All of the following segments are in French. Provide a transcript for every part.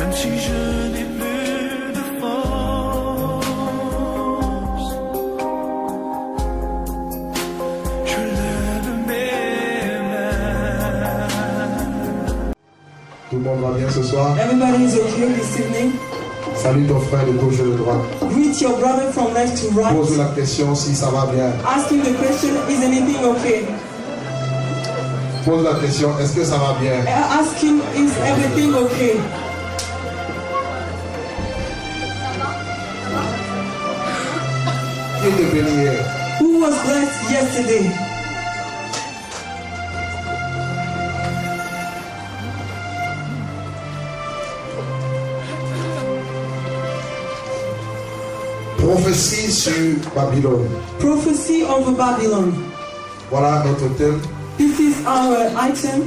même si je n'ai plus de force, je lève mes mains. Tout le monde va bien ce soir? Everybody is okay this evening. Salue ton frère de gauche et de droite. Greet your brother from left to right. Pose la question si ça va bien. Ask him the question, is anything okay? Pose la question, est-ce que ça va bien? Ask him, is everything okay? Qui était béni hier? Who was blessed yesterday? Prophétie sur Babylone. Prophecy over Babylon. Voilà notre thème. This is our item.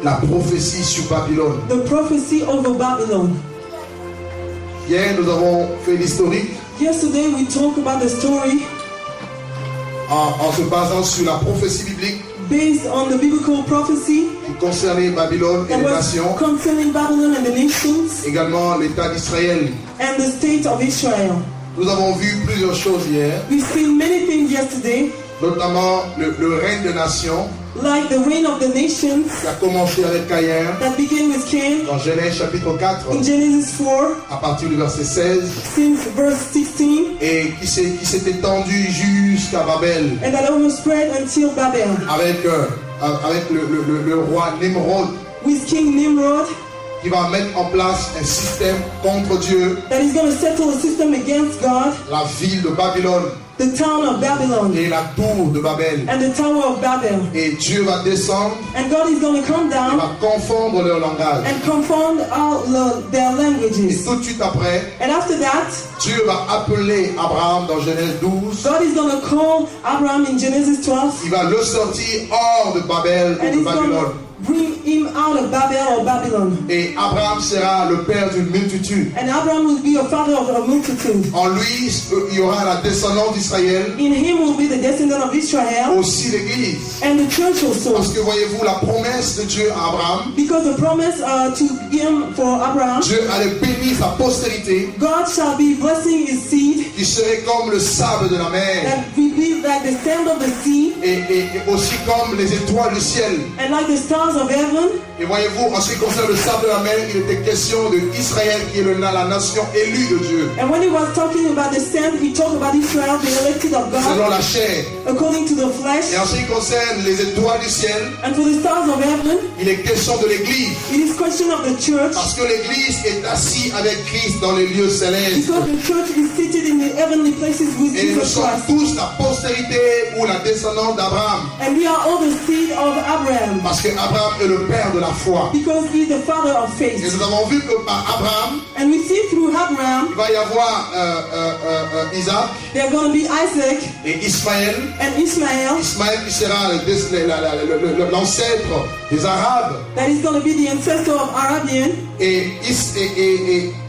La prophétie sur Babylone. The prophecy over Babylon. Hier, nous avons fait l'historique Yesterday we talked about the story en se basant sur la prophétie biblique based on the biblical prophecy qui concernait Babylone et that les was nations, concerning Babylon and the nations également l'État d'Israël. and the state of Israel. Nous avons vu plusieurs choses hier, We've seen many things yesterday, notamment le règne des nations like the reign of the nations qui a commencé avec Caïn that began with Cain dans Genèse chapitre 4 in Genesis 4, à partir du verset 16 since verse 16, et qui s'est étendu jusqu'à Babel and that almost spread until Babel, avec le roi Nimrod with King Nimrod, qui va mettre en place un système contre Dieu, that is going to settle a system against God, la ville de Babylone the town of Babylon, et la tour de Babel. and the tower of Babel. Et Dieu va descendre, And God is going to come il down va confondre leur langage. and confound all their Et languages. tout de suite après, And after that, Dieu va appeler Abraham dans Genèse 12. God is going to call Abraham in Genesis 12, Il va le sortir hors de Babel ou and de he's going Babylone. to bring him out of Babel or Babylon. Et Abraham sera le père d'une multitude. And Abraham will be a father of a multitude. En lui, il y aura la descendance d'Israël, In him will be the descendant of Israel aussi l'Église. and the church also. Parce que voyez-vous, la promesse de Dieu à Abraham, Because the promise to him for Abraham, Dieu allait bénir sa postérité, God shall be blessing his seed qui serait comme le sable de la mer, that will be like the sand of the sea et aussi comme les étoiles du ciel. and like the stars of heaven. Et voyez-vous, en ce qui concerne le sable de la mer, il était question d'Israël qui est la nation élue de Dieu, And when he was talking about the sand, he talked about Israel, the elected of God, selon la chair. according to the flesh. Et en ce qui concerne les étoiles du ciel, And for the stars of heaven, il est question de l'Église. it is question of the church, Parce que l'Église est assise avec Christ dans les lieux célestes. because the church is seated in the heavenly places with Et nous Jesus sommes Christ. tous la postérité ou la descendance d'Abraham. And we are all the seed of Abraham, Parce que Abraham est le père de la foi. because he is the father of Et faith. nous avons vu que par Abraham, And we see through Abraham, il va y avoir Isaac there are going to be Isaac et Ismaël. and Ishmael, Ismaël qui sera l'ancêtre des Arabes. that is going to be the ancestor of Arabian, Et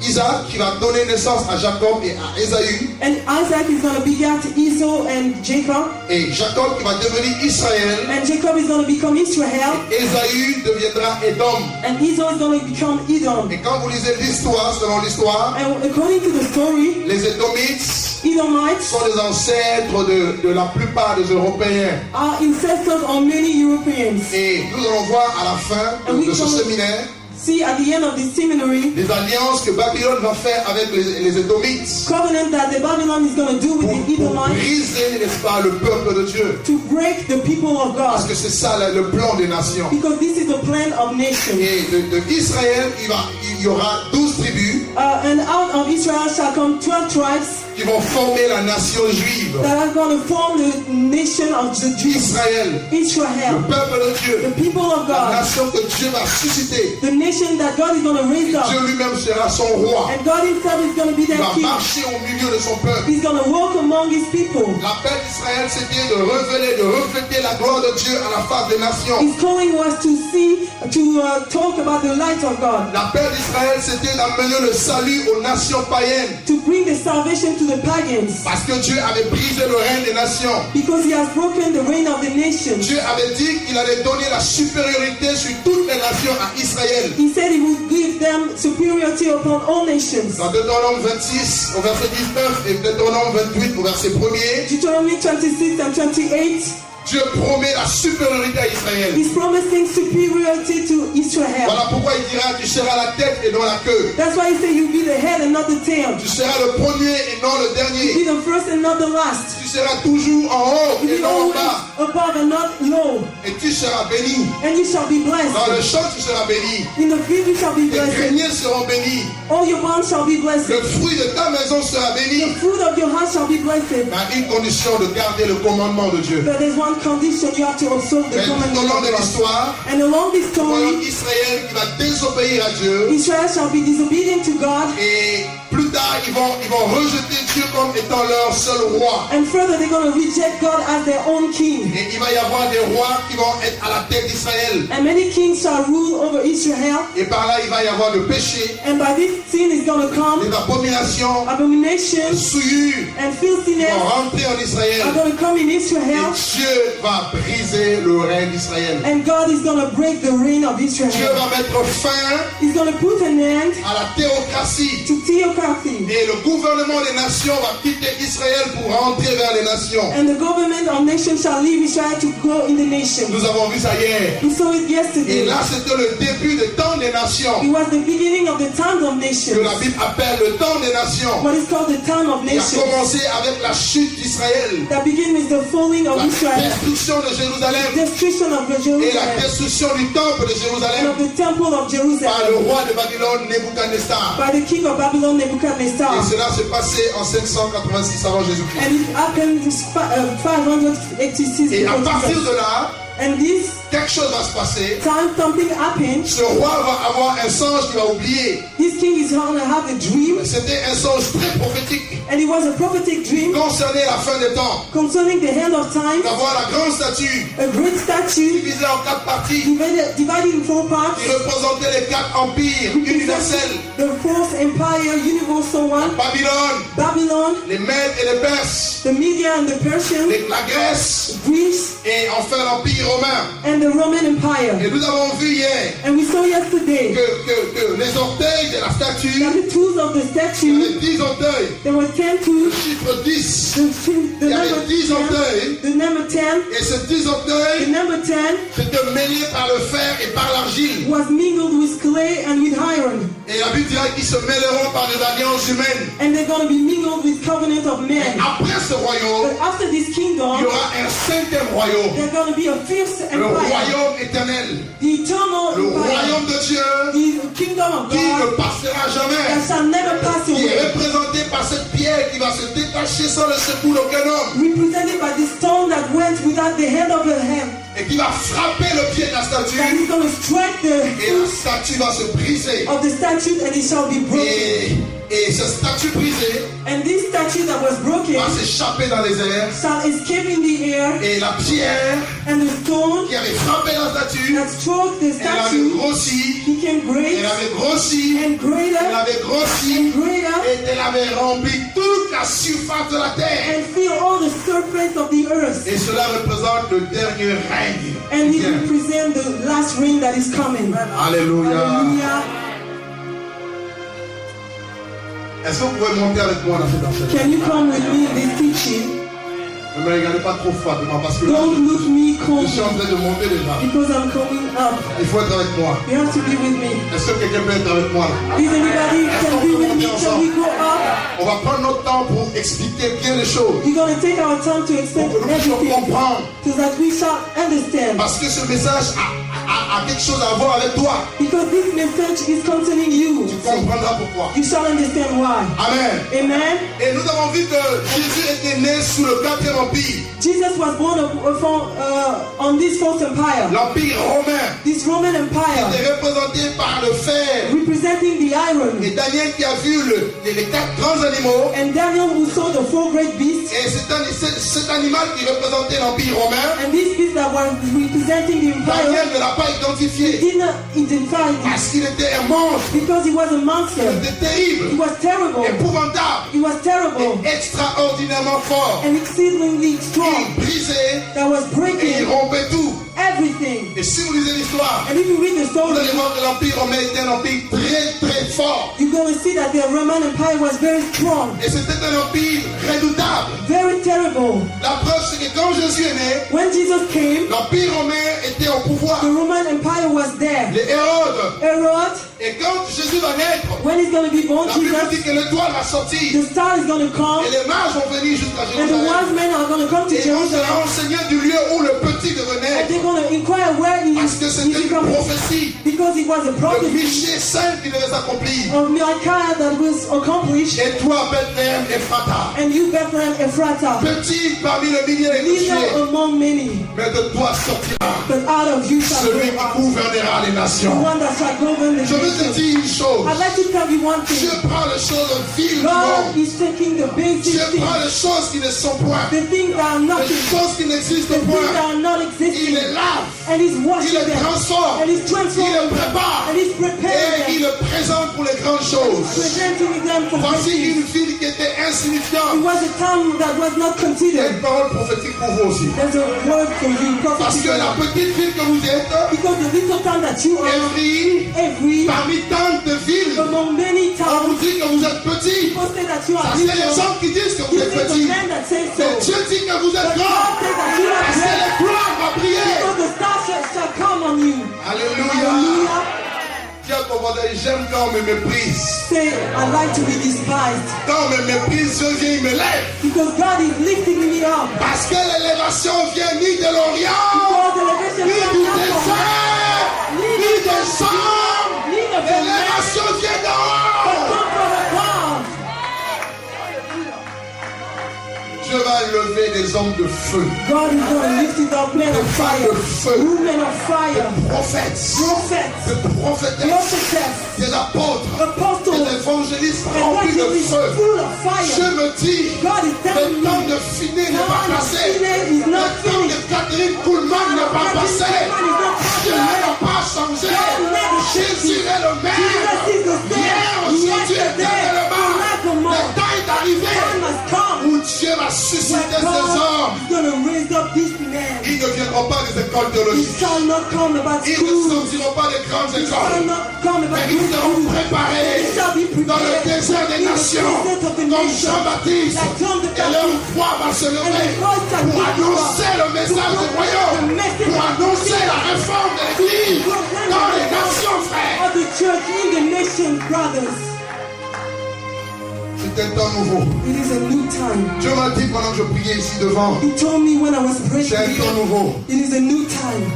Isaac qui va donner naissance à Jacob et à Ésaü. and Isaac is going to beget Esau and Jacob, Et Jacob qui va devenir Israël. and Jacob is going to become Israel, Ésaü deviendra Édom. and Esau is going to become Edom. Et quand vous lisez l'histoire, selon l'histoire, And according to the story, les Édomites Edomites sont les ancêtres de la plupart des Européens. are ancestors of many Europeans. Et nous allons voir à la fin de ce séminaire See at the end of this seminary, les alliances que Babylone va faire avec les Édomites covenant that the Babylon is going to do with the pour Edomites briser, n'est-ce pas, le peuple de Dieu. to break the people of Parce God. que c'est ça le plan des nations. Because this is the plan of nations. Et de Israël, il y aura 12 tribus And out of Israel shall come 12 tribes qui vont former la nation juive. that are going to form the nation of the Jews. Israël, Israel, le peuple de Dieu, the people of la God, nation que Dieu va susciter. the nation that God is going to raise up. Dieu lui-même sera son roi. And God himself is going to be Il their va king. marcher au milieu de son peuple. He's going to walk among his people. L'appel d'Israël, c'est bien de révéler, de refléter la gloire de Dieu à la face des nations. He's calling us to see, to talk about the light of God, L'appel d'Israël, c'était d'amener le salut aux nations païennes. to bring the salvation to the pagans, Parce que Dieu avait brisé le règne des nations. because he has broken the reign of the nations. Dieu avait dit qu'il allait donner la supériorité sur toutes les nations à Israël. He said he would give them superiority upon all nations. Dans Deutéronome 26 au verset 19 et Deutéronome 28 au verset 1er, Deuteronomy 26 and 28, Dieu promet la supériorité à Israël. He's promising superiority to Israel. Voilà pourquoi il dira, tu seras la tête et non la queue. That's why He said you'll be the head and not the tail. Tu seras le premier et non le Be dernier. the first and not the last. Tu seras toujours en haut You'll et be non en always bas. above and not low. Et tu seras béni. And you shall be Dans le blessed. champ, tu seras béni. In the field you shall be Tes blessed. greniers seront bénis. All your barns shall be blessed. Le fruit de ta maison sera The béni. fruit of your house shall be blessed. À une condition de garder le commandement de Dieu. But there's one condition, you have to observe the Mais tout au commandment long of de God. l'histoire, And along this nous voyons story, Israël qui va désobéir à Dieu. Israel shall be disobedient to God. Et plus tard, ils vont rejeter Dieu comme étant leur seul roi. And further, they're going to reject God as their own king. Et il va y avoir des rois qui vont être à la tête d'Israël. And many kings shall rule over Israel. Et par là, il va y avoir le péché, And by this sin is going to come les abominations, abomination le souillure and qui filthiness vont rentrer en Israël. are going to come in Et Israel. Dieu va briser le règne d'Israël. And God is going to break the reign of Dieu Israel. va mettre fin He's going to put an end à la théocratie. to theocracy. Et le gouvernement des nations va quitter Israël pour rentrer vers les nations. And the government of nations shall leave Israel to go in the nations. Nous avons vu ça hier. We saw it Et yesterday. là, c'était le début des temps des nations. It was the beginning of the times of Que nations. la Bible appelle le temps des nations. What is called the time of Qui a nations. commencé avec la chute d'Israël. That begin with the falling of La Israel, destruction de Jérusalem. destruction of Et la Jerusalem, destruction du temple de and Jérusalem. of the temple of Par Jerusalem le roi de Babylone, Nebuchadnezzar. by the king of Babylon, Et Nebuchadnezzar. cela s'est passé en 586 avant Jésus-Christ. And it happened 586 Et à before partir Jesus. de là, And this quelque chose va se passer. time something happened. Ce roi va avoir un songe qu'il va oublier. This king is going to have a dream, C'était un songe très prophétique and it was a prophetic dream concernant la fin des temps. concerning the end of time. D'avoir la grande statue A great statue divisée en 4 parties divided in 4 parts. qui représentait les 4 empires universels. The fourth empire, universal one, Babylone, Babylon, les Mèdes et les Perses, the Media and the Persian, la Grèce Greece, et enfin l'Empire romain. and the Roman Empire. Et nous avons vu hier And we saw yesterday que les orteils de la statue, that the tools of the il y statue, avait 10 orteils. there were 10 Le tools, chiffre 10. the Il y avait number 10 10, orteils. the number 10, Et ces 10 the orteils number 10 c'était mêlé par le fer et par l'argile. was mingled with clay and with iron. Et la Bible dirait qu'ils se mêleront par des alliances humaines. And they're going to be mingled with covenant of men. Après ce royaume, But after this il y kingdom, aura un cinquième royaume. there's going to be a fifth Le empire, royaume éternel. the eternal Le empire, royaume de Dieu the kingdom of qui ne God passera that jamais. shall never pass Qui est away. représenté par cette pierre qui va se détacher sans le secours d'aucun homme. Represented by the stone that went without the hand of a hand, Et qui va frapper le pied de la that statue. is going to strike the Et la statue va se briser. of the statue and it shall be broken. Et cette statue brisée And this statue that was broken va s'échapper dans les airs. shall escape in the air, Et la pierre and the stone qui avait frappé la statue, that struck the elle avait statue grossi. became great Elle avait grossi. and Elle greater avait grossi. and greater Et elle avait rempli toute la surface de la terre. and fill all the surface of the earth. Et cela représente le dernier règne. And it Bien. represents the last reign that is coming. Alléluia. Hallelujah. Est-ce que vous pouvez monter avec moi dans cette enseignement? Can you come with me in this teaching? Ne me regardez pas trop froidement parce que là, Don't look me je cold suis en train de monter déjà. because I'm coming up. Il faut être avec moi. You have to be with me. Est-ce que quelqu'un peut être avec moi là? Is anybody can be with me? Can we go up? On va prendre notre temps pour expliquer bien les choses. We're going to take our time to Pour explain que nous puissions everything comprendre. so that we shall understand. Parce que ce message a quelque chose à voir avec toi. Because this message is concerning you. Tu comprendras pourquoi. You shall understand why. Amen. Amen. Et nous avons vu que Jésus était né sous le 4e empire, Jesus was born on this fourth empire, l'empire romain, this Roman qui empire, était représenté par le fer. representing the iron. Et Daniel qui a vu les 4 grands animaux, And Daniel who saw the 4 great beasts, et cet animal qui représentait l'empire romain, and these beasts that were representing the empire, Daniel ne l'a pas identifié did not identify it parce qu'il était un monstre. because he was a monster. C'était terrible, He was terrible. épouvantable, He was terrible et extraordinairement fort. and exceedingly strong. Il brisait That was et il breaking rompait tout. everything. Et si vous lisez l'histoire, And if you read the vous story, allez voir que l'Empire romain était un empire très très fort. you're going to see that the Roman Empire was very strong, Et c'était un empire redoutable. very terrible. La preuve, c'est que quand Jésus est né, When Jesus came, l'Empire romain était au pouvoir. the Roman Empire was there. Les Hérodes. Herod, Et quand Jésus va naître, when he's going to be born, la Bible Jesus, dit que l'étoile va sortir. the star is going to come, Et les mages vont venir jusqu'à and the Jérusalem. wise men are going to come to Et on sera Jerusalem, renseigné du lieu où le petit devait and naître. they're going to inquire where he Parce que is c'était une coming, prophétie because it was a de prophecy Michée 5 qui devait s'accomplir. of Micaiah that was accomplished. Et toi, Bethléem, Ephrata, And you, Bethlehem Ephratah, petit parmi le millier des leader couchés, among many, mais de toi sortira but out of you shall celui go qui out gouvernera les the nations. one that shall govern the Je veux te nations. dire une chose. I'd like to tell you one Dieu thing. prend les choses viles du God monde. is taking the basic Dieu things, prend les choses qui ne sont point. the things that are Les nothing, choses qui the n'existent things that point. are not Il existing, les lave. and He's Il washing les them, transforme. and He's Il transforming les them, prépare. and He's Et preparing il them, le présente pour les grandes choses. presenting them for great Voici things. une ville qui était It insignifiante. was a time that was not Il y a considered. une parole prophétique pour vous aussi. There's a word for you, Parce prophecy, que la petite ville que vous êtes, because the little town that you are, Évry, every parmi tant de villes, among many on vous towns, dit que vous êtes petit. people say that you Ça, are c'est les little. gens qui disent que vous You êtes think the petit. men that say Mais so. Dieu dit que vous êtes But grand. God says that you are Parce que great. les gloires vont briller. So the star shall come on you. Alléluia. Hallelujah. Dis à ton voisin, j'aime quand on me méprise. Say, I like to be despised. Quand on me méprise, Dieu vient, il me lève. Because God is lifting me up. Parce que l'élévation vient ni de l'Orient, Because the elevation ni du comes not from désert, ni des hommes. neither from man, L'élévation vient but d'en haut. come from above. Dieu va lever des hommes de feu, God is going to lift it up, men des of femmes fire, de feu, women of fire, des prophètes, prophets, des prophétesses, prophetess, des apôtres, apostles, des évangélistes remplis de evangelists, feu. full of Je fire. me dis, God is telling le temps me, de finir n'est pas time of passé. sinning is Le not temps de finished. Catherine Kuhlman n'est pas passé. Dieu n'a pas changé. Jésus est le même. Jesus is the Hier, same aujourd'hui, yesterday, éternellement. forevermore. Le temps est arrivé Time has come où Dieu va susciter when ces hommes. God is going to raise up these men. Ils ne viendront pas des écoles It théologiques. shall not come about Ils ne schools. sortiront pas des grandes It shall écoles. not come about Mais ils good seront schools. préparés It shall be dans le prepared désert des in the nations, desert of the comme nations. Jean-Baptiste. Like John the Et leur Baptist. voix va se And lever the voice shall pour lift you up. annoncer le message du royaume, pour annoncer la réforme de l'Église dans les nations, frères. Of the church in the nations, brothers. C'est un temps nouveau. It is a new time. Dieu m'a dit pendant que je priais ici devant, He told me when I was praying c'est un temps here, nouveau. it is a new time.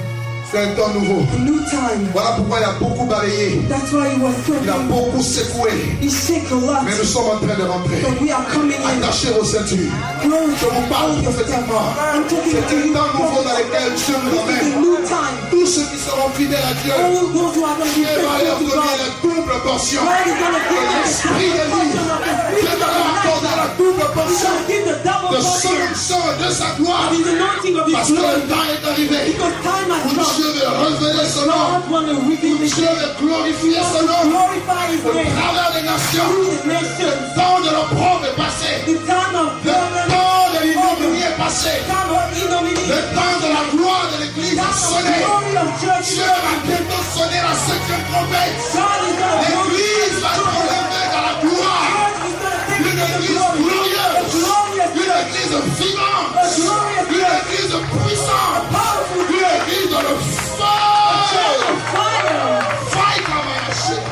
C'est un temps nouveau. A new time. Voilà pourquoi il a beaucoup balayé. That's why he was Il a talking. beaucoup secoué. He shake a lot. Mais nous sommes en train de rentrer. But we are coming in. Attachez vos ceintures. Close. Je vous parle prophétiquement. I'm talking C'est to un you. temps nouveau dans lequel Dieu nous This is a emmène. new time. Tous ceux qui seront fidèles à Dieu, All those who are going to be Dieu va leur faithful to donner God, la double portion. God is going to give them the L'esprit de double vie. portion of the Dieu spirit va of leur accorder la double He's portion going to give the double de son portion onction et de sa gloire. of His anointing of His Parce que glory. le temps est arrivé Because time has où come. Dieu veut révéler son nom. God want to reveal His Dieu name. veut glorifier son nom Glorify His au name travers des nations. through the nations. Le temps de l'opprobre est passé. The time of Le government, temps de l'ignominie est passé. time of ignominy, Le temps de la gloire de l'Église a time of sonné. glory of church. Dieu va bientôt sonner la 7e trompette. God is going to L'Église va être élevée dans la gloire. Une Église glorieuse. Une Église vivante. Une Église puissante. Une Église dans le feu. Fire comme un chien.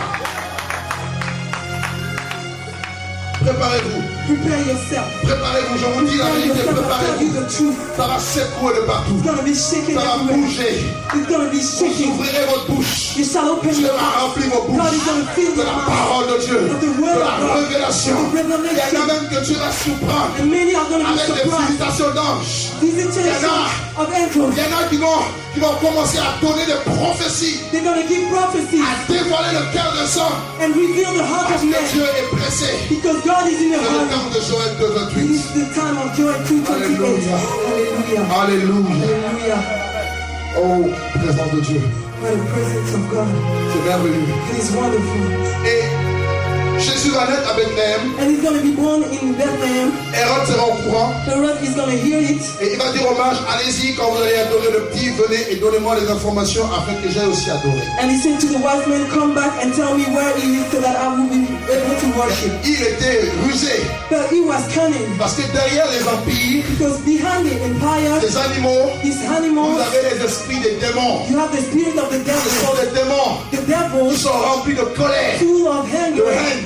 Préparez-vous. Prepare yourself. Préparez-vous. Je vous dis la Prepare vérité. yourself. I'll tell you Préparez-vous. the truth. Ça va secouer de partout. It's going to be shaking Ça va everywhere. bouger. It's going to be Vous shaking. ouvrirez votre bouche. You shall open Dieu your va mouth. remplir vos God is bouches going to fill de your la mouth. parole de Dieu, Of the de word la of God. révélation. Of Il y en a revelation. même que Dieu va surprendre And many are going to be avec des surprised. visitations d'anges. Visitation of angels. Il y en a qui vont commencer à donner des prophéties, They're going to give prophecies à dévoiler le cœur des hommes. and reveal the heart Parce of que men. Dieu est pressé. Because God is in a C'est le hurry. temps de Joël It 2:28. is the time of Joel 2:28. Alléluia. Hallelujah. Alléluia. Hallelujah. Oh, présence de Dieu. By the presence of God. C'est merveilleux. It is wonderful. Et Jésus vas naître à Bethléem. and he's going to be born in Bethlehem. Hérode sera au courant. Herod is going to hear it, Et il va dire aux mages, allez-y, quand vous allez adorer le petit, venez et donnez-moi les informations afin que j'aille aussi adorer. and he said to the wise men, come back and tell me where he is so that I will be able to worship. Il était rusé But he was cunning, parce que derrière les empires, because behind the empire, les animaux, these vous animals, avez les esprits des démons. you have the spirit of the Ce devil. sont des démons The qui devil, sont remplis de colère, full of de anger, haine.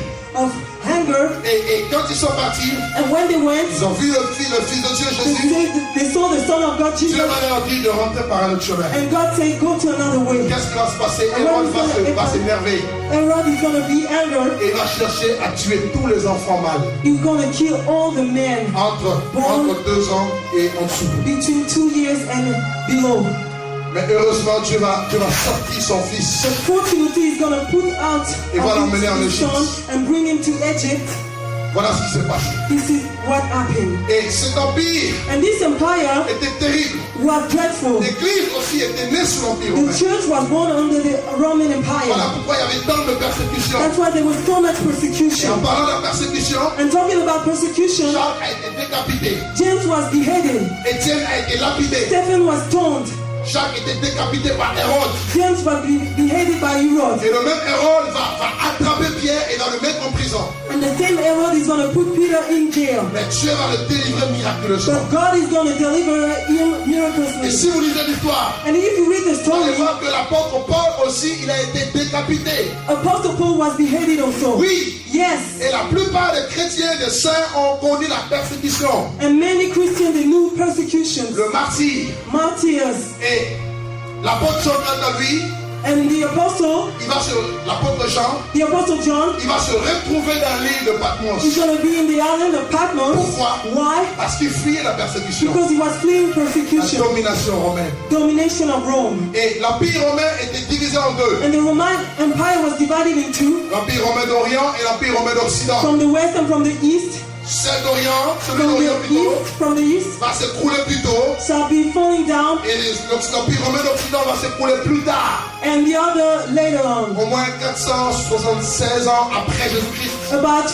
Et quand ils sont partis, and when they went, ils ont vu le Fils de Dieu Jésus. they saw the Son of God, Dieu Jesus, leur a dit de rentrer par un autre chemin. and God said, go to another way. Qu'est-ce qui va se passer? Hérode va s'énerver Herod is going to be angry. et il va chercher à tuer tous les enfants mâles He's going to kill all the men entre 2 ans et en dessous. between 2 years and below. Mais heureusement, Dieu va sortir son fils. But fortunately, he's going to put out Et va l'emmener en his Égypte. son and bring him to Egypt. Voilà ce qui s'est passé. This is what happened. Et cet empire And this empire était terrible. was dreadful. L'Église aussi était née sous l'Empire The romain. church was born under the Roman Voilà Empire. pourquoi il y avait tant de persécutions. That's why there was so much Et en persecution. parlant de la persécution, And talking about persecution, Jacques a été décapité. James was beheaded. Étienne a été lapidé. Stephen was stoned. Jacques était décapité par Hérode. James was beheaded by Herod. Et le même Hérode va attraper Pierre et va le mettre en prison. And the same Herod is going to put Peter in jail. Mais Dieu va le délivrer miraculeusement. But God is going to deliver him Et miraculously. si vous lisez l'histoire, And if you read the vous allez story, voir que l'apôtre Paul aussi, il a été décapité. Apostle Paul was beheaded also. Oui. Yes. Et la plupart des chrétiens, des saints ont connu la persécution, And many Christians, they knew persecutions, le martyr. martyrs. Et l'apôtre Jean, quant à lui, And the apostle l'apôtre Jean, John, il va se retrouver dans l'île de Patmos. is going to be in the island of Patmos. Pourquoi? Why? Parce qu'il fuyait la persécution, Because he was fleeing la persecution, domination romaine. domination of Rome. Et l'empire romain était divisé en deux. And the Roman Empire was divided in two, L'empire romain d'Orient et l'empire romain d'Occident. from the west and from the east. Celle d'Orient, celui From d'Orient the plutôt, east, from the east, va s'écrouler plus tôt. shall be falling down, Et l'empire romain d'Occident va s'écrouler plus tard. and the other later on. Au moins 476 ans après Jésus-Christ. About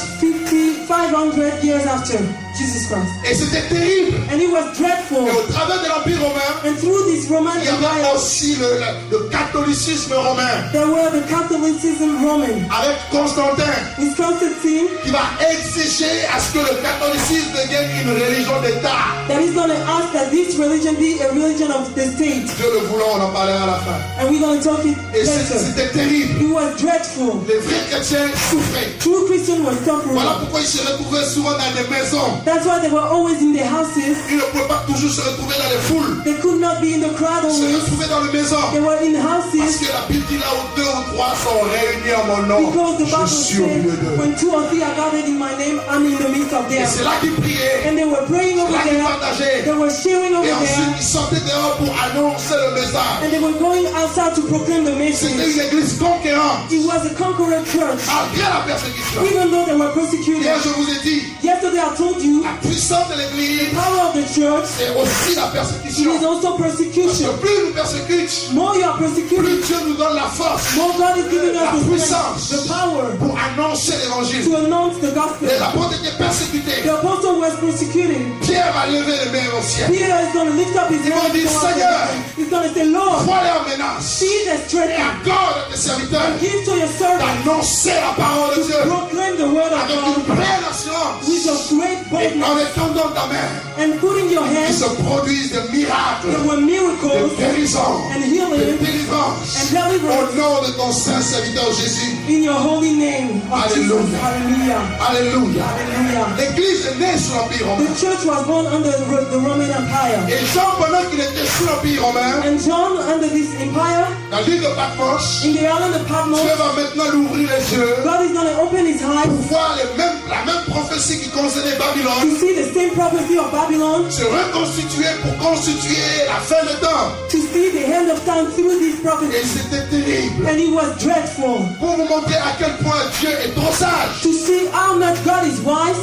500 years after Jesus Christ. Et c'était terrible. And it was dreadful. Et au travers de l'empire romain, And through this Roman il y avait Empire, aussi le catholicisme romain. there were the Catholicism Roman. Avec Constantin, With Constantine, qui va exiger à ce que le catholicisme devienne une religion d'État. that is going to ask that this religion be a religion of the state. Dieu le voulant, on en parlera à la fin. And we're going to talk it Et later. c'était terrible. It was dreadful. Les vrais chrétiens souffraient. True Christians were suffering. Voilà pourquoi ils se retrouvaient souvent dans des maisons. That's why they were always in their houses. Ils ne pouvaient pas toujours se retrouver dans les foules. They could not be in the crowd Ils se always. retrouvaient dans les maisons. They were in Parce houses que la Bible dit là où 2 ou 3 sont réunis en mon nom, because the Bible je suis au milieu says, d'eux. when 2 or 3 are gathered in my name, I'm in the midst of Et them. c'est là qu'ils priaient. And they were praying over C'est là qu'ils there. partageaient. They were sharing over Et ensuite, there. ils sortaient dehors pour annoncer le message. And they were going outside to proclaim the C'était une message. église conquérante, It was a conqueror church. malgré la persécution. Even though they were persecuted. Hier, je vous ai dit, Yesterday I told you, la puissance de the l'église, power of the church, c'est aussi la it persécution. is also Parce persecution. que plus nous persécute, More you are persecuted, plus Dieu nous donne la force more God is giving La us the puissance. strength, the power pour annoncer l'évangile. to announce the gospel. Les apôtres étaient persécutés. The apostle was persecuted. Pierre va lever les mains au ciel. Peter is going to lift up his Ils vont hands dire, towards Seigneur, heaven. He's going to say, Lord, Vois leurs menaces see the et strength. accorde à tes serviteurs Give to your servant d'annoncer la parole de Dieu proclaim the word of avec God une pleine assurance with a great et boldness en étendant ta main. and putting your Qu'il hands. se produisent des miracles, There were de miracles guérison, and de healing délivrance. and deliverance Au nom de ton saint serviteur Jésus. in your holy name of Jesus. Hallelujah. Hallelujah. Alléluia. Hallelujah. L'église est née sous l'Empire romain. The church was born under the Roman Empire. Et Jean, pendant qu'il était sous l'Empire romain, And John, under this empire, dans l'île de Patmos, in the island of Patmos, Dieu va maintenant lui ouvrir les yeux God is going to open his eyes pour voir la même prophétie qui concernait Babylone to see the same prophecy of Babylon, se reconstituer pour constituer la fin des temps. to see the end of time through this Et prophecy. c'était terrible. And it was dreadful. Pour vous montrer à quel point Dieu est trop sage. To see how much God is wise,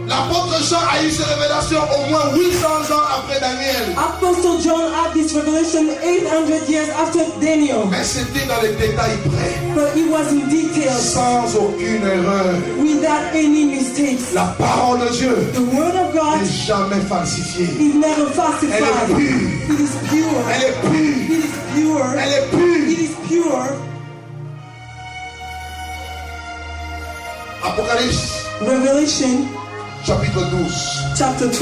L'apôtre Jean a eu ces révélations au moins 800 ans après Daniel. Apostle John had this revelation 800 years after Daniel. Mais c'était dans les détails près. But it was in detail, Sans aucune erreur. without any mistakes. La parole de Dieu The word of God n'est jamais falsifiée. is never falsified. Elle est pure. It is pure. Elle est pure. It is pure. Elle est pure. It is pure. Apocalypse, Revelation chapitre 12. chapter 12.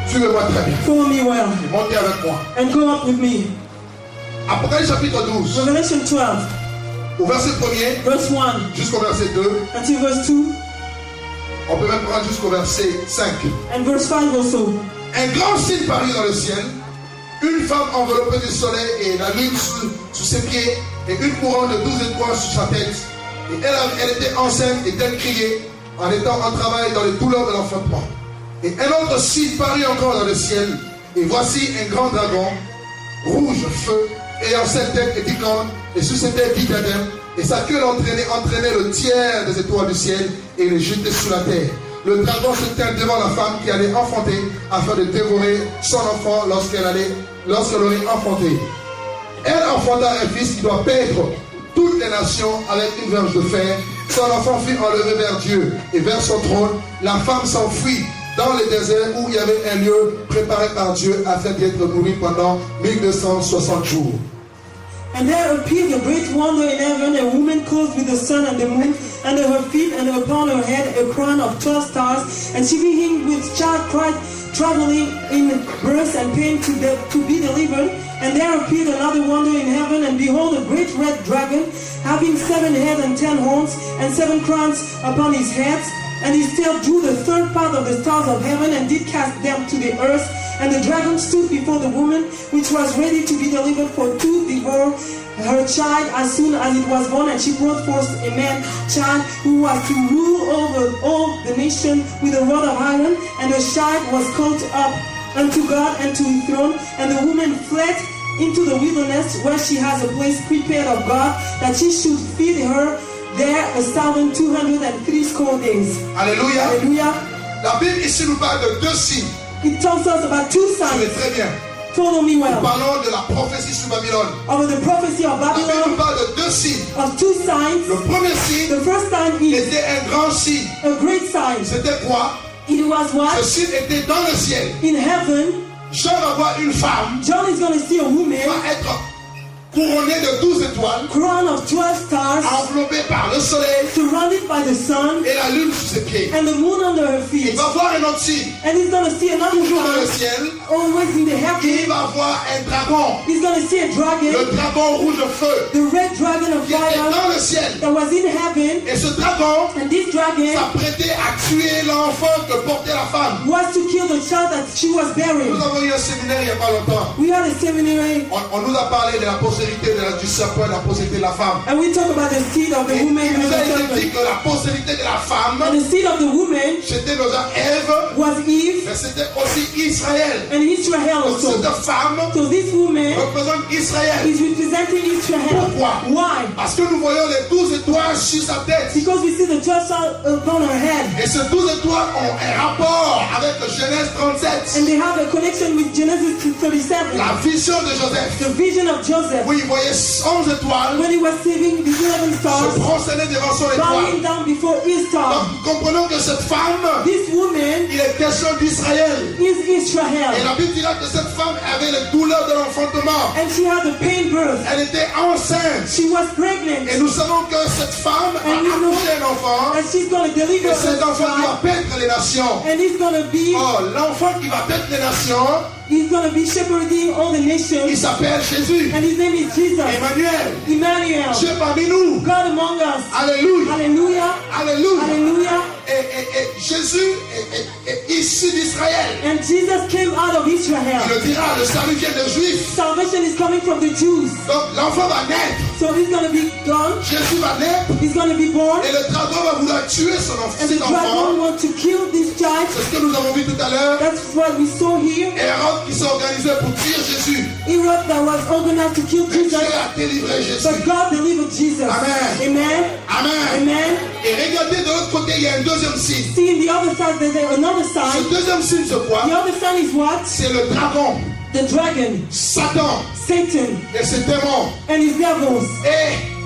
Suivez-moi très bien. Follow me well Montez avec moi. and go up with me. Apocalypse chapitre 12. Revelation 12, Au verset 1er verse 1 jusqu'au verset 2. until verse 2 On peut même prendre jusqu'au verset 5. and verse 5 also. Un grand signe parut dans le ciel. Une femme enveloppée du soleil et la lune sous ses pieds et une couronne de 12 étoiles sur sa tête. Et elle était enceinte et elle criait en étant en travail dans les douleurs de l'enfantement. Et un autre signe parut encore dans le ciel. Et voici un grand dragon, rouge feu, ayant 7 têtes et 10 cornes, et sous ses têtes 10 diadèmes. Et sa queue entraînait le tiers des étoiles du ciel et les jetait sur la terre. Le dragon se tint devant la femme qui allait enfanter afin de dévorer son enfant lorsqu'elle aurait enfanté. Elle enfanta un fils qui doit paître toutes les nations avec une verge de fer. Son enfant fut enlevé vers Dieu et vers son trône. La femme s'enfuit dans le désert où il y avait un lieu préparé par Dieu afin d'être nourrie pendant 1260 jours. And there appeared a great wonder in heaven, a woman clothed with the sun and the moon under her feet, and upon her head a crown of 12 stars. And she being with child cried, traveling in birth and pain to be delivered. And there appeared another wonder in heaven, and behold, a great red dragon, having 7 heads and 10 horns, and 7 crowns upon his heads. And his tail drew the third part of the stars of heaven, and did cast them to the earth. And the dragon stood before the woman, which was ready to be delivered to devour her child as soon as it was born. And she brought forth a man child who was to rule over all the nation with a rod of iron. And the child was caught up unto God and to his throne. And the woman fled into the wilderness, where she has a place prepared of God, that she should feed her there 1,260 days. Alléluia. Hallelujah. La Bible ici nous parle de 2 signes. It tells us about 2 Suivez signs. très bien. Follow me well. Parlons de la prophétie sur Babylone. Of the prophecy of La Bible nous Babylon, parle de 2 signes. of 2 signs. Le premier signe The first sign is était un grand signe. a great sign. C'était quoi? It was Ce what? signe était dans le ciel. In heaven, Jean va voir une femme John is going to see a qui woman va être couronnée de 12 étoiles, crowned of 12 stars, enveloppée par le soleil surrounded by the sun et la lune sous ses pieds. and the moon under her Il feet. va voir un autre signe, And he's going to see another toujours dans le sign, ciel. always in the Il heaven. va voir un dragon, He's going to see a le dragon, dragon rouge feu, the red dragon of qui était fire dans le ciel. that was in heaven. Et ce dragon And this dragon s'apprêtait à tuer l'enfant que portait la femme. was to kill the child that she was bearing. Nous avons eu un séminaire il n'y a pas longtemps. We had a seminary On nous a parlé de la postérité du serpent et de la postérité de la femme. and we talk about the seed of the Et woman il and nous a the été dit serpent. que la postérité de la femme, And the seed of the woman c'était déjà Ève, was Eve mais c'était aussi Israël. and Israel Donc also. cette femme So this woman représente Israël. is representing Israel. Pourquoi? Why? Parce que nous voyons les 12 étoiles sur sa tête. Because we see the 12 stars upon her head. Et ces 12 étoiles ont un rapport avec le Genèse 37. And they have a connection with Genesis 37. La vision de Joseph. The vision of Joseph. Où il voyait 11 étoiles When he was saving the 11 se stars, prosterner devant son bowing étoile. down before his Donc star. nous comprenons que cette femme, This woman il est question d'Israël. is Et Israel. la Bible dira que cette femme avait les douleurs de l'enfantement. And she had a pain birth. Elle était enceinte. She was pregnant. Et nous savons que cette femme va And you know accoucher un enfant. And she's going to deliver Et cet her enfant qui va child. paître les nations. And he's going to be Oh, l'enfant qui va paître les nations, shepherding all the il nations. s'appelle Jésus. And his name is Jesus. Emmanuel. Emmanuel. Dieu parmi nous. God among us. Alléluia. Hallelujah. Alléluia. Hallelujah. Et Jésus est issu d'Israël. And Jesus came out of Israel. Il le dira, le salut vient des Juifs. Salvation is coming from the Jews. Donc l'enfant va naître. So he's going to be gone. Jésus va naître. He's going to be born. Et le dragon va vouloir tuer son And the cet enfant. dragon wants to kill this child. C'est ce que nous avons vu tout à l'heure. That's what we saw here. Hérode qui s'est organisé pour tuer Jésus. Herod that was organized to kill Mais Dieu Jesus, a délivré Jésus. but God delivered Jesus. Amen. Amen. Amen. Amen. Et regardez de l'autre côté, il y a un deuxième signe. See, in the other side, there's another Ce sign. deuxième signe, c'est quoi? The other sign is what? C'est le dragon, The dragon, Satan Satan, et ses démons. and his devils. Et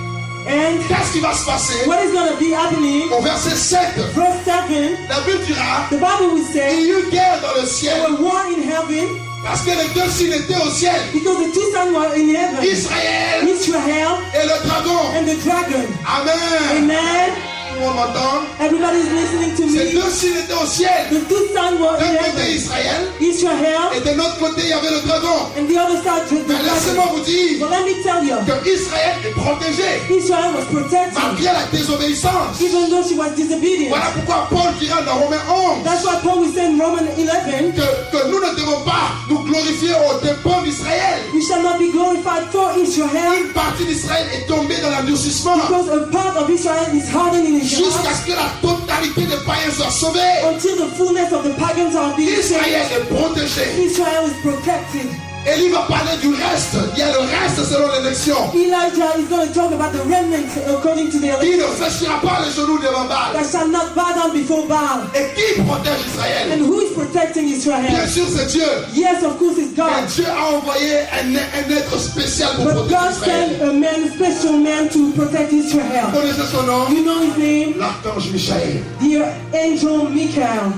And qu'est-ce qui va se passer? what is going to be happening? Au verset 7, Verse 7, la Bible dira, the Bible will il say, y eut guerre dans le there ciel, were war in heaven, parce que les deux signes étaient au ciel. because the two sons were in heaven, Israël Israel et le dragon. and the dragon. Amen. Amen. Tout le monde m'entend? Everybody's listening to Ces me. deux signes étaient au ciel. The two sons were in D'un côté heaven, Israël Israel, et de l'autre côté il y avait le dragon. and the other side, the Mais laissez-moi dragon. vous dire But let me tell you, que Israël est protégé Israel was protected, malgré la désobéissance. even though she was disobedient. Voilà pourquoi Paul dira dans Romains 11 That's why Paul will say in Romans 11, que nous ne devons pas nous glorifier au dépens d'Israël. we shall not be glorified for Israel, Une partie d'Israël est tombée dans l'endurcissement because a part of Israel is hardened in his jusqu'à heart ce que la totalité des païens soient sauvés. until the fullness of the pagans are being Israël saved. est protégé. Israel is protected. Élie va parler du reste. Il y a le reste selon l'élection. Elijah is going to talk about the remnant according to the Il election ne fléchira pas les genoux devant Baal. that shall not bow down before Baal. Et qui protège Israël? And who is protecting Bien Israel? sûr, c'est Dieu. Yes, of course, it's Mais God. Dieu a envoyé un être spécial pour But protéger God Israël. sent a man, special man, to protect Vous Israel. connaissez son nom? You know his name? L'archange Michael. The angel Michael.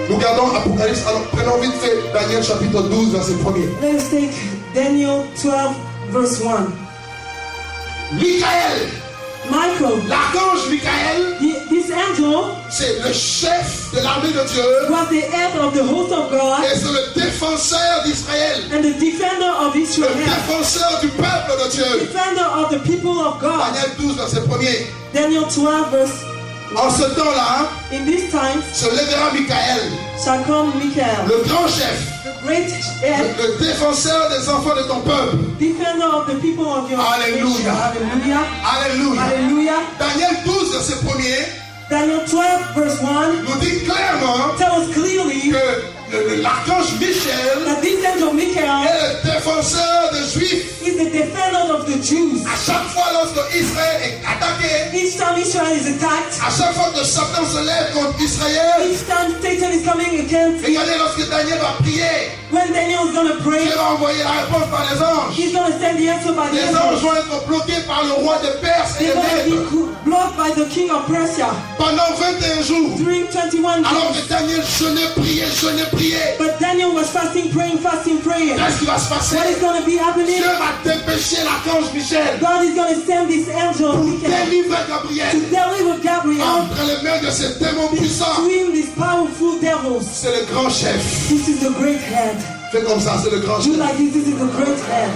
Nous gardons Apocalypse. Alors prenons vite fait Daniel chapitre 12, verset 1er. Let us take Daniel 12, verse 1. Michael, Michael, l'archange Michael, this angel c'est le chef de l'armée de Dieu was the head of the host of God et c'est le défenseur d'Israël, and the defender of le Israel, défenseur du peuple de Dieu. defender of the people of God. Daniel 12, verset 1er. Daniel 12, verse. En ce temps-là, In these times se lèvera Michael, shall come Michael, le grand chef, the great head, le défenseur des enfants de ton peuple. defender of the people of your Alléluia. nation. Hallelujah. Alléluia. Hallelujah. Daniel 12, verset 1er, Daniel 12, verse 1 nous dit clairement tell us clearly que l'archange Michel that this angel Michael est le défenseur des Juifs. is the defender of the Jews. À chaque fois lorsque Israël est attaqué, Each time Israel is attacked, à chaque fois que Satan se lève contre Israël, each time Satan is coming against, regardez lorsque Daniel va prier, when Daniel is going to pray, Dieu va envoyer la réponse par les anges. he's going to send the answer by the Les anges angels. vont être bloqués par le roi de Perse et They're les going maîtres to be blocked by the king of Persia pendant 21 jours. during 21 Alors days. que Daniel jeûnait, priait. But Daniel was fasting, praying. Qu'est-ce qui va se passer? What is going to be happening? Dieu va dépêcher l'archange Michel God is going to send this angel pour Michael délivrer to Gabriel deliver Gabriel entre les mains de ces démons puissants. between these powerful devils. C'est le grand chef. This is the great head. Fais comme ça, c'est le grand Do chef. like this is the great head.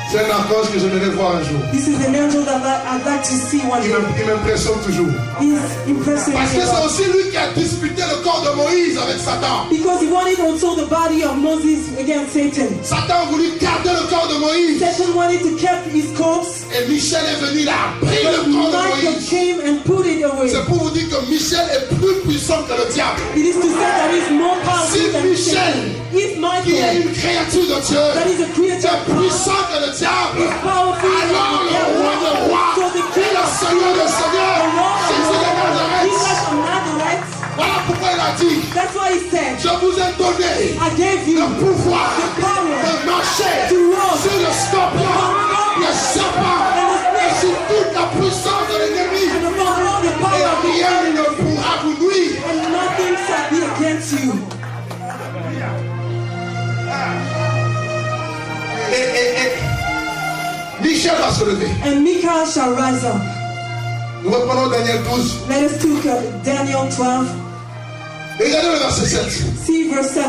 C'est un archange que j'aimerais voir un jour. This is an angel that I'd like to see one Il day. m'impressionne toujours. He's impressive Parce que c'est aussi lui qui a disputé le corps de Moïse avec Satan. because he wanted also the body of Moses against Satan. Satan a voulu garder le corps de Moïse. Satan wanted to keep his corpse, Et Michel est venu, il a pris but le corps de Michael Moïse. came and put it away. C'est pour vous dire que Michel est plus puissant que le diable. It is to say that he's more Si powerful than Michel, Satan. If qui est Michael, une créature de Dieu, that is a creature est of God, puissant que le diable, is powerful alors than le roi the des rois devil. So the et king le of Seigneur des the seigneurs, Lord of Jésus de lords, Nazareth. Jesus of Nazareth. Voilà pourquoi il a dit, That's why he said, je vous ai donné I gave you le pouvoir the power de marcher to walk sur le scorpion, le serpent et sur toute la puissance de l'ennemi. and above all the Et power of the rien enemy, ne pourra vous nuire. and nothing shall be against you. Et Michel va se lever. And Michael shall rise up. Nous reprenons Daniel 12. Let us take Daniel 12. Regardez le verset 7. See verse 7.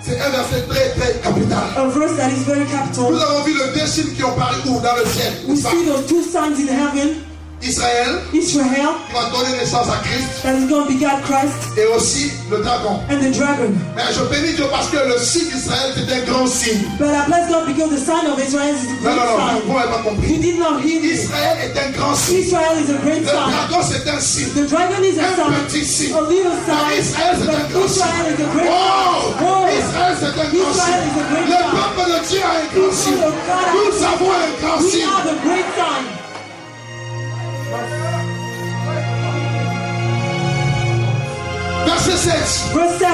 C'est un verset très très capital. A verse that is very Nous capital. avons vu les deux signes qui ont paru où dans le ciel. We n'est-ce pas? see those two signs in heaven. Israël, Israel, qui va donner naissance à Christ, that is going to beget Christ, et aussi le dragon. and the dragon. Mais je bénis Dieu parce que le signe d'Israël, c'est un grand signe. But I bless God because the sign of Israel is a Non, great non, non, sign. vous n'avez pas You compris. did not hear me. Israël est un grand signe. Israel is a great Le sign. dragon, c'est un signe. The dragon is a Un sign, petit signe. a little Mais sign, Israël, c'est un but grand Israel signe. is a great Oh! sign. Oh! Israël, c'est un grand Israel signe. is a great Le sign. peuple de Dieu a un grand signe. People of God Nous avons un grand we signe. have a great sign. Verset 7. Verse 7.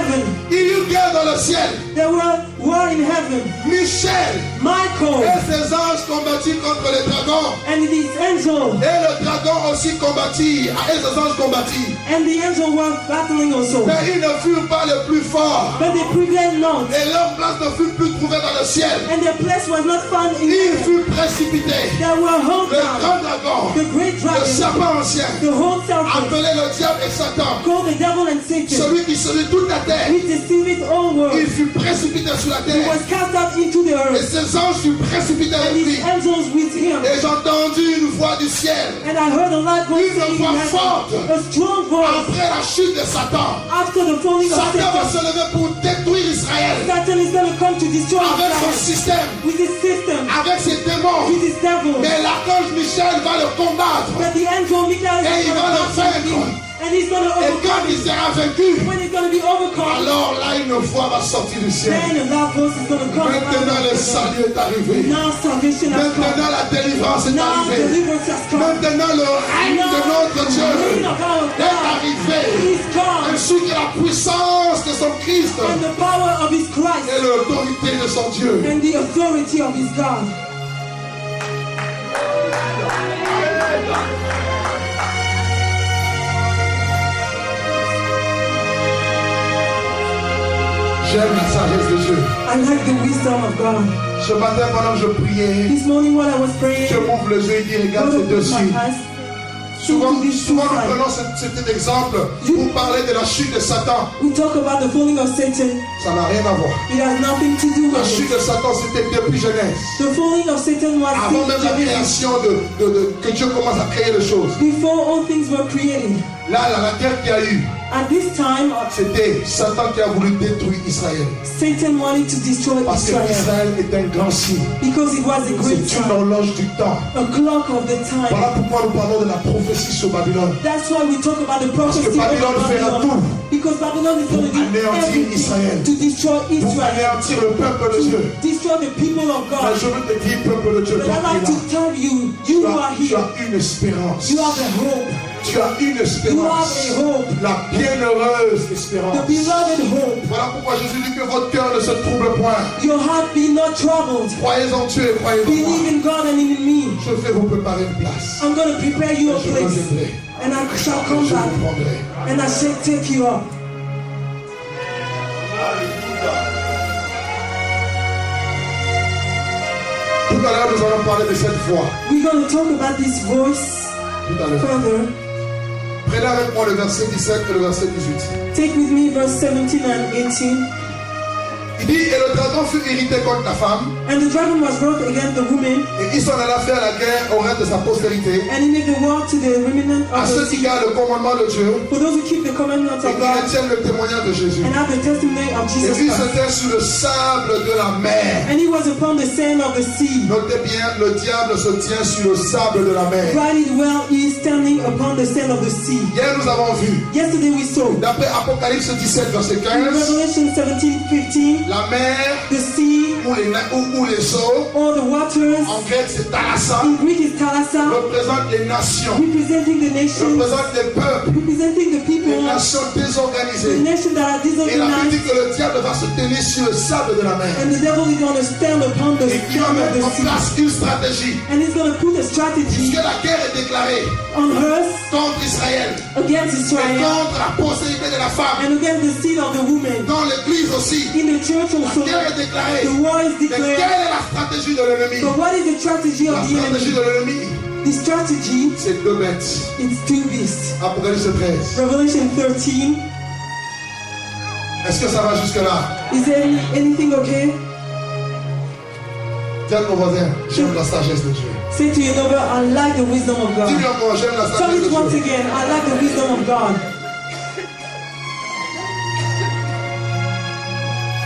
Il y eut guerre dans le ciel. There were war in heaven. Michel Michael et ses anges combattirent contre les dragons. and his angel, Et le dragon aussi combattit. Et ses anges combattirent. and the angel were battling also. Mais ils ne furent pas les plus forts. But they prevailed not, Et leur place ne fut plus trouvée dans le ciel. and their place was not found in Ils heaven. furent précipités. They were hung Le down. grand dragon, The great le dragon, serpent ancien, the whole serpent, appelé le diable et Satan, called the devil and Satan, celui qui séduit toute la terre, which deceived all il world, fut précipité sur la he terre. was cast out into the Et earth, ses anges furent précipités and avec his lui. angels with him. Et j'ai entendu une voix du ciel. And I heard a loud voice Une saying in voix heaven, forte. a strong voice, Après la chute de Satan, after the falling of Satan va Satan, se lever pour détruire Israël Satan is going to come to destroy avec son Israel système, with his system, avec ses démons. with his devil. Mais l'archange Michel va le combattre. But the angel Michael Et is il going va le to battle vaincre. him, and he's going to Et quand overcome il him. sera vaincu, When he's going to be overcome, alors là une voix va sortir du ciel. then a loud voice is going to come Maintenant out le of heaven. salut est arrivé. Now salvation has come. Maintenant la délivrance est Now arrivée. deliverance has come. Maintenant le règne de notre the reign Dieu of our est God arrivé. is come, Ainsi que la puissance de son Christ and the power of his Christ et l'autorité de son Dieu. and the authority of his God. J'aime la sagesse de Dieu. I like the wisdom of God. Ce matin pendant que je priais, This morning while I was praying, je m'ouvre les yeux et dis regarde God ces deux opened my signes. eyes. Souvent, to these two nous signs. prenons cet exemple pour parler de la chute de Satan. We talk about the falling of Satan. Ça n'a rien à voir. It has nothing to do La with chute it. de Satan, c'était depuis Genèse. The falling of Satan was Avant même la since création que Dieu commence à créer les choses. before all things were created. Là, la guerre qu'il y a eu, At this time, c'était Satan qui a voulu détruire Israël. Satan wanted to destroy Parce que Israel Israël est un grand signe. because it was a great C'est une sign, horloge du temps. a clock of the time. Voilà pourquoi nous parlons de la prophétie sur Babylone. That's why we talk about the prophecy of Babylone fera Babylon. tout Because Babylon is going to do anéantir Israël. everything to destroy Pour Israel, anéantir le peuple de Dieu. destroy the people of Mais God. je veux te dire, peuple de Dieu, But toi I'd like qui es to là, tell you, you are tu here. as une espérance. You have a hope. Tu as une You espérance. have a hope. La bienheureuse The espérance. beloved hope. Voilà pourquoi Jésus dit que votre cœur ne se trouble point. Your heart be not troubled. Croyez en Dieu et croyez en Believe moi. in God and in me. Je vais vous préparer une place. I'm going to prepare you a Je place. reviendrai. And I shall Et come je back. vous prendrai. And I shall take you up. Tout à l'heure, nous allons parler de cette voix. We're going to talk about this voice Tout à l'heure. further. Prenez avec moi le verset 17 et le verset 18. Take with me verse 17 and 18. Il dit, et le dragon fut irrité contre la femme, And the dragon was wroth against the woman, et il s'en alla faire la guerre au reste de sa postérité, and he made the war to the remnant à of ceux the qui gardent le commandement de Dieu for those who keep the commandments et of qui God retiennent le témoignage de Jésus. and have the testimony of Et Jesus puis il se Christ. tient sur le sable de la mer. And he was upon the sand of the sea. Notez bien, le diable se tient sur le sable de la mer. Write it well, he is standing upon the sand of the sea. Hier, nous avons vu, Yesterday we saw d'après Apocalypse 17, verset in 15, Revelation 17:15, la mer the sea ou les eaux, or the waters, en grec c'est Thalassa, in Greek is Thalassa, représente les nations, representing the nations, représente les peuples, representing the les people, nations the désorganisées. nations that are Et la Bible disorganized, dit que le diable va se tenir sur le sable de la mer. and the devil is going to stand upon the Et il va sand of mettre en the sea. place une stratégie. And he's going to put a strategy Puisque la guerre est déclarée on earth contre Israël against et Israel contre la postérité de la femme, and against the seed of the woman. dans l'église aussi, In the church la also, guerre est déclarée. the war is Mais quelle declared. est la stratégie de l'ennemi? But what is the strategy La of the stratégie enemy? de l'ennemi, The strategy c'est deux bêtes. is two beasts. Apocalypse 13. Revelation 13. Est-ce que ça va jusque-là? Is there anything okay? Dis à ton voisin, j'aime la sagesse de Dieu. Say to your neighbor, I like the wisdom of Dis-lui God. encore, j'aime la Tell sagesse de it once Dieu. again, I like the wisdom of God.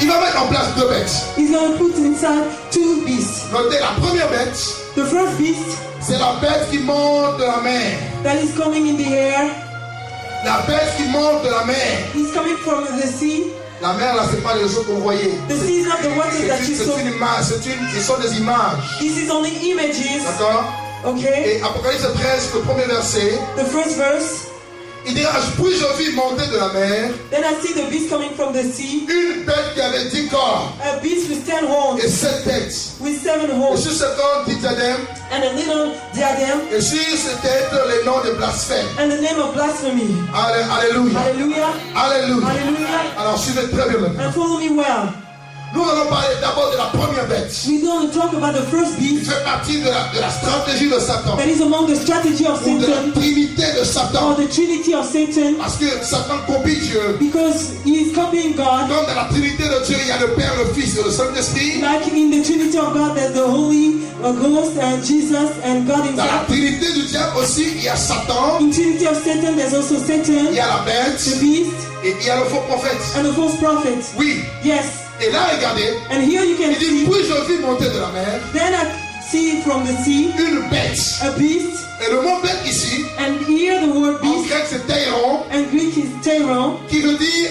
Il va mettre en place deux bêtes. He's going to put inside two beasts. Notez la première bête, The first beast c'est la bête qui monte de la mer. that is coming in the air, La bête qui monte de la mer. is coming from the sea. La mer là, c'est pas les eaux que vous voyez. The sea is not the waters that you C'est saw. une image, ce sont des images. This is only images. D'accord? Okay? Et Apocalypse 13, le premier verset, The first verse. il dira, puis je vis monter de la mer Then I see the beast coming from the sea. une bête qui avait 10 corps A beast with 10 horns. et 7 têtes. With 7 Et horns. sur cette corps, dit diadème, And a little diadem. et sur ces têtes, les noms de blasphème. And the name of blasphemy. Alléluia. Hallelujah. Alléluia. Hallelujah. Alors suivez très bien maintenant. And follow me well. Nous allons parler d'abord de la première bête. We're going to talk about the first Il beast fait partie de la stratégie de Satan. that is among the strategy of Ou de la Satan, trinité de or Satan. the trinity of Satan, Parce que Satan copie Dieu. because he is copying God. Comme dans la trinité de Dieu, il y a le Père, le Fils et le Saint-Esprit. Like in the trinity of God, there's the Holy Ghost and Jesus and God Dans la himself. trinité du diable aussi, il y a Satan, In trinity of Satan, there's also il Satan, y a la bête the beast, et il y a le faux prophète. and the false prophet. Oui. Yes. Et là, regardez, And here you can il dit, see, puis je vis monter de la mer then I see from the sea une bête. a beast, Et le mot bête ici, and here the word en beast, grec c'est teiron, and Greek is Tyron, qui veut dire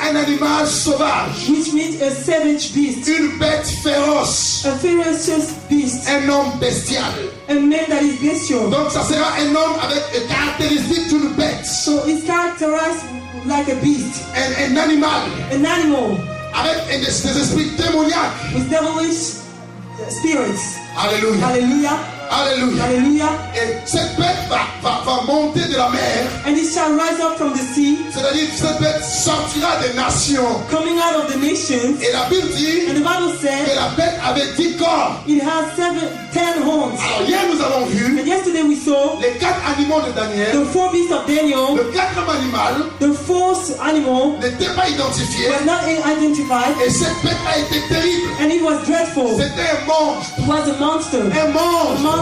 un animal sauvage, which means a savage beast, une bête féroce, a ferocious beast, un homme bestial. a man that is bestial. Donc ça sera un homme avec les caractéristiques d'une bête, So it's characterized like a beast, un animal, an animal avec des esprits démoniaques. with devilish spirits. Alléluia. Hallelujah. Alléluia. Hallelujah. Et cette bête va monter de la mer, And it shall rise up from the sea, c'est-à-dire que cette bête sortira des nations. coming out of the nations. Et la Bible dit And the Bible que says la bête avait 10 corps. it has 10 horns. Alors hier nous avons vu And yesterday we saw les 4 animaux de Daniel. the 4 beasts of Daniel. Le 4e animal The fourth animal n'était pas identifié. was not identified, Et cette bête a été terrible. and it was dreadful. C'était un monstre. It was a monster. Un A monstre. monster.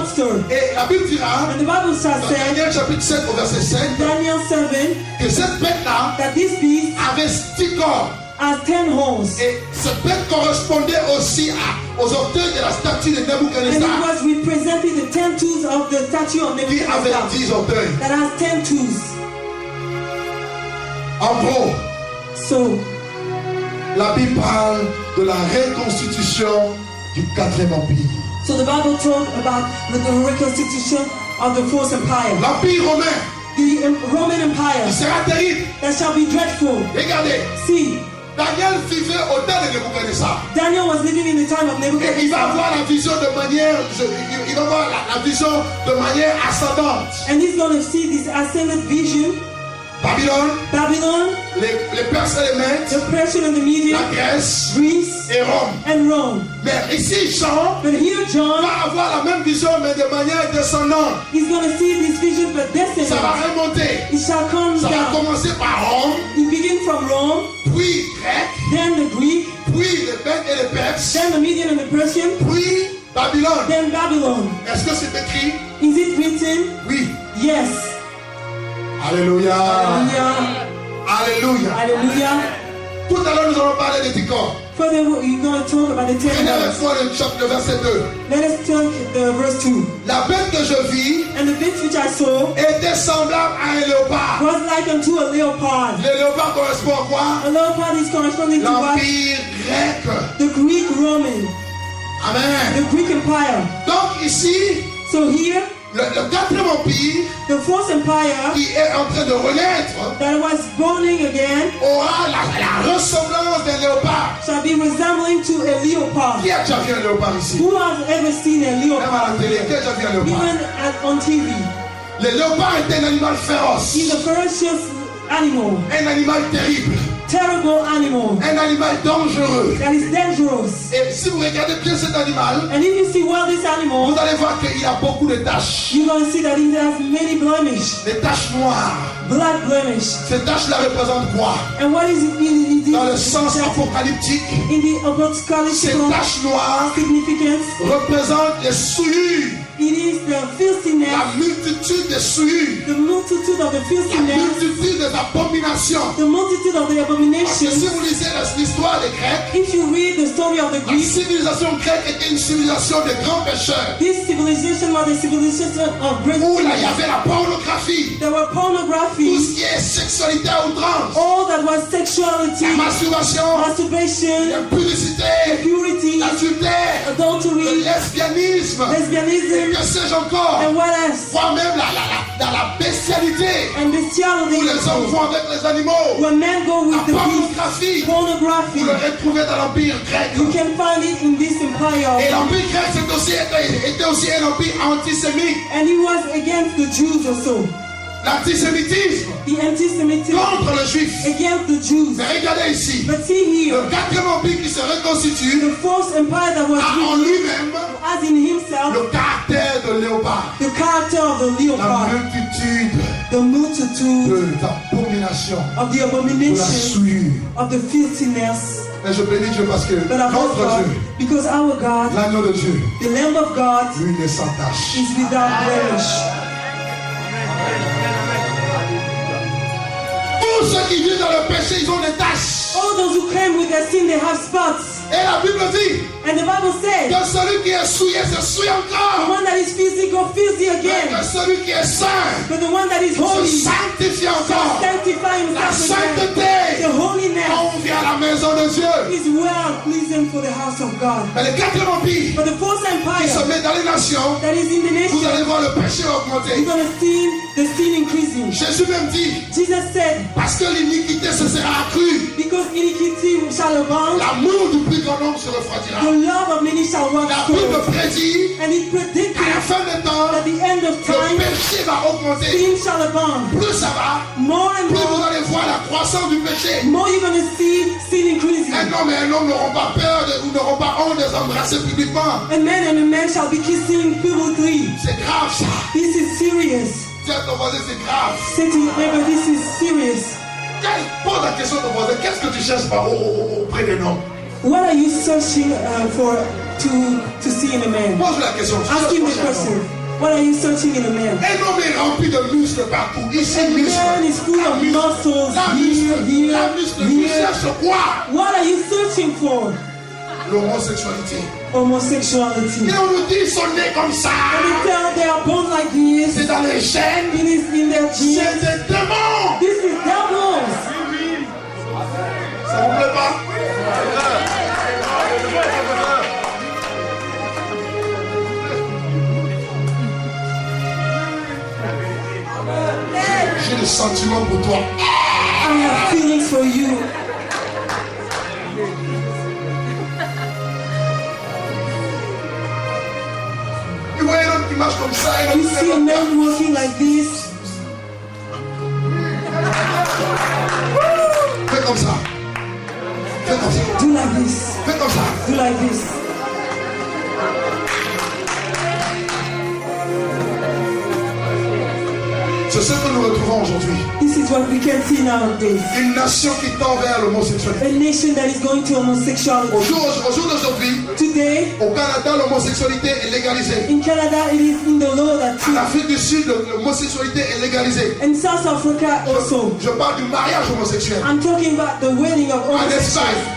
Et la Bible dira, And the Bible shall dans say, Daniel chapitre 7 au verset 7, Daniel 7, que cette bête-là that this beast avait 10 corps. has 10 horns. Et cette bête correspondait aussi aux orteils de la statue de And it Nebuchadnezzar, was representing the 10 toes of the statue of qui avait Nebuchadnezzar 10 orteils. that has 10 toes. En gros, So, la Bible parle de la reconstitution du 4e empire. so the Bible talks about the reconstitution of the fourth empire. L'empire romain, The Roman Empire il sera terrible. that shall be dreadful. Regardez, See, Daniel vivait au temps de Nebuchadnezzar. Daniel was living in the time of Et il va Nebuchadnezzar, avoir la vision de manière, il va avoir la vision de manière ascendante. and he's going to see this ascended vision. Babylone, Babylon, les Perses et les Mèdes, the Persian and the Median, la Grèce Greece, et Rome. and Rome. Mais ici, Jean But here John va avoir la même vision, mais de manière descendante. is going to see this vision but Ça va descending. remonter. It shall come Ça va down. commencer par Rome, It begins from Rome, puis grec, then the Greek, puis les Mèdes et les Perses, then the Median and the Persian, puis Babylone. then Babylon. Est-ce que c'est écrit? Is it written? Oui. Yes. Alléluia. Hallelujah. Alléluia. Hallelujah. Tout à l'heure, nous allons parler des 10 corps. Further, we're going to talk about the 10 Prenez avec horns. moi le chapitre, le verset 2. Let us take the verse 2. La bête que je vis And the beast which I saw était semblable à un léopard. was like unto a leopard. Le léopard correspond à quoi? A leopard is corresponding to what? L'empire grec. The Greek Roman, Amen. the Greek Empire. Donc ici, So here, le 4e empire the fourth empire qui est en train de renaître that was burning again aura la ressemblance d'un léopard. shall be resembling to a leopard. Qui a déjà vu un léopard ici? Who has ever seen a Même à leopard? la télé, qui a déjà vu un léopard? Even on TV. Le léopard est un animal féroce. He's a ferocious animal, Un animal terrible. terrible animal Un animal dangereux. that is dangerous. Et si vous regardez bien cet animal, And if you see well this animal, vous allez voir qu'il a beaucoup de taches. you're going to see that it has many blemishes, Des taches noires. blood blemish. Ces taches-là représentent quoi? And what is it? Dans le sens apocalyptique, In the ces apocalyptic taches noires significance, représentent les souillures, it is the filthiness, la multitude des souillures, the multitude of the la filthiness, multitude des abominations. the multitude of the Parce que abominations. si vous lisez l'histoire des Grecs, If you read the story of the la Greeks, civilisation grecque était une civilisation de grands pécheurs, this civilization was a civilization of great où là il y sinners. avait la pornographie, There were tout pornography, ce qui est sexualité à outrance, all that was la sexuality, masturbation, masturbation, l'impudicité, purity, l'adultère, le adultery, lesbianisme, et lesbianism, que sais-je encore, and what else? voire même dans la bestialité, And où bestiality, les hommes vont avec les animaux, when men go la with the beast, pornographie, pornography, vous le retrouvez dans l'Empire grec. you can find it in this empire. Et l'Empire grec était aussi un empire antisémite. And he was against the Jews also. L'antisémitisme The anti-Semitism contre le juif. against the Jews. Mais regardez ici, But see le here, quatrième empire qui se reconstitue the fourth empire that was a en given lui-même as in himself le caractère de léopard. the character of the La leopard, multitude the multitude de l'abomination, of the de la abomination, souillure. of the filthiness. Et je bénis Dieu parce que But I bless notre God, Dieu, because our God, l'agneau de Dieu, the Lamb of God, lui n'est sans tache. is without blemish. Tous ceux qui vivent dans le péché, ils ont des taches. All those who claim with their sin, they have spots. Et la Bible dit And the Bible says, que celui qui est souillé se souille the encore. one that is filthy go filthy Mais again. que celui qui est saint But the one that is se holy sanctifie shall encore. sanctify La himself again. sainteté, The holiness on vient à la maison de Dieu. is well pleasing for the house of God. Mais le quatrième empire But the fourth qui se empire met dans les nations, that is in the vous nation, allez voir le péché augmenter. you're going to see the sin increasing. Jésus même dit, Jesus said, parce que l'iniquité se sera accrue, because iniquity shall abound, l'amour du plus grand nombre se refroidira. the love of many shall wax La Bible cold. prédit And it predicted qu'à la fin des temps, at the end of le time, péché va augmenter. sin shall abound. Plus ça va, More and plus vous more, allez voir la croissance du péché. more you're going to see sin increasing. Un homme et un homme n'auront pas peur ou n'auront pas honte de s'embrasser publiquement. A man and a man shall be kissing publicly. C'est grave ça. This is serious. Dis à ton voisin, c'est grave. Say to your neighbor, this is serious. Pose la question à ton voisin, qu'est-ce que tu cherches auprès d'un homme? What are you searching for to see in a man? Pose la question. Tu Ask him the cherches quoi chez un question. homme? What are you searching in a man? Un homme est rempli de muscles partout. Ici, A muscles. man is full of muscles La here, muscle. La here, muscle. Tu here. cherches quoi? What are you searching for? L'homosexualité. Homosexuality. Et on nous dit, ils sont nés comme ça. And they tell they are born like this. C'est dans les gènes. It is in their C'est genes. des démons. This is devils. Ça vous plaît pas? J'ai des sentiments pour toi. I have feelings for you. Tu vois un homme qui marche comme ça, un homme You qui see fait a comme ça. man walking like this. Fais comme ça. Fais comme ça. Do like this. Fais comme ça. Do like this. C'est ce que nous retrouvons aujourd'hui. This is what we can see nowadays. Une nation qui tend vers l'homosexualité. A nation that is going to homosexuality. Au jour d'aujourd'hui, Today, au Canada, l'homosexualité est légalisée. in Canada, it is in the law that En Afrique du Sud, l'homosexualité est légalisée. in South Africa also. Je parle du mariage homosexuel. I'm talking about the wedding of En homosexuals. Espagne.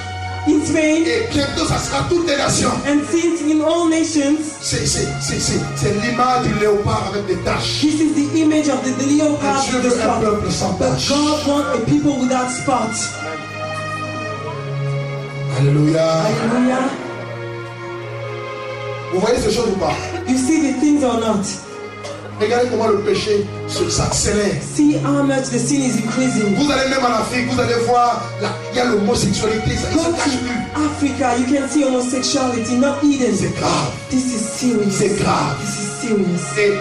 In Spain, Et bientôt, ça sera toutes les nations. and since in all nations, C'est l'image du léopard avec des taches. this is the image of the leopard Dieu with the veut un spot. peuple sans But tache. God wants a people without spots. Alléluia. Hallelujah. Vous voyez ces choses ou pas? You see the things or not? Regardez comment le péché s'accélère. See how much the sin is increasing. Vous allez même en Afrique, vous allez voir, il y a l'homosexualité, ça ne Go se cache to plus. Africa, you can see homosexuality, not hidden. C'est grave. This is serious. C'est grave. This is serious. Et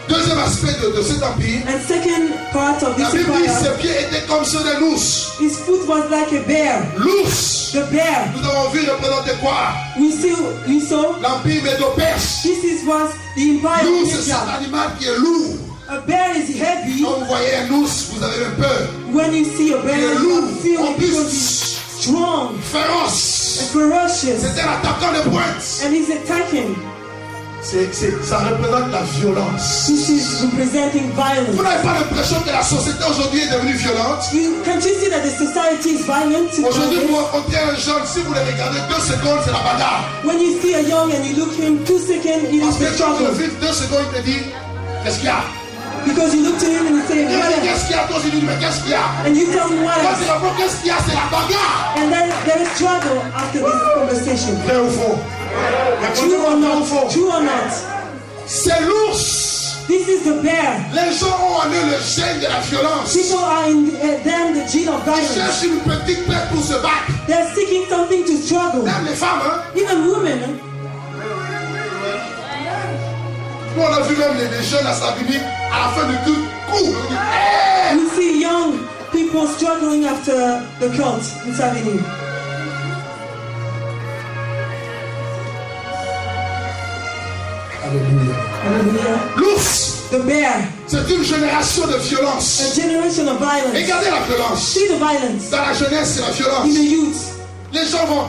deuxième aspect de cet empire, And second part of la this Bible dit empire, ses pieds étaient comme ceux des l'ours. his foot was like a bear. L'ours, The bear. nous avons vu représenter quoi? We saw L'empire médo-perse. was the empire of L'ours, c'est Asia. cet animal qui est lourd. A bear is heavy. Quand vous voyez un ours, vous avez même peur. When you see a Il bear, est you lourd, have fear en because he's plus, strong féroce. and ferocious. C'est un attaquant de pointe. And he's attacking. Ça représente la violence. This is representing Vous violence. n'avez pas l'impression que la société aujourd'hui est devenue violente? Can't you see that the society is violent? Aujourd'hui, vous rencontrez un jeune, si vous le regardez 2 secondes, c'est la bagarre. When you see a young and you look him 2 seconds, it Parce is que the quand tu le struggle. vis 2 secondes, il te dit, qu'est-ce qu'il y a? Because you look to him and you say, Il me dit, "What?" qu'est-ce qu'il y a? Toi, je lui dis, mais qu'est-ce qu'il y a? And you tell him Quand what. tu réponds, qu'est-ce qu'il y a? C'est la bagarre. And then there is struggle after this conversation. Vrai ou faux? True or Répondez-moi, vrai ou not? faux? True or not? C'est l'ours. This is the bear. Les gens ont en eux le gène de la violence. People are in them the gene of Ils violence. cherchent une petite bête pour se battre. They're seeking something to struggle. Même les femmes, hein. Even women. Nous, on a vu même les jeunes à Savigny, à la fin de tout coup. On dit, hey! We see young people struggling after the cult in Savigny. Alléluia. Hallelujah. L'ours, The bear. c'est une génération de violence. A generation of violence. Regardez la violence. See the violence Dans la jeunesse, c'est la violence. in the youth. Les gens vont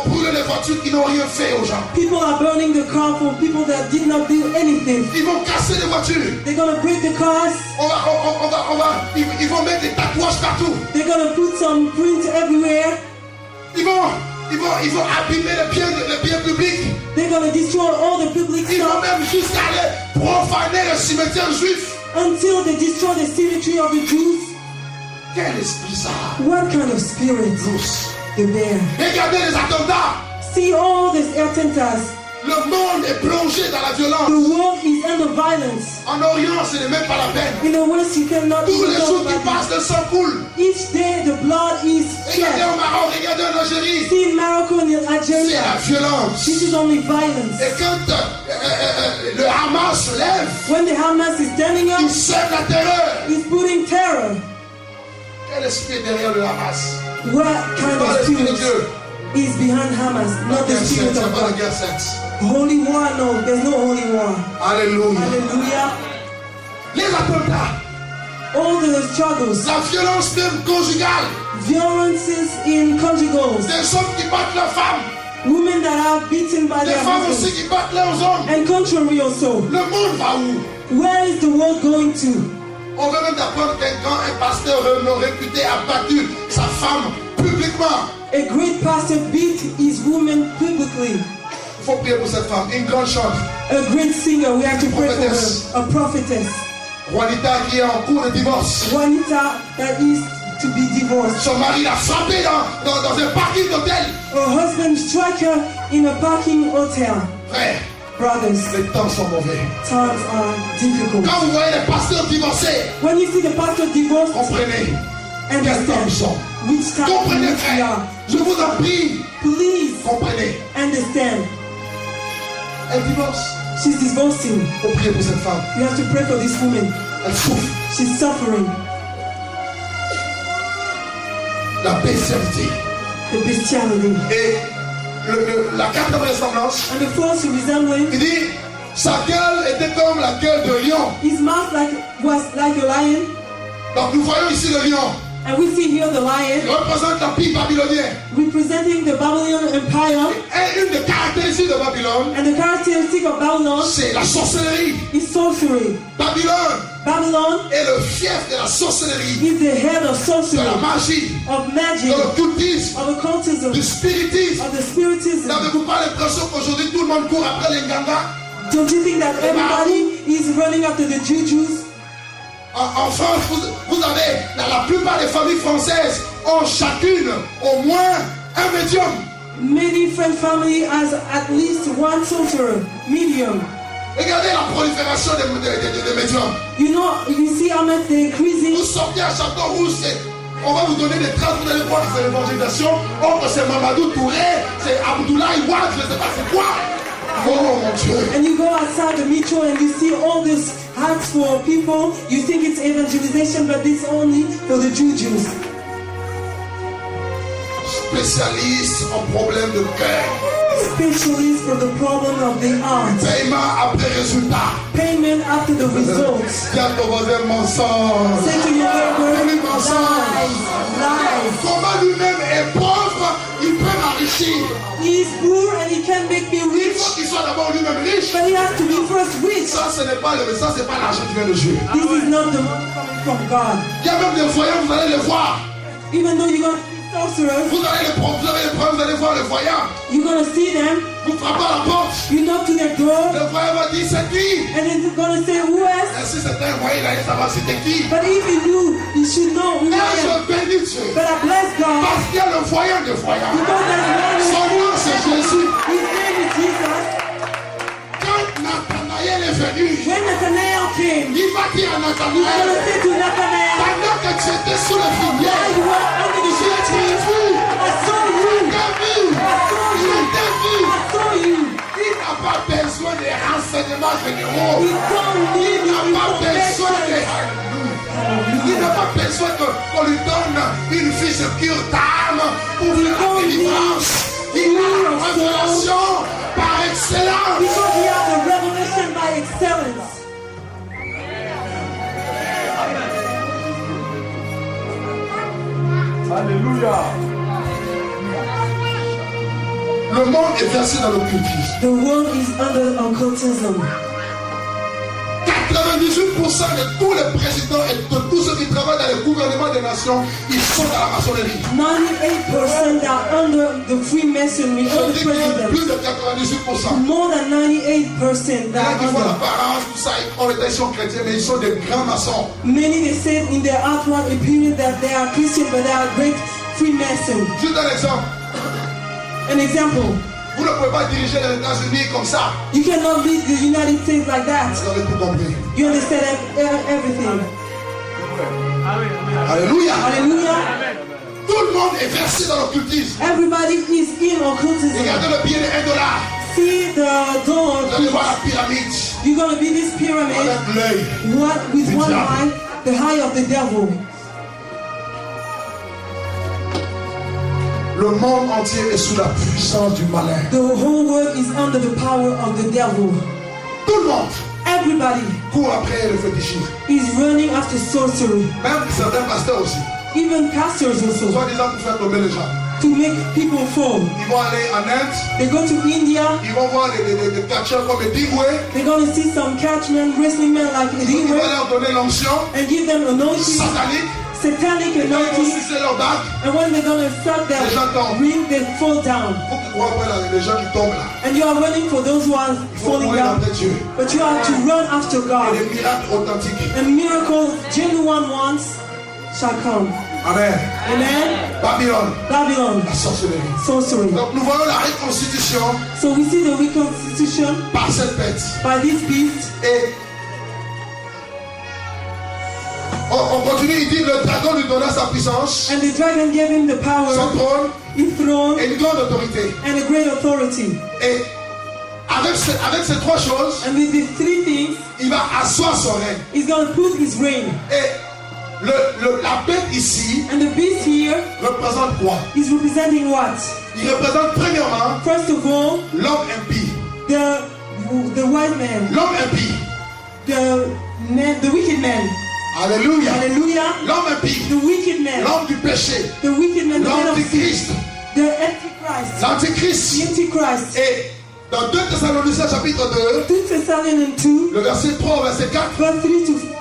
brûler les voitures qui n'ont rien fait aux gens. People are burning the car for people that did not do anything. Ils vont casser les voitures. They're gonna break the cars. Ils vont mettre des tatouages partout. They're gonna put some print everywhere. Ils vont abîmer les biens publics. They're gonna destroy all the public Ils vont stuff même jusqu'à aller profaner le cimetière juif. until they destroy the cemetery of the Jews. Quel esprit ça? What kind of spirit? L'ours. The bear. Regardez les attentats. See all these attempts. Le monde est plongé dans la The violence. world is under violence. En Orient, ce n'est même pas la peine. In the West, you cannot Tous even les talk jours qui about passent, le sang coule. it. Each day, the blood is Regardez shed. au Maroc, regardez en Algérie. See in Morocco and in C'est la Algeria. violence. This is only violence. Et quand le Hamas se lève, When the Hamas is standing il up, sème la terreur. it's putting terror. Quel esprit est derrière le Hamas? What kind Pas of l'esprit de spirit Dieu. is behind Hamas? La Not the guerre spirit sainte, c'est of pas la God. guerre sainte. Holy war? No, there's no holy war. Alléluia. Hallelujah. Les attentats, All the struggles, la violence même conjugale, violences in conjugals, des hommes qui battent leurs femmes, women that are beaten by des their femmes aussi husbands, qui battent leurs hommes. and contrary also. Le monde va où? Where is the world going to? On veut même apprendre un pasteur réputé a battu sa femme publiquement. A great pastor beat his woman publicly. Il faut prier pour cette femme, une grande chante. A great singer, we have to pray for Prophetess. her. A prophetess. Juanita qui est en cours de divorce. Juanita that is to be divorced. Son mari l'a frappé dans un parking d'hôtel. Her husband struck her in a parking hotel. Frère, Brothers, les temps sont mauvais. times are difficult. Quand vous voyez les pasteurs divorcés, When you see the pastor divorced, comprenez quel temps understand nous sommes. which time Comprenez, we frère. are. Je vous en prie, Please comprenez. understand. Elle divorce. She's divorcing. Il faut prier pour cette femme. You have to pray for this woman. Elle souffre. She's suffering. La bestialité. The bestiality. Et la quatrième ressemblance, And the false resembling, il dit, sa gueule était comme la gueule de lion. his mouth was like a lion. Donc nous voyons ici le lion. And we see here the Il lion représente l'empire babylonien. representing the Babylonian Empire. Et une des caractéristiques de Babylone, And the characteristic of Babylon c'est la sorcellerie. is sorcery. Babylone Babylon est le fief de la sorcellerie, is the head of de sorcery, la magie, of de magic, l'occultisme, of occultism, du spiritisme. of the spiritism. N'avez-vous pas l'impression qu'aujourd'hui tout le monde court après les Nganga? Don't you think that everybody is running after the Jujus? En France, vous avez, la plupart des familles françaises ont chacune au moins un médium. Many French family has at least one sorcerer, medium. Regardez la prolifération des médiums. You know, you see how much they're increasing. Vous sortez à Château Rouge, on va vous donner des traces, vous allez voir que c'est l'évangélisation. Oh, que c'est Mamadou Touré, c'est Abdoulaye Wade, je ne sais pas c'est quoi. Oh mon Dieu. And you go outside the metro and you see all these hats for people. You think it's evangelization, but it's only for the Jujus. Spécialiste en problème de cœur. specialist for the problem of the heart. Paiement après résultat. Payment after the results. Dis à ton voisin mensonge. Say to your neighbor, lies, lies. Comment lui-même est pauvre, il peut m'enrichir. He is poor and he can make me Il rich, faut qu'il soit d'abord lui-même riche. but he has to be first rich. Ça, ce n'est pas l'argent qui vient de Dieu. This is not the money coming from God. Il y a même des voyants, vous allez les voir. Even though you're going to see sorcerers, Vous avez les preuves, vous allez voir les voyants. you're going to see them, Vous frappez à la porte. you knock to their door, Le voyant va dire c'est qui. and then he's going to say, who Et else? si c'était un voyant, il allait savoir c'était qui. But if you knew, you should know who Et I am. je bénis Dieu. But I bless God, Parce qu'il y a le voyant de voyants. because there's Son one nom c'est Jésus. His name is Jesus. Quand Nathanaël est venu, When Nathanael came, il va dire à he's going Nathanaël, to say to Nathanael, pendant que tu étais sous le while figuier, you were under the je fig t'ai tree, vu. I saw you. Je t'ai vu. I saw you. Il n'a pas besoin des renseignements généraux. He don't need Il n'a your pas besoin information. il n'a pas besoin qu'on lui donne une fiche de cure d'âme pour faire la délivrance. Il a la révélation par excellence. Because he has the revelation by excellence. Alléluia. Le monde est versé dans l'occultisme. The world is under occultism. 98% de tous les présidents et de tous ceux qui travaillent dans le gouvernement des nations, ils sont dans la maçonnerie. 98% are under the Freemasonry, all Je the dis qu'il y a plus presidents. de 98%. More than 98% Il y en a are qui font under. l'apparence, tout ça, ils ont l'état chrétiens, mais ils sont des grands maçons. Many they said in their outward appearance that they are Christian, but they are great Freemasons. Juste un exemple. An example, Vous ne pouvez pas diriger les États-Unis comme ça. you cannot lead the United States like that. Vous avez tout compris. You understand everything. Alléluia. Hallelujah. Tout le monde est versé dans l'occultisme. Everybody is in occultism. Regardez le billet de $1. See the door. Vous allez voir la pyramide. You're going to be this pyramid Avec l'œil. with one eye, the eye of the devil. Le monde entier est sous la puissance du malin. The whole world is under the power of the devil. Tout le monde Everybody court après le fétichisme. is running after sorcery. Même certains pasteurs aussi. Even pastors also, Soit disant pour faire tomber les gens. to make people fall. Ils vont aller en Inde. They go to India, Ils vont voir des catcheurs comme Edigwe. they're going to see some catchmen, wrestling men like Ils vont Edigwe, leur donner l'onction and give them anointing, satanique. satanic Ils vont anointing, sucer leur bague. and when they're going to start their ring, they fall down. Il faut que tu vois après les gens qui tombent là. And you are running for those who are Il faut falling courir down. après Dieu. But you have to run after Et God. des miracles authentiques. And miracles, genuine ones, shall come. Amen. Amen. Babylone, Babylon, la sorcellerie. sorcery. Donc nous voyons la reconstitution So we see the reconstitution par cette bête. by this beast. Et on continue, il dit le dragon lui donna sa puissance, And the dragon gave him the son power, trône his throne, et une grande autorité. and a great authority. Et avec ces trois choses, And with these three things, il va asseoir son règne. he's going to put his reign. Et la bête ici And the beast here représente quoi? is representing what? Il représente premièrement First of all, l'homme impie. the white man, L'homme impie. the wicked man. Alléluia. Hallelujah. L'homme impie. The wicked man, L'homme du péché. the wicked man, the man of sin, L'antichrist. the antichrist, the L'antichrist. antichrist. Et dans 2 Thessaloniciens chapitre 2, 2 Thessalonians 2, le verset 3 au verset 4, verse 3 to 4,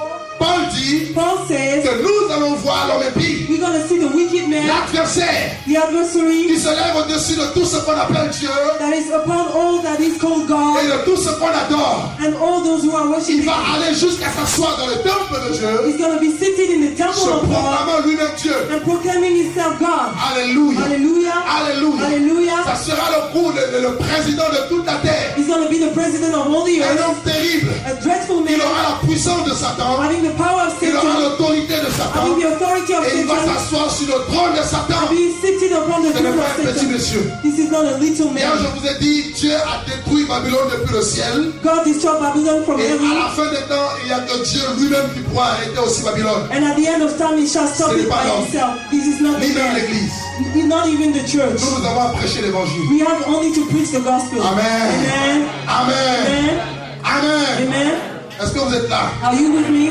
Paul dit Paul says, que nous allons voir l'homme impie, we're going to see the wicked man, l'adversaire the adversary qui se lève au-dessus de tout ce qu'on appelle Dieu that is upon all that is called et God de tout ce qu'on adore. and all those who are Il worshiping. va aller jusqu'à s'asseoir dans le temple de Dieu, He's going to be seated in the se temple of God proclamant lui-même Dieu. and proclaiming himself God. Alléluia. Hallelujah. Alléluia. Hallelujah. Ça sera le coup le président de toute la terre. He's going to be the president of all the Un earth, homme terrible. a dreadful Il man, aura la puissance de Satan. having the power of Il aura Satan, l'autorité de Satan. having the authority of Et il va Satan, s'asseoir sur le trône de Satan. being seated upon not the Ce n'est tool pas of un petit Satan. monsieur. This is not a little Hier, je man. vous ai dit, Dieu a détruit Babylone depuis le ciel. God destroyed Babylon from Et à heaven. la fin des temps, il n'y a que Dieu lui-même qui pourra arrêter aussi Babylone. And at the end of time, he shall stop Ce n'est it pas by l'homme. himself. This is not Ni the même man. l'église. Not even the church. Nous avons à prêcher l'évangile. We have only to preach the gospel. Amen. Amen. Amen. Amen. Amen. Amen. Est-ce que vous êtes là? Are you with me?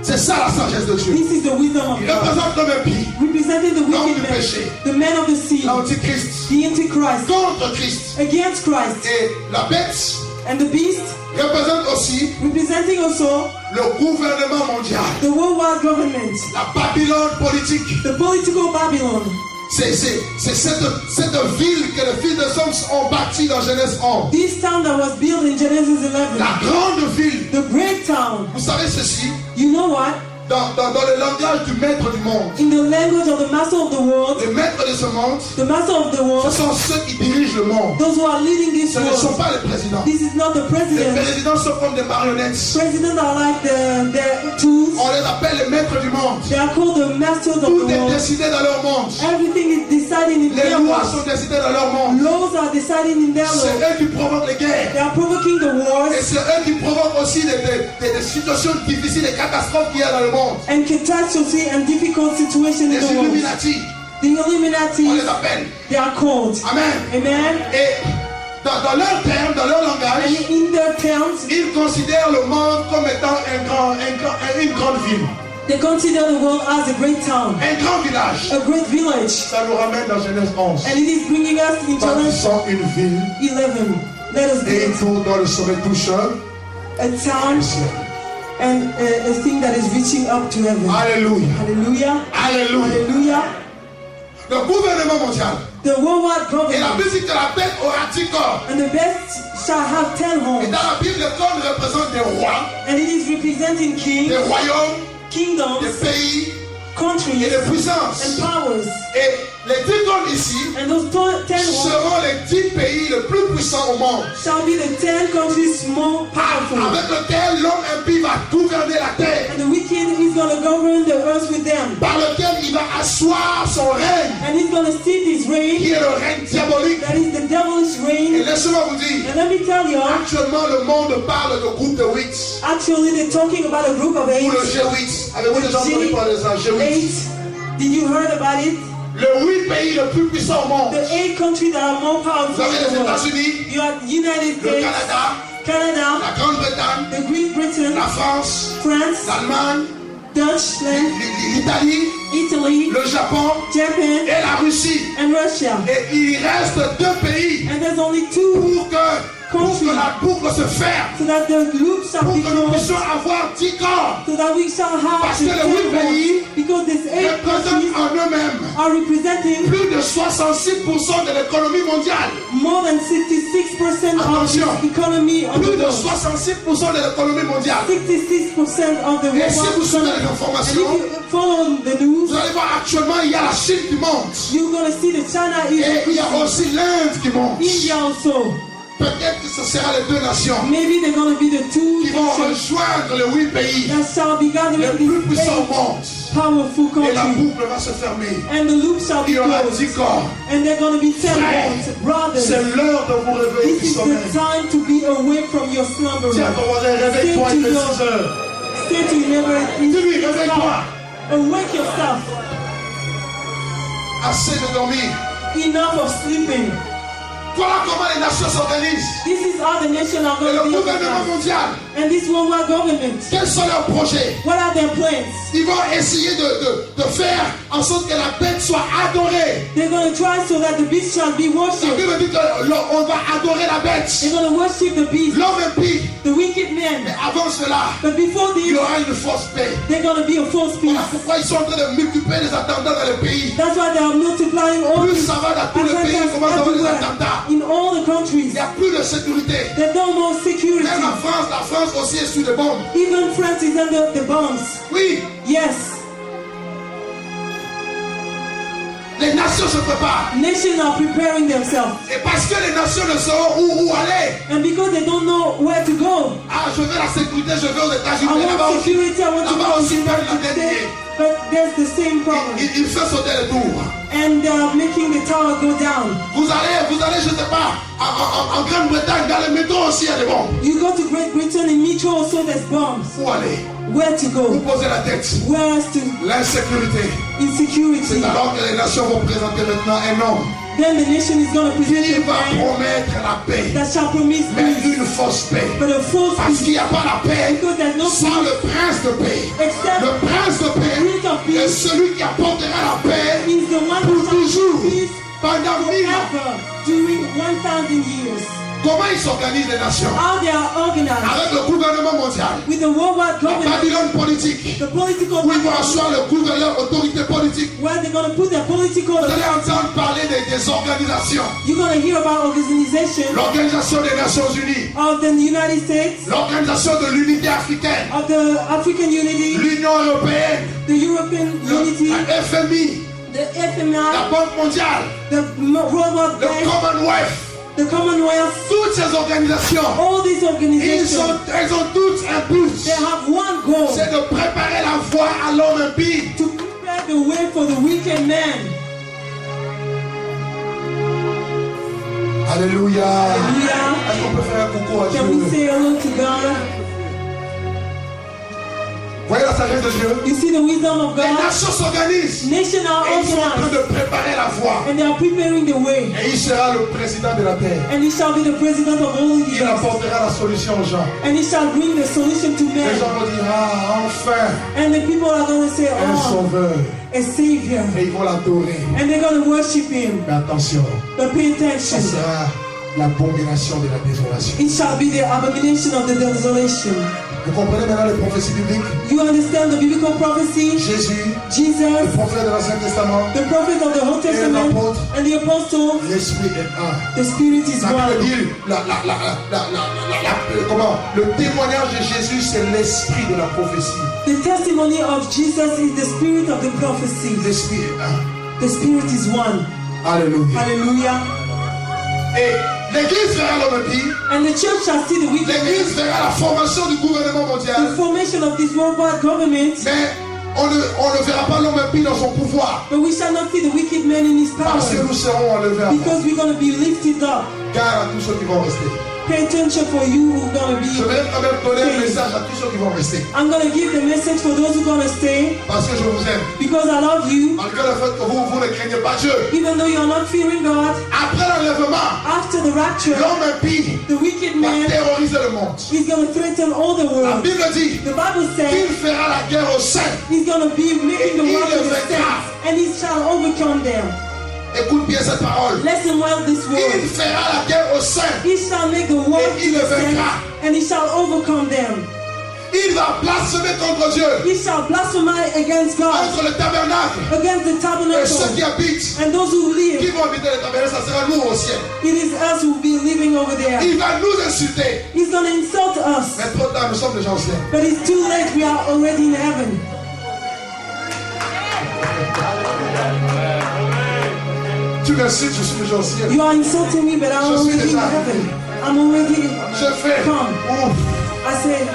C'est ça la sagesse de Dieu. This is the wisdom of Il God. représente comme un pire. Representing the L'homme wicked du man, péché. the man of the sea, L'antichrist. the Antichrist, Contre Christ. against Christ, Et la bête and the beast, représente aussi representing also le gouvernement mondial. the worldwide government, La Babylone politique. the political Babylon. C'est cette ville que les fils des hommes ont bâtie dans Genèse 11. This town that was built in Genesis 11, La grande ville. the great town. Vous savez ceci, You know what? dans le langage du maître du monde, In the language of the master of the world, le maître de ce monde, the master of the ce world, sont ceux qui dirigent le monde. those who are leading this Ce ne sont world. pas les présidents. This is not the Les president. présidents sont comme des marionnettes. Presidents are like the tools. On les appelle les maîtres du monde. They are called the masters of Tout the est world. décidé dans leur monde. Everything is decided in Les their lois world. sont décidées dans leur monde. Laws are decided in their C'est law. eux qui provoquent les guerres. They are provoking the Et wars c'est eux qui provoquent aussi des situations difficiles, des catastrophes qu'il y a dans le monde. and catastrophe and difficult situations in Les the world. Illuminati, The on Illuminati, les appelle. they are called. Amen. Amen. Et dans leur terme, dans leur And langage, in their terms, ils considèrent le monde comme étant une grande ville, they consider the world as a great town, un grand village. a great village. Ça nous ramène dans Genèse 11. And it is bringing us in Genesis Bâtissant une ville 11. Let us et get tout dans le sommet toucheur. a town and a thing that is reaching up to heaven. Alléluia. Hallelujah. Alléluia. Hallelujah. Le gouvernement mondial. The worldwide Et la government Bible dit que la bête aura 10 corps. and the best shall have 10 Et horns. dans la Bible, les corps représentent des rois, And it is representing des kings, royaumes, des kingdoms, pays et countries, des puissances. and powers. Et les 10 corps ici And those 10 horns seront les 10 pays les plus puissants au monde, shall be the 10 countries more powerful. avec lequel l'homme impie va gouverner la terre, And the wicked is going to govern the earth with them. par lequel il va asseoir son règne, And he's going to sit his qui reign. est le règne diabolique. That is the devil's Et reign. laissez-moi vous dire, And let me tell you, actuellement le monde parle de groupe de 8, actually they're talking about a group of ou le 8. G8. Avez-vous déjà entendu parler de ça, G8? 8. Did you heard about it? Le 8 pays le plus puissant au monde. The 8 countries that are more Vous powerful avez in les the world. États-Unis, You have United le States, Canada, Canada, la Grande-Bretagne, the Great Britain, la France, France, l'Allemagne, Dutchland, l'Italie, Italy, le Japon Japan, et la Russie. and Russia. Et il reste 2 pays And there's only 2 pour que la boucle se ferme, so that the loop shall pour be que nous closed, puissions avoir 10 corps so that we shall have Parce the que les 10 huit pays ones. Because these 8 représentent countries en eux-mêmes are representing plus de 66% de l'économie mondiale. more than 66% of Attention. the economy of Plus the de world. 66% de l'économie mondiale. 66% of the Et si vous world suivez les economy. And informations, if you follow the news, vous allez voir actuellement, il y a la Chine qui monte. you're going to see that China is Et il y a aussi l'Inde qui monte. India also. Peut-être que ce sera les 2 nations Maybe they're going to be the 2 qui vont nations rejoindre les 8 pays that shall be les gathering plus these puissants au 8 monde. powerful Et la countries. boucle va se fermer. And the loop shall Il be y aura closed. 10 corps. And they're going to be 10 Frère, ones. Brothers, c'est l'heure de vous réveiller this du is sommeil. the time to be awake from your slumber. Tiens, ton voisin, réveille-toi, il fait 6 heures. Stay to never Dis-lui, réveille-toi. awake yourself. Assez de dormir. Enough of sleeping. Voilà comment les nations s'organisent. This is how the nation are Et going to le be gouvernement organized. mondial, And this worldwide government, quels sont leurs projets? what are their plans? Ils vont essayer de faire en sorte que la bête soit adorée. They're going to try so that the beast shall be La worshipped. Bible dit qu'on va adorer la bête. They're going to worship the beast, L'homme impie. the wicked man. Mais avant cela, But before il y this, aura une fausse paix. they're going to be a false Voilà peace. pourquoi ils sont en train de multiplier les attentats dans les pays. That's why they are multiplying all Plus these ça va dans tous les pays, il commence à avoir des everywhere. attentats. In all the countries, Il n'y a plus de sécurité. there's no more security. Même en France, la France aussi est sous des bombes. Even France is under the bombs. Oui, Yes, les nations se préparent. nations are preparing themselves. Et parce que les nations ne sauront où aller, And because they don't know where to go, no, Ah, je veux la sécurité, je veux aux I États-Unis. Là-bas want aussi, security, I want to là-bas go aussi, to the même la United dernière. States. But there's the same problem. Il fait sauter les tours. And making the tower go down. Vous allez, je sais pas, en Grande-Bretagne, dans le métro aussi, il y a des bombes. You go to Great Britain in metro also there's bombs. Où aller? Where to Vous go? posez la tête. Where else to? L'insécurité. Insecurity. C'est alors que les nations vont présenter maintenant un homme Then the nation is going to present qui a va man promettre la paix. that shall promise Mais peace, une fausse paix. but a false Parce qu'il peace. n'y a pas la paix Because there's no sans peace le prince de paix. except Le prince de paix Prince of est Peace celui qui apportera la paix is the one pour who shall toujours, bring peace pendant 1000 ans. forever during 1,000 years. Comment ils s'organisent les nations? How they are organized Avec le gouvernement mondial, with the worldwide la government, Babylone politique, the political où ils vont government, asseoir le gouverneur, autorité politique. where they're going to put their political. Vous allez entendre parler des organisations. You're going to hear about organization L'Organisation des Nations Unies, of the United States, l'Organisation de l'Unité africaine, of the African Unity, l'Union européenne, the European Unity, la FMI, the la FMI, Banque mondiale, the World le Bank, Commonwealth, the Commonwealth, toutes ces organisations, all these organizations, elles ont toutes un but. they have one goal: C'est de préparer la voie à l'homme impie. to prepare the way for the wicked man. Alléluia. Hallelujah. Est-ce qu'on peut faire un coucou à Can we Dieu? say hello to God? Voyez la sagesse de Dieu. You see the wisdom of Les God? nations s'organisent. Nations are Et ils sont en train organized de préparer la voie. and they are preparing the way. Et il sera le président de la terre. And he shall be the president of all the Il earth. apportera la solution aux gens. And he shall bring the solution to Les men. gens vont dire, ah, enfin, And the people are going to say, un oh, sauveur. a savior. Et ils vont l'adorer. And they're going to worship him. Mais attention, But pay ça attention. sera l'abomination de la désolation. It shall be the abomination of the desolation. Vous comprenez maintenant les prophéties bibliques? You understand the biblical prophecy? Jésus, le Jesus, prophète de l'Ancien Testament, the prophet of the Old Testament, and the apostle, l'Esprit est un. the Spirit is Ça veut one. dire, comment? Le témoignage de Jésus, c'est l'esprit de la prophétie. The testimony of Jesus is the spirit of the prophecy. L'esprit est un. The Spirit is one. Alléluia. Hallelujah. Et l'église verra l'homme impie. And the church shall see the wicked L'église man, verra la formation du gouvernement the mondial. formation of this worldwide government, Mais on ne verra pas l'homme impie dans son pouvoir. but we shall not see the wicked man in his Parce que power, nous serons enlevés à mort. because we're going to be lifted up. Car à tous ceux qui vont rester. Pay attention for you who are going to Je be. vais quand même donner un message à tous ceux qui vont rester. I'm going to give the message for those who are going to stay, Parce que je vous aime. because I love you, Malgré le fait que vous ne craignez pas Dieu. even though you're not fearing God. Après l'enlèvement, After the rapture, l'homme impie the wicked va man terroriser le monde. is going to threaten all the La world. Bible dit The Bible qu'il says fera la guerre aux saints. he's going to be making the Et il world to le the vaincra. saints, and he shall overcome them. Écoute bien cette parole. Listen well this Il word. fera la guerre aux saints. He shall make the world Et il to le the saints, vaincra. and he shall overcome them. Il va blasphémer contre Dieu. He shall blaspheme against God, Entre le tabernacle against the et ceux qui tabernacle, habitent. and those who Qui live. vont habiter le tabernacle, ça sera nous au ciel. It is us who will be living over there. Il va nous insulter. He's going to insult us, Mais trop tard, nous sommes déjà au ciel. but it's too late. We are already in heaven. Tu m'insultes, je suis déjà au ciel. You are insulting me, but I'm Je suis already in déjà heaven. I'm already. Je fais. Come. Ouf. I said,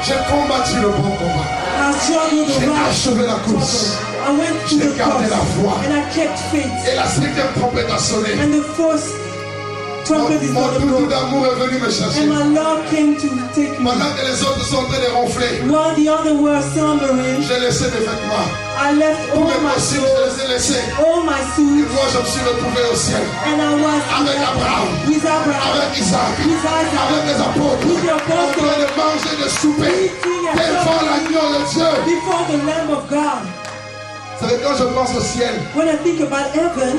J'ai combattu le bon combat. I struggled the J'ai right achevé la course. struggle. I went to J'ai the gardé cross, la foi. and I kept faith. Et la cinquième trompette a sonné. And the first trumpet is Mon going to doudou blow. d'amour est venu me chercher. And my love came to take me. Pendant que les autres sont en train de ronfler, While the other were slumbering, j'ai laissé mes vêtements. I left Tous all mes my possibles, clothes, je les ai laissés. all my Et suits, moi, je me suis retrouvé au ciel. and I was Avec Abraham, with Abraham, avec Isaac, with Isaac, avec les apôtres, with the en train apostles, de manger, de souper eating and devant l'agneau de Dieu. before the Lamb of God. Vous savez, quand je pense au ciel, When I think about heaven,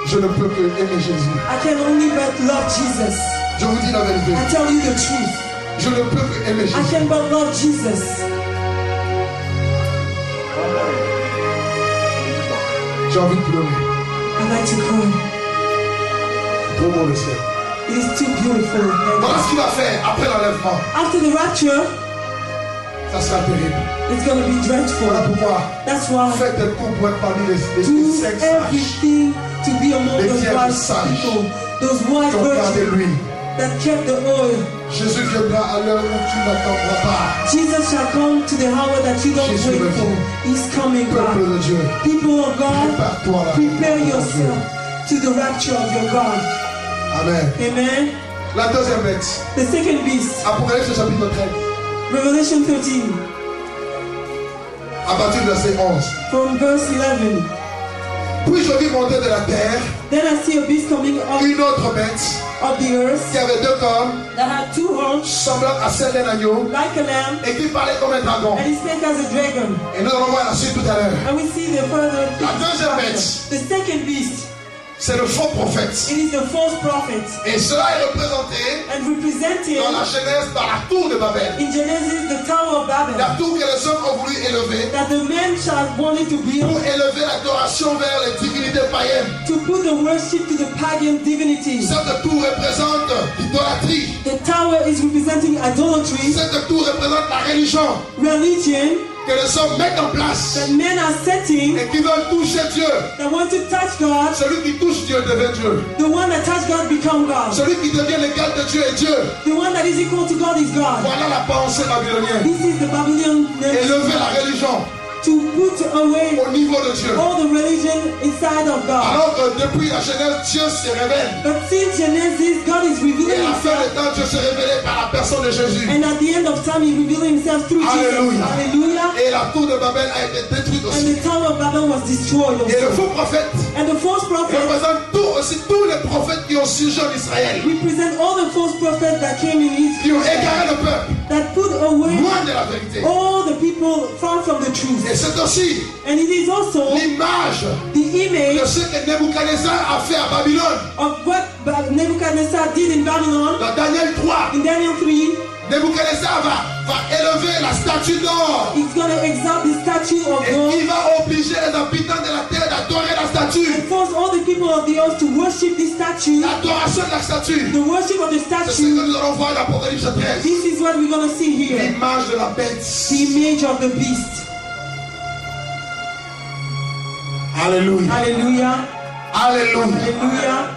je ne peux que aimer Jésus. I can only but love Jesus. Je vous dis la vérité. I tell you the truth. Je ne peux que aimer I Jésus. can but love Jesus. J'ai envie de pleurer. I like to cry. Trop beau le ciel. It is too beautiful. Voilà ce qu'il va faire après l'enlèvement. After the rapture, Ça sera terrible. it's going to be dreadful. Voilà pourquoi That's why faites un coup pour être parmi les do cinq sages everything to be among Les those vierges wise sages people, those wise qui ont gardé virgins l'huile. that kept the oil. Jésus viendra à l'heure où tu n'attendras pas. Jesus shall come to the hour that you don't Jésus wait revient. for. He's coming Peuple back. de Dieu, People of God, prépare-toi là. prepare yourself to the rapture of your God. Amen. Amen. La deuxième bête. The second beast, Apocalypse chapitre 13. Revelation 13, À partir du verset 11. from verse 11. Puis je vis monter de la terre Then I see a beast coming up une autre bête of the earth qui avait deux cornes, that had two horns semblables à celles d'un agneau, like a lamb, et qui parlait comme un dragon. and he spake as a dragon. Et nous allons voir la suite tout à l'heure. And we see the further La deuxième bête, the second beast. c'est le faux prophète. It is the false prophet, Et cela est représenté and represented dans la Genèse, dans la tour de Babel. in Genesis the Tower of Babel, La tour que les hommes ont voulu élever that the men shall wanted to build pour élever l'adoration vers les divinités païennes. to put the worship to the pagan divinities. Cette tour représente l'idolâtrie. The tower is representing idolatry, Cette tour représente la religion religion que les hommes mettent en place that men are setting et qui veulent toucher Dieu. that want to touch God. Celui qui touche Dieu devient Dieu. The one that touch God become God. Celui qui devient l'égal de Dieu est Dieu. The one that is equal to God is God. Voilà la pensée babylonienne. This is the Babylonian Élever la religion to put away au niveau de Dieu. all the religion inside of God. Alors que depuis la Genèse, Dieu se révèle. But since Genesis, God is Et revealing à la fin des himself, temps, Dieu se révélait par la personne de Jésus. and at the end of time, he revealing himself through Jesus. Hallelujah. Hallelujah. Et la tour de Babel a été détruite And aussi. the Tower of Babel was destroyed Et le also. faux prophète And the false prophet représente aussi tous les prophètes qui ont surgi en Israël, represent all the false prophets that came in qui ont Israel, égaré le peuple, that put away loin de la vérité. all the people far from the truth. Et c'est aussi And it is also l'image the image de ce que Nebuchadnezzar a fait à Babylone. of what Nebuchadnezzar did in Babylon Dans Daniel 3, in Daniel 3. Nebuchadnezzar va élever la statue d'or. He's going to exalt the statue of Et God il va obliger les habitants de la terre d'adorer la statue. and force all the people of the earth to worship this statue. L'adoration de la statue. The worship of the C'est ce que statue. nous allons voir dans l'Apocalypse 13. This is what we're going to see here. L'image de la bête. The image of the beast. Alléluia. Hallelujah. Alléluia. Hallelujah.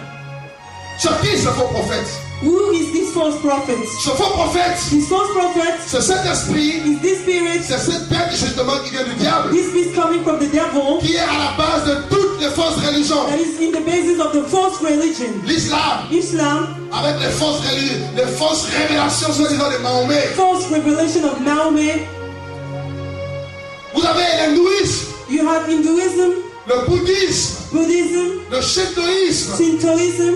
C'est qui ce faux prophète? Who is this false prophet? Ce faux prophète, This false prophet c'est cet esprit, is this spirit, c'est cette bête justement qui vient du diable, this beast coming from the devil qui est à la base de toutes les fausses religions. that is in the basis of the false religion. L'islam, Islam, avec les fausses révélations soi-disant de Mahomet. false revelation of Mahomet. Vous avez l'hindouisme, You have Hinduism, le bouddhisme, Buddhism, le shintoïsme, Shintoism,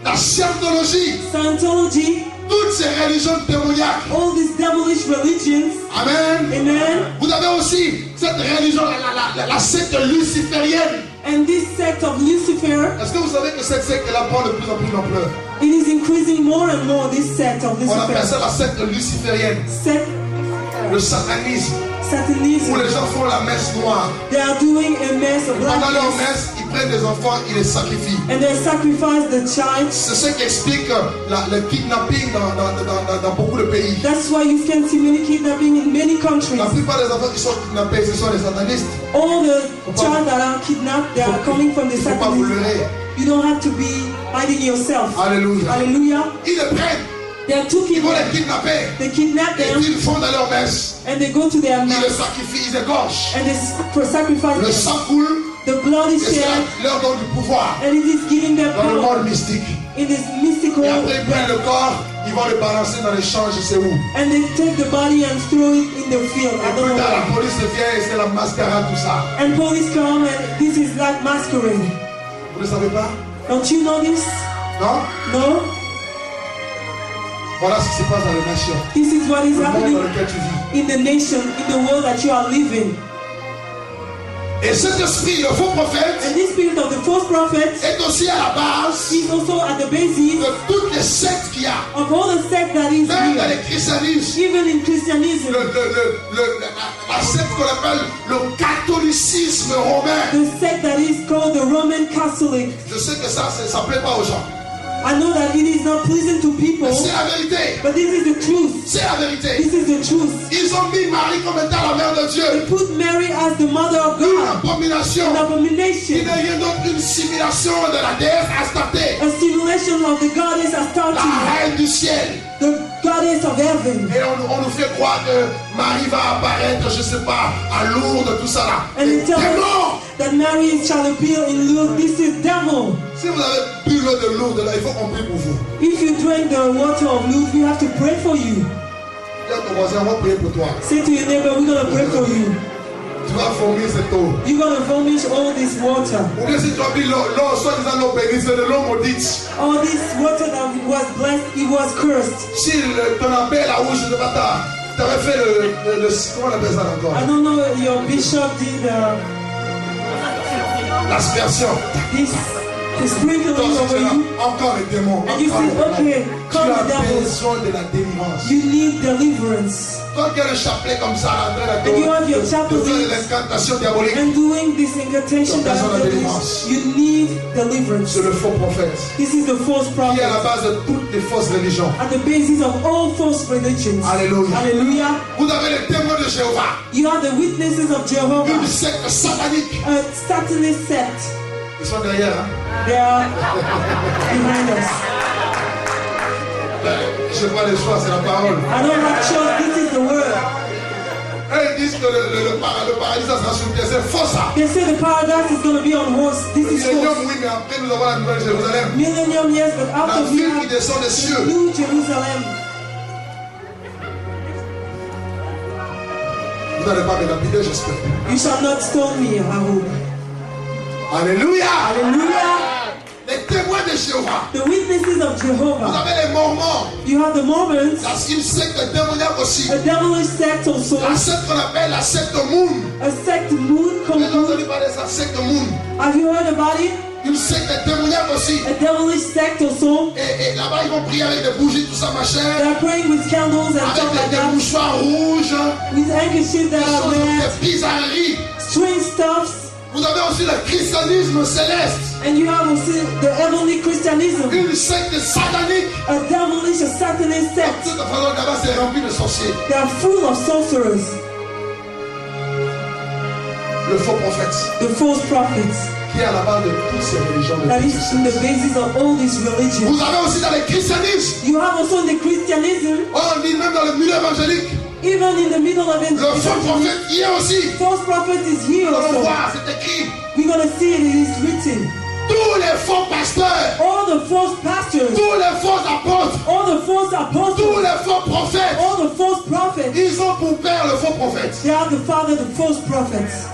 la scientologie, Scientology, toutes ces religions démoniaques. all these devilish religions. Amen. Amen. Vous avez aussi cette religion, la secte luciférienne. And this sect of Lucifer, Est-ce que vous savez que cette secte elle prend de plus en plus d'ampleur? it is increasing more and more, this sect of On appelle ça Lucifer. la secte luciférienne, Sect, le satanisme, où Satanism. les gens font la messe noire. They are doing a mess of Pendant leur blackness, messe, ils prennent des enfants, ils les sacrifient. and they sacrifice the child. C'est ce qui explique le kidnapping dans beaucoup de pays. That's why you can see many kidnapping in many countries. La plupart des enfants qui sont kidnappés, ce sont les satanistes. All the child that are kidnapped, they are coming from the Il ne faut pas vous Satanism. leurrer. You don't have to be hiding yourself. Alléluia. Hallelujah. Ils les prennent, They are took ils vont kidnapped. les kidnapper. They kidnap Et them ils font dans leur messe. and they go to their Ils les mass sacrifient, ils égorgent. and they sacrifice Le them. sang coule The blood et is cela shed leur donne du pouvoir and it is giving them dans le power monde mystique. in this mystical. Et après, ils prennent le corps, ils vont le balancer dans les champs, je sais où. And they take the body and throw it in the field. I Et don't plus know tard, where. la police vient et c'est la mascarade, tout ça. And police come and this is like masquerade. Vous ne savez pas? Don't you know this? Non? No? Voilà ce qui se passe dans les nations. This is what is Le monde happening dans lequel tu vis. in the nation, in the world that you are living. Et cet esprit, le faux prophète, And this spirit of the false prophet est aussi à la base is also at the basis de toutes les sectes qu'il y a. of all the sect that is Même dans here. les christianismes. Even in Christianism, La secte qu'on appelle le catholicisme romain. the sect that is called the Roman Catholic. Je sais que ça plaît pas aux gens. I know that it is not pleasing to people, Mais c'est la vérité. but this is the truth. C'est la vérité. This is the truth. Ils ont mis Marie comme étant la mère de They Dieu. put Mary as the mother of Une God, abomination. an Il abomination, n'est rien d'autre qu'une simulation de la déesse Astarté, a simulation of the goddess la Astarte, reine du ciel. the goddess of heaven. Et on nous fait croire que Marie va apparaître, je sais pas, à Lourdes, tout ça là. And Et they tell démon! us that Mary shall appear in Lourdes. This is devil. Si vous avez bu l'eau de Lourdes, là, il faut qu'on prie pour vous. If you drink the water of Lourdes, we have to pray for you. Dis à ton voisin, on va prier pour toi. Say to your neighbor, we're going to pray for you. Tu vas vomir cette eau. You're going to vomit all this water. Ou bien si tu as bu l'eau, soi-disant l'eau bénie, c'est de l'eau maudite. All this water that was blessed, it was cursed. Si ton abbé là où je sais pas, t'avais fait le comment on appelle ça encore? I don't know, your bishop did L'aspersion. the sprinkling over you. Encore les démons. And you say, okay, Tu come the as devil. besoin de la délivrance. You need deliverance. Toi qui as le chapelet comme ça, en train And you have your de faire chaplain de l'incantation diabolique, and doing this incantation that besoin de devil, délivrance. you need deliverance. c'est le faux prophète This is the false qui est à la prophet base de toutes les fausses religions. at the basis of all false religions. Alléluia. Hallelujah. Vous avez les témoins de Jéhovah, You have the witnesses of Jehovah, une secte satanique. a Satanist sect. Ils sont derrière, hein? They are behind us. Je vois les choix, c'est la parole. I don't have choice. This is the word. Eux, ils disent que le paradis, ça sera sur pied. C'est faux, ça. They say the paradise is going to be on horse. This is Millénium, false. oui, mais après, nous avons la nouvelle Jérusalem. Millennium, yes, but La after we ville qui have descend des cieux. New Jerusalem, Vous n'allez pas me lapider, j'espère. you shall not stone me, I hope. Alléluia. Hallelujah. Les témoins de Jéhovah. The witnesses of Vous Jehovah. avez les Mormons. You have the Mormons, Ça, c'est une secte démoniaque aussi. a devilish sect also, La secte qu'on appelle la secte Moon. a sect moon Vous avez called. entendu parler de ça, secte Moon. Have you heard about it? Une secte démoniaque aussi. A devilish sect also. Et là-bas, ils vont prier avec des bougies, tout ça, machin. They are praying with candles and Avec stuff like des that, mouchoirs rouges. with handkerchiefs Des that are choses, red, des bizarreries. strange stuffs. Vous avez aussi le christianisme céleste. And you have also the heavenly Christianism, Une secte satanique. a devilish, a Satanist De sect. toute façon, là-bas, c'est rempli de sorciers. They are full of sorcerers, Le faux prophète, the false prophets, qui est à la base de toutes ces religions. that is in the basis of all these religions. Vous avez aussi dans le christianisme. You have also in the Christianism, On dit même dans le milieu évangélique. even in the middle of it, Le faux prophète y est aussi. false prophet is here On also. voit, c'est écrit. We're going to see it, it is written. Tous les faux pasteurs, All the false pastors, tous les faux apôtres, all the false tous apostles, les faux prophètes, all the false prophets, ils ont pour père le faux prophète. they are the father, the false prophets.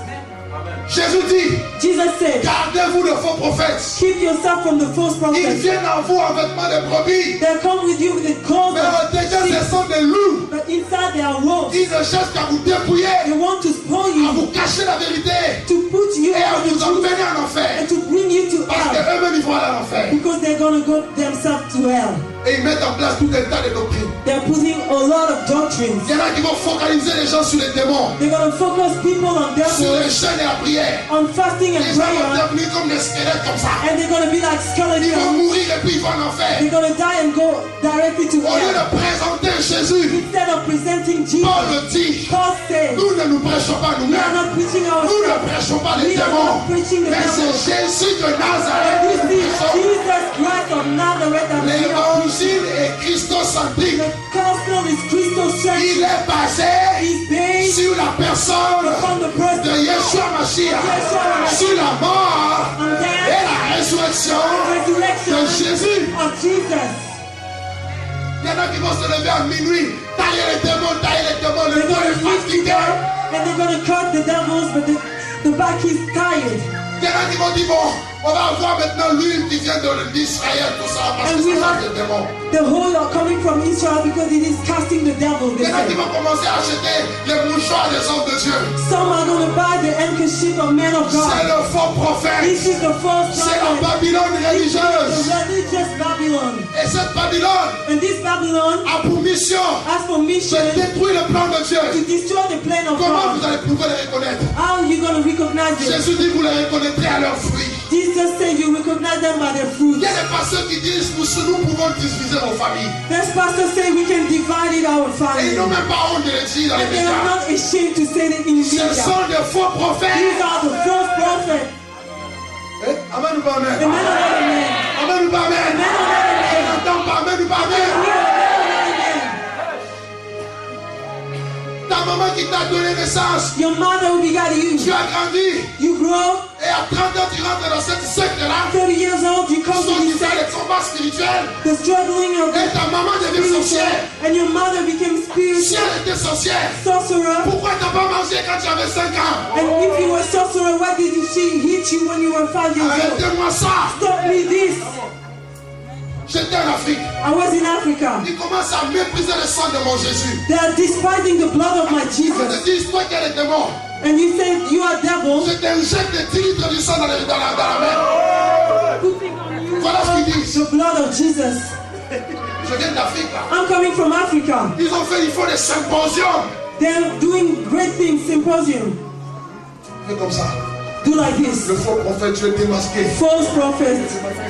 Jésus dit, Jesus said, gardez-vous le faux prophète. keep yourself from the false Ils prophets. viennent en vous en vêtements de brebis, They come with you with the clothes mais en of déguisant, ce sheep, sont des loups. but inside they are wolves. Ils ne cherchent qu'à vous dépouiller, They want to spoil à you, vous cacher la vérité to put you et à on the vous truth, emmener en enfer. and to bring you to Parce hell, qu'eux-mêmes, ils vont aller en enfer. because they're going to go themselves to hell. Et ils mettent en place tout un tas de doctrines. They're putting a lot of doctrines. Il y en a qui vont focaliser les gens sur les démons, They're going to focus people on sur devil, le jeûne et la prière. on fasting and Les gens vont prayer, devenir comme des squelettes comme ça. and they're going to be like Ils vont skeletons. mourir et puis ils vont en enfer. They're going to die and go directly to Au lieu hell. de présenter Jésus, Instead of presenting Jesus, Paul le dit, Paul said, nous ne nous prêchons pas we are nous-mêmes. not preaching Nous ne ourselves. prêchons pas les We are démons. not preaching the Mais c'est devil. Jésus de This Nazareth. is Jesus Christ of Nazareth that we are preaching. L'évangile est christocentrique. The gospel is Christocentric. Il est basé It's based sur la personne upon the person de Yeshua Mashiach, sur la mort and et death la résurrection and de resurrection Jésus. of Jesus. Il y en a qui vont se lever à minuit, tailler les démons, le They're dos going est to lift fatigué. together and they're going to cut the devils, but the back is tired. Il y en a qui vont dire, bon, on va avoir maintenant l'huile qui vient d'Israël, tout ça, parce que And we ça have des démons. the whole are coming from Israel because it is casting the devil. Il They y en a qui say. vont commencer à acheter les mouchoirs des hommes de Dieu. Some are going to buy the handkerchief of men of C'est God. le faux prophète. This is the false C'est la prophet. Babylone This is religieuse. the religious Babylon. Et cette Babylone And this Babylon a pour mission has for de mission détruire le plan de to Dieu. destroy the plan of Comment vous God. allez pouvoir les reconnaître? How are you going to recognize it? Jésus dit, vous les reconnaîtrez à leurs fruits. Jesus said you recognize them by their Il fruits. y a des pasteurs qui disent nous pouvons diviser nos familles. There's pastors say we can divide it our Et family. ils n'ont même pas honte de le dire dans les And they are médias. not ashamed to say it in Ce media. sont des faux These prophètes. are the false prophets. Eh, Amen ou pas amen? Amen or not amen? Amen ou pas amen? Amen or not Je amen? n'entends pas amen ou pas Amen amen? or not amen? Ta maman qui t'a donné naissance, Your mother who begot tu you, as grandi. you grow, Et à 30 ans, tu rentres dans cette secte-là. 30 years old, you come Soit to tu this fais sect, les combats spirituels. the struggling of Et the ta maman devient sorcière. and your mother became Si spiritual elle était sorcière, sorcerer. pourquoi t'as pas mangé quand tu avais 5 ans? And if you were sorcerer, why did she hit you when you were 5 years old? Arrêtez-moi ça. Stop me this. J'étais en Afrique. I was in Africa. Ils commencent à mépriser le sang de mon Jésus. They are despising the blood of my Quand Jesus. ils disent toi qu'elle était morte, And you say you are devil. je t'injecte des 10 litres du sang dans la mer. Putting on you Voilà ce qu'ils disent. the blood of Jesus. Je viens d'Afrique là. I'm coming from Africa. Ils font des symposiums. They're doing great things, symposium. Fais comme ça. Do like this. Le faux prophète, tu es démasqué. False prophet.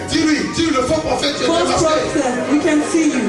Dis-lui, le faux prophète, tu es False démasqué. prophet. We can see you.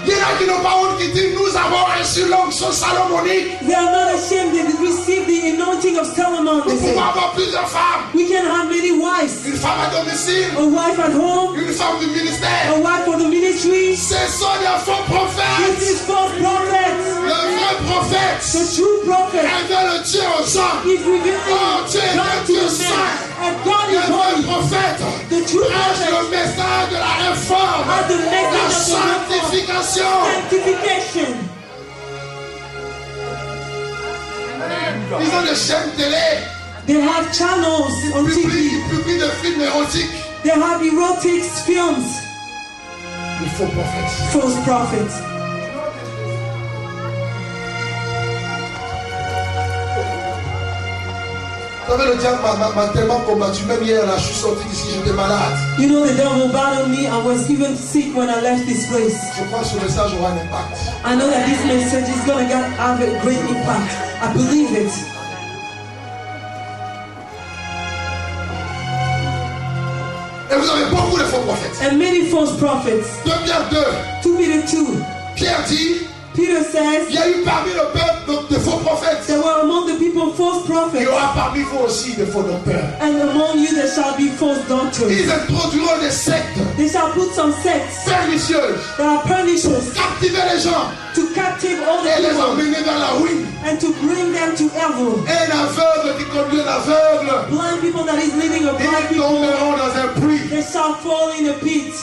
Il y en a qui n'ont pas honte qui disent nous avons reçu l'onction salomonique. They are not ashamed. They receive the anointing of Solomon. They Nous say, pouvons avoir plusieurs femmes. we can have many wives. Une femme à domicile, A wife at home, une femme du ministère. a wife for the ministry. Ce sont des faux prophètes. This is false prophet. Le vrai prophète The true prophet révèle Dieu aux hommes. is revealing Oh, Dieu est God un to Dieu the saint. man. And God Le is vrai holy. prophète The true prêche prophet le message de la réforme, has the la message of the reform, sanctification. sanctification. Ils ont des chaînes télé. They have channels on Ils TV. publient des films érotiques. They have erotic films. Les faux prophètes. False prophets. Vous savez, le diable m'a tellement combattu. Même hier, là, je suis sorti d'ici, j'étais malade. You know, the devil battled me. I was even sick when I left this place. Je crois que ce message aura un impact. I know that this message is going to have a great impact. I believe it. Et vous avez beaucoup de faux prophètes. And many false prophets. 2 Pierre 2. 2 Peter 2. Pierre dit, Peter says, il y a eu parmi le peuple de faux prophètes. there were among the people false Il y prophets, aura parmi vous aussi des faux docteurs. and among you there shall be false doctors. Ils introduiront des sectes They shall put some sects pernicieuses, that are pernicious captiver les gens to captive all et the les people emmener vers la ruine. and to bring them to evil. Un aveugle qui conduit un aveugle, Blind people that is leading a blind ils people, tomberont dans un puits. they shall fall in a pit.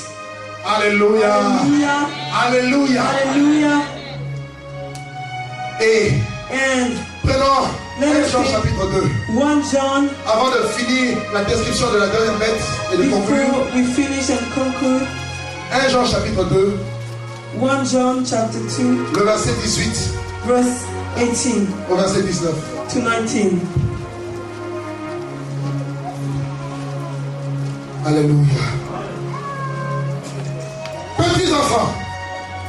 Alléluia. Hallelujah. Alléluia. Hallelujah. Et And prenons Let 1 us Jean read. chapitre 2. 1 John, Avant de finir la description de la dernière bête et de conclure, before we finish and conclude, 1 Jean chapitre 2, 1 John chapter 2, le verset 18 verse 18 au verset 19. to 19. Alléluia. Petits enfants,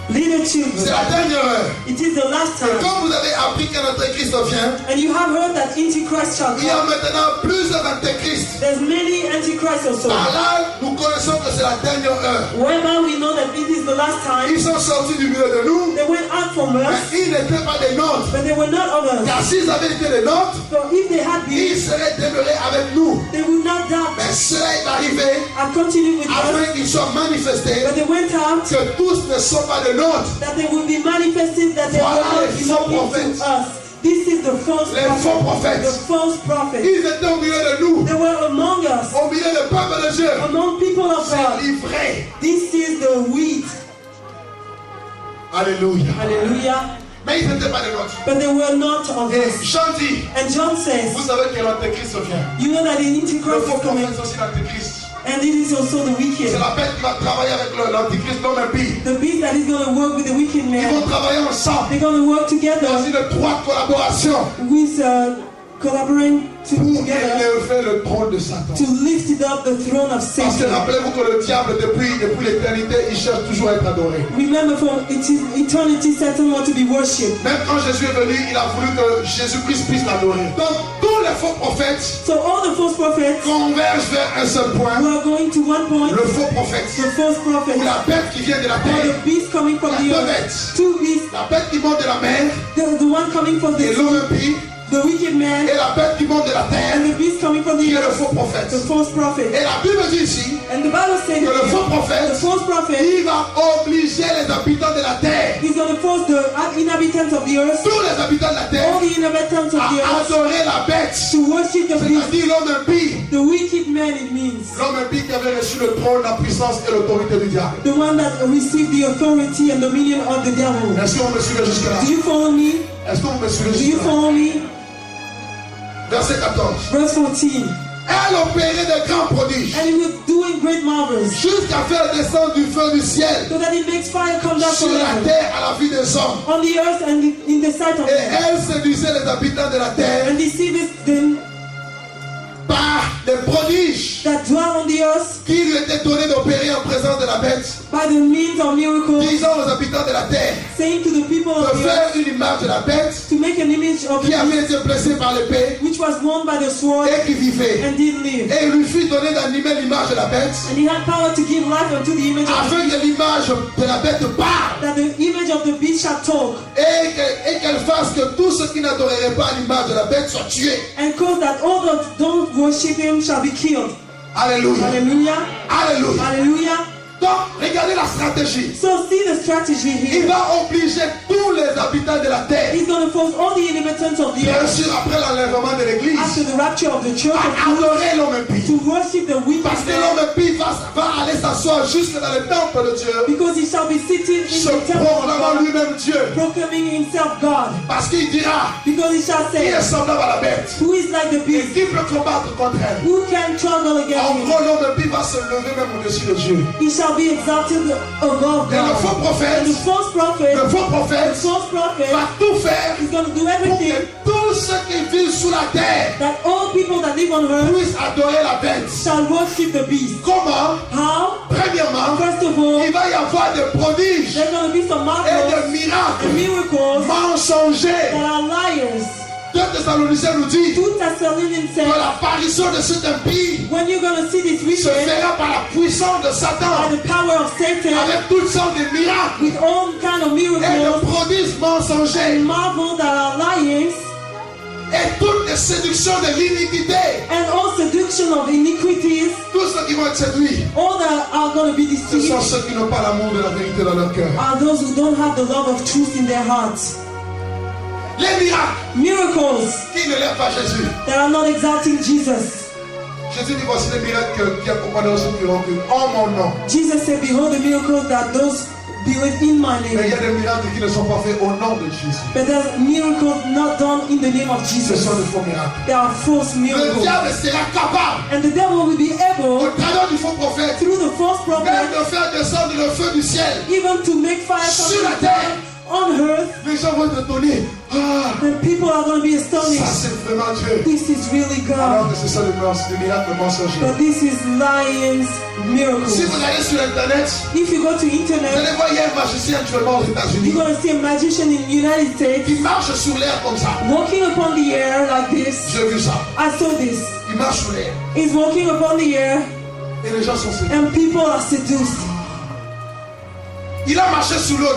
Little c'est children, la dernière heure. it is the last Et time. comme vous avez appris qu'un antéchrist vient, And you have heard that Antichrist shall il y a come. maintenant plusieurs antéchrists. There's many Antichrists also. Par là, nous connaissons que c'est la dernière heure. Wherever we know that it is the last time, Ils sont sortis du milieu de nous, they went out from mais us, ils n'étaient pas des nôtres. but they were not of us. Car s'ils avaient été des nôtres, So if they had ils been, seraient demeurés avec nous. they would not doubt Mais cela est arrivé and continue with us. afin qu'ils soient manifestés But they went out que tous ne sont pas des nôtres. that they would be manifested that they Voilà were not les faux belonging prophètes. to us. This is the false Les faux prophet. prophètes. The false prophet. Ils étaient au milieu de nous, They were among us, au milieu du peuple de Dieu. among people of C'est God. livré. This is the wheat. Alléluia. Hallelujah. Mais ils n'étaient pas des nôtres. But they were not of Et us. Jean dit, And John says, vous savez que l'antéchrist vient. you know that the Le Antichrist faux is coming, prophète, c'est aussi l'antéchrist. and it is also the wicked. C'est la bête qui va travailler avec l'antéchrist dans un pays. The beast that is going to work with the wicked Ils vont man. travailler ensemble They're going to work dans together une étroite collaboration. with collaborating pour together élever le trône de Satan. to lift it up the throne of Parce que Satan. rappelez-vous que le diable, depuis l'éternité, il cherche toujours à être adoré. Remember, from eternity, Satan wants to be worshipped. Même quand Jésus est venu, il a voulu que Jésus-Christ puisse l'adorer. Donc, tous les faux prophètes So all the false prophets convergent vers un seul point. were going to one point. Le faux prophète. The false prophet, Ou la bête qui vient de la or terre. the beast coming from Il y a the deux earth. bêtes. Two beasts, La bête qui monte de la mer the one coming from et the l'homme impie. the wicked man, Et la bête qui monte de la terre and the beast coming from qui the est le earth, faux prophète. the false prophet. Et la Bible dit ici And the Bible says que le here, faux the prophète, false prophet il va obliger les habitants de la terre, is going to force the inhabitants of the earth, tous les habitants de la all terre, the inhabitants of the à earth, adorer la bête. to worship the beast, C'est-à-dire l'homme impie. the wicked man it means. L'homme impie qui avait reçu le trône, la puissance et l'autorité du diable. The one that received the authority and dominion of the devil. Est-ce qu'on me suivait jusque-là? Do you follow me? Est-ce qu'on me suivait Do you jusque-là? follow me? Verset 14. Verse 14. Elle opérait de grands prodiges And he was doing great marvels, jusqu'à faire descendre du feu du ciel so that it makes fire come down sur from la heaven terre à la vue des hommes. on the earth and in the sight of Et men, elle séduisait les habitants de la terre and deceiveth them par des prodiges that dwell on the earth qui lui étaient donnés d'opérer en présence de la bête, by the means of miracles, disant aux habitants de la terre saying to the people of de the earth faire une image de la bête to make an image of qui the avait beast, été blessée par l'épée which was won by the sword et qui vivait. and did live. Et il lui fut donné d'animer l'image de la bête And he had power to give life unto the image of the afin beast, que l'image de la bête parle that the image of the beast shall talk, et qu'elle fasse que tous ceux qui n'adoreraient pas l'image de la bête soient tués. and cause that all that don't worship him shall be killed. Alléluia. Hallelujah. Alléluia. Hallelujah. Donc, regardez la stratégie. So see the strategy Il here. va obliger tous les habitants de la terre, He's going to force all the inhabitants of the bien earth, sûr après l'enlèvement de l'église, after the rapture of the church, à adorer l'homme impie. to worship the wicked Parce que man, l'homme impie va aller s'asseoir jusque dans le temple de Dieu, because he shall be sitting in se the temple of proclamant God, lui-même Dieu. proclaiming himself God. Parce qu'il dira, Because he shall qui est say, semblable à la bête who is like the et beast? qui peut combattre contre elle. Who can struggle En against him? gros, l'homme impie va se lever même au-dessus de Dieu. He shall be exalted above Et le faux God. prophète, And the false prophet, le faux prophète va tout faire is going to do pour everything que tous ceux qui vivent sous la terre that all people that live on earth puissent adorer la bête. shall worship the beast. Comment? How? Premièrement, First of all, il va y avoir des prodiges there's going to be some et marvels des miracles and miracles mensongers. that are liars. 2 Thessaloniciens nous dit 2 Thessalonians que said, l'apparition de cet impie when you're going to see this se wicked fera par la puissance de by Satan the power of Satan avec toutes sortes de miracles with all kind of et de miracles prodiges mensongers and marvels that are liars et toutes les séductions de l'iniquité. and all seduction of iniquities, Tous ceux qui vont être séduits, all that are going to be ce sont deceived ceux qui n'ont pas l'amour de la vérité dans leur cœur. are those who don't have the love of truth in their hearts. Les miracles Miracles qui ne lèvent pas Jésus. that are not exalting Jesus. Jésus dit voici les miracles qui accompagneront ceux qui l'ont cru en mon nom. Jesus said, behold the miracles that those believe in my Mais il y name. a des miracles qui ne sont pas faits au nom de Jésus. But there's miracles not done in the name of Ce Jesus. sont des faux miracles. They are false Le miracles. diable sera capable, And the devil will be au able, travers du faux prophète, through the false même prophet, de faire descendre le feu du ciel. even to make fire come Sur la down terre. on earth. Les gens vont te donner. Ah, And people are going to be ça astonished. c'est vraiment Dieu. This is really Alors God. que c'est ça le miracle mensonger. But this is lions Si miracles. vous allez sur Internet, If you go to vous internet, allez voir, il y a un magicien actuellement aux États-Unis you're going to see a magician in the United States qui marche sur l'air comme ça. walking upon the air like this. J'ai vu ça. I saw this. Il marche sur l'air. He's walking upon the air Et les gens sont séduits. and people are seduced. Il a marché sous l'eau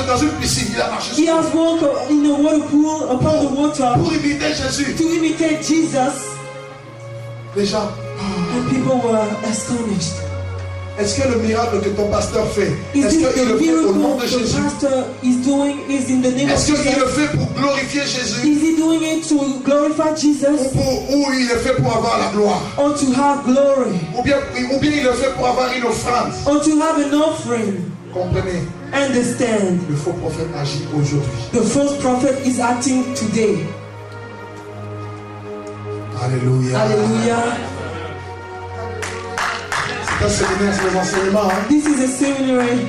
dans une piscine. Il a marché He sous l'eau. has walked in a water pool upon the water Pour imiter Jésus. to imitate Jesus, Les gens, and people were astonished. est-ce que le miracle que ton pasteur fait, Is est-ce this qu'il the le fait au nom miracle de the Jésus? pastor is doing is in the name of Est-ce qu'il le Jesus? fait pour glorifier Jésus? Is he doing it to glorify Jesus Ou il le fait pour avoir la gloire? or to have glory Ou bien il le fait pour avoir une offrande? or to have an offering? Comprenez, Understand, le faux prophète agit aujourd'hui. the false prophet is acting today. Alléluia. Hallelujah. C'est un séminaire sur les enseignements. Hein? This is a seminary.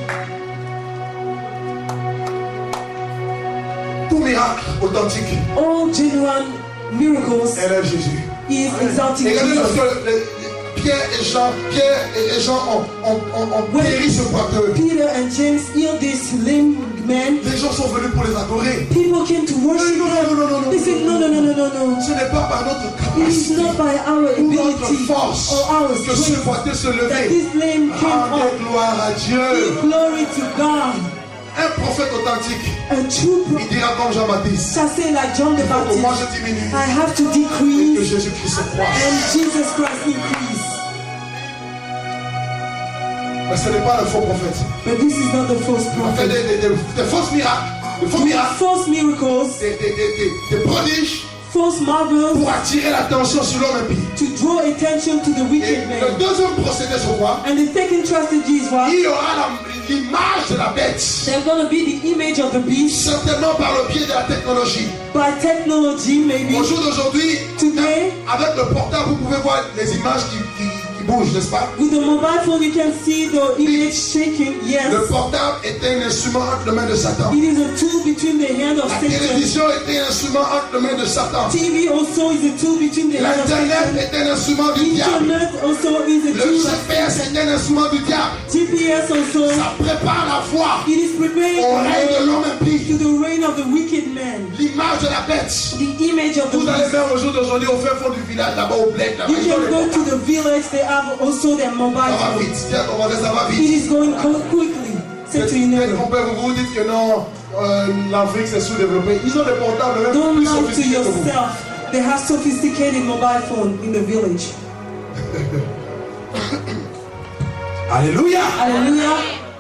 Tout miracle authentique All genuine miracles, élève Jésus. he is exalting Regardez Jesus. lorsque Pierre et Jean ont guéri ce boiteux. Peter and James healed this lame man. Les gens sont venus pour les adorer. People came to worship him. They said, no. Ce n'est pas par notre It is capacité not by our ou notre ability force or our que ce strength boiteux se that levait. this lame came Rendez up. gloire à Dieu. Give glory to God. Un prophète authentique, A true il prophet dira comme Jean-Baptiste, shall say like John the que moi Baptist, je diminue I have to et que decrease Jésus-Christ se croisse. and Jesus Christ increase. Mais ce n'est pas le faux prophète. But this is not the false On fait prophet. des fausses miracles, des faux miracles, False miracles, des prodiges false marvels pour attirer l'attention sur l'homme impie. to draw attention to the Et wicked le man. deuxième procédé, c'est quoi? And the second strategy is what? Il y aura l'image de la bête, There's going to be the image of the beast certainement par le biais de la technologie. by technology, maybe. Au jour d'aujourd'hui, Today, avec le portable, vous pouvez voir les images qui bougent, n'est-ce pas? with the mobile phone, you can see the image shaking. Yes. Le portable est un instrument entre les mains de Satan. It is a tool between the hand of La Satan. télévision est un instrument entre les mains de Satan. TV also is a tool between the hand of L'Internet Satan. est un instrument du diable. Internet also is a Le tool of GPS Satan. est un instrument du diable. GPS also, Ça prépare la voie it is preparing au règne de the way l'homme impie. to the reign of the wicked man. L'image de la bête. The image of the Vous allez beast. même au jour d'aujourd'hui au fin fond du village, là-bas au bled, là-bas. You Ils ont can les go to portables. the village, they have also their mobile Ça va phone. vite. Tiens, on va dire ça va It vite. is going quickly. Say to your Peut-être neighbor. qu'on peut vous dire que non, l'Afrique c'est sous-développé. Ils ont des portables même Don't plus lie to sophistiqués que vous. yourself. They have sophisticated mobile phone in the village. Alléluia. Hallelujah.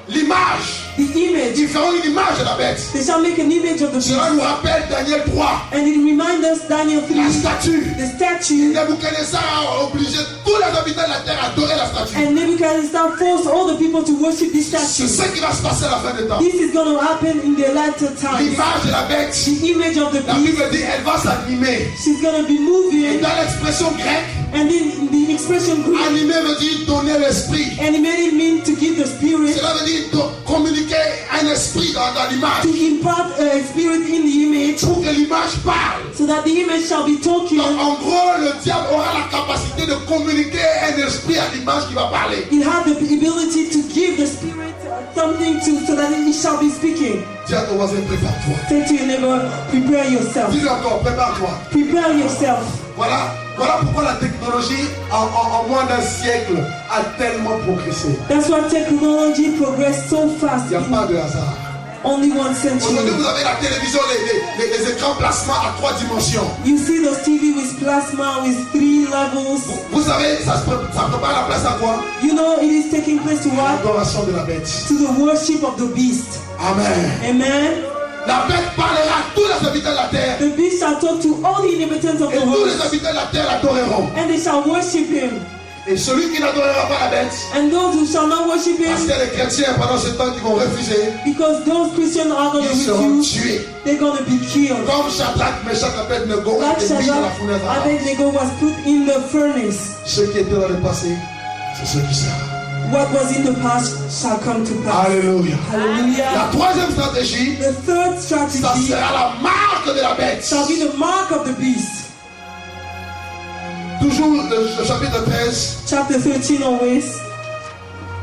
L'image. The image. Ils feront une image de la bête. They shall make an image of the beast. Cela nous rappelle Daniel 3. And it reminds us, Daniel 3, La statue. the statue. Nebuchadnezzar a obligé tous les habitants de la terre à adorer la statue. And Nebuchadnezzar forced all the people to worship this C'est statue. ce qui va se passer à la fin des temps. This is going to happen in the latter times. L'image de la bête, The image of the la beast, Bible dit, elle va s'animer. she's going to be Et moving. dans l'expression grecque, And then the expression Greek, animer veut dire donner l'esprit. animated means to give the spirit, Cela veut dire communiquer un esprit dans l'image. to impart a spirit in the image, Pour que l'image parle. so that the image shall be talking. Donc en gros, le diable aura la capacité de communiquer un esprit à l'image qui va parler. It has the ability to give the spirit something to, so that it shall be speaking. Dis à ton voisin, prépare-toi. Say to your neighbor, prepare yourself. Dis encore, prépare-toi. Prepare yourself. Voilà pourquoi la technologie en moins d'un siècle a tellement progressé. That's why technology progressed so fast Il n'y a in pas de hasard. only one century. Aujourd'hui, vous avez la télévision, les écrans plasma à 3 dimensions. You see those TV with plasma with 3 levels. Vous savez, ça prépare la place à quoi? You know it is taking place to what? L'adoration de la bête. To the worship of the beast. Amen. Amen. La bête parlera à tous les habitants de la terre. The beast shall talk to all the inhabitants of Et the tous les world, habitants de la terre l'adoreront. and they shall worship him. Et celui qui n'adorera pas la bête, And those who shall not worship parce him, qu'il y a des chrétiens pendant ce temps qui vont refuser, because those Christians are going to ils seront refuse, tués. they're going to be killed. Comme Shadrach, Meshach, Abednego ont Like été mis dans la Shadrach, fournaise à Abednego was put in the furnace. Ceux qui étaient dans le passé, c'est ceux qui seront. What was in the past shall come to pass. Alléluia. Hallelujah. La troisième stratégie, The third ça strategy sera la marque de la bête. shall be the mark of the beast. Toujours le chapitre 13, Chapter 13 always,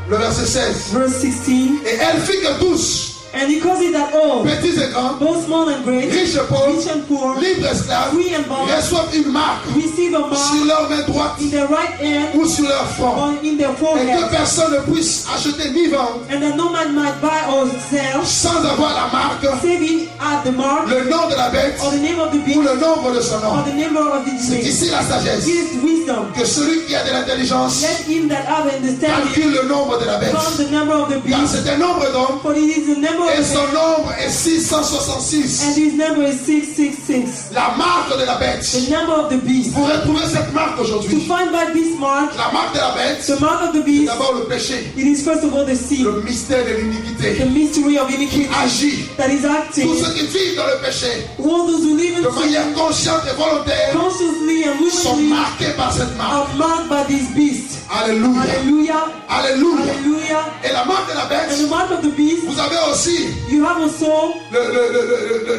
le verset 16. verse 16. Et elle fit que tous, And he caused it that all, petits et grands, both small and great, riches et pauvres, rich and poor, libres et esclaves, free and bond, reçoivent une marque receive a sur mark leur main droite in their right hand ou sur leur front. or in their Et que forehead, personne ne puisse acheter ni vendre and that no man might buy or sell, sans avoir la marque, save he at the mark, le nom de la bête or the name of the ou beast, le nombre de son or nom. the number of the C'est name. ici la sagesse. It is wisdom. Que celui qui a de l'intelligence Let him that have understanding calcule le nombre de la bête. count the number of the Car beast, c'est un nombre d'hommes for it is the number et of the son beast, nombre est and 666. his number is 666. La marque de la bête. The number of the beast. Vous retrouvez cette marque To aujourd'hui. find by this mark, La marque de la bête, the mark of the c'est beast, d'abord le péché, it is first of all the sin, le mystère de the l'iniquité. mystery of iniquity Agit. that is acting. Tous ceux qui vivent dans le péché, All those who live in de sin, manière consciente et volontaire, consciously and sont willingly, marqués par cette marque. are marked by this beast. Alléluia. Hallelujah. Alléluia. Hallelujah. Et la marque de la And the bête, mark of the beast, vous avez aussi aussi You have also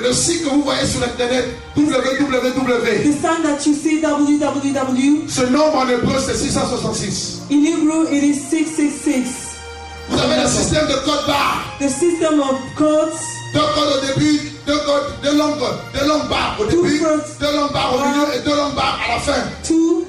le site que vous voyez sur Internet, www. the sign that you see, www. Ce nombre en hébreu, c'est 666. In Hebrew, it is 666. Vous avez le système de code barre. The system of codes, 2 codes au début, 2 longues barres au début, 2 longues barres au milieu et 2 longues barres à la fin. 2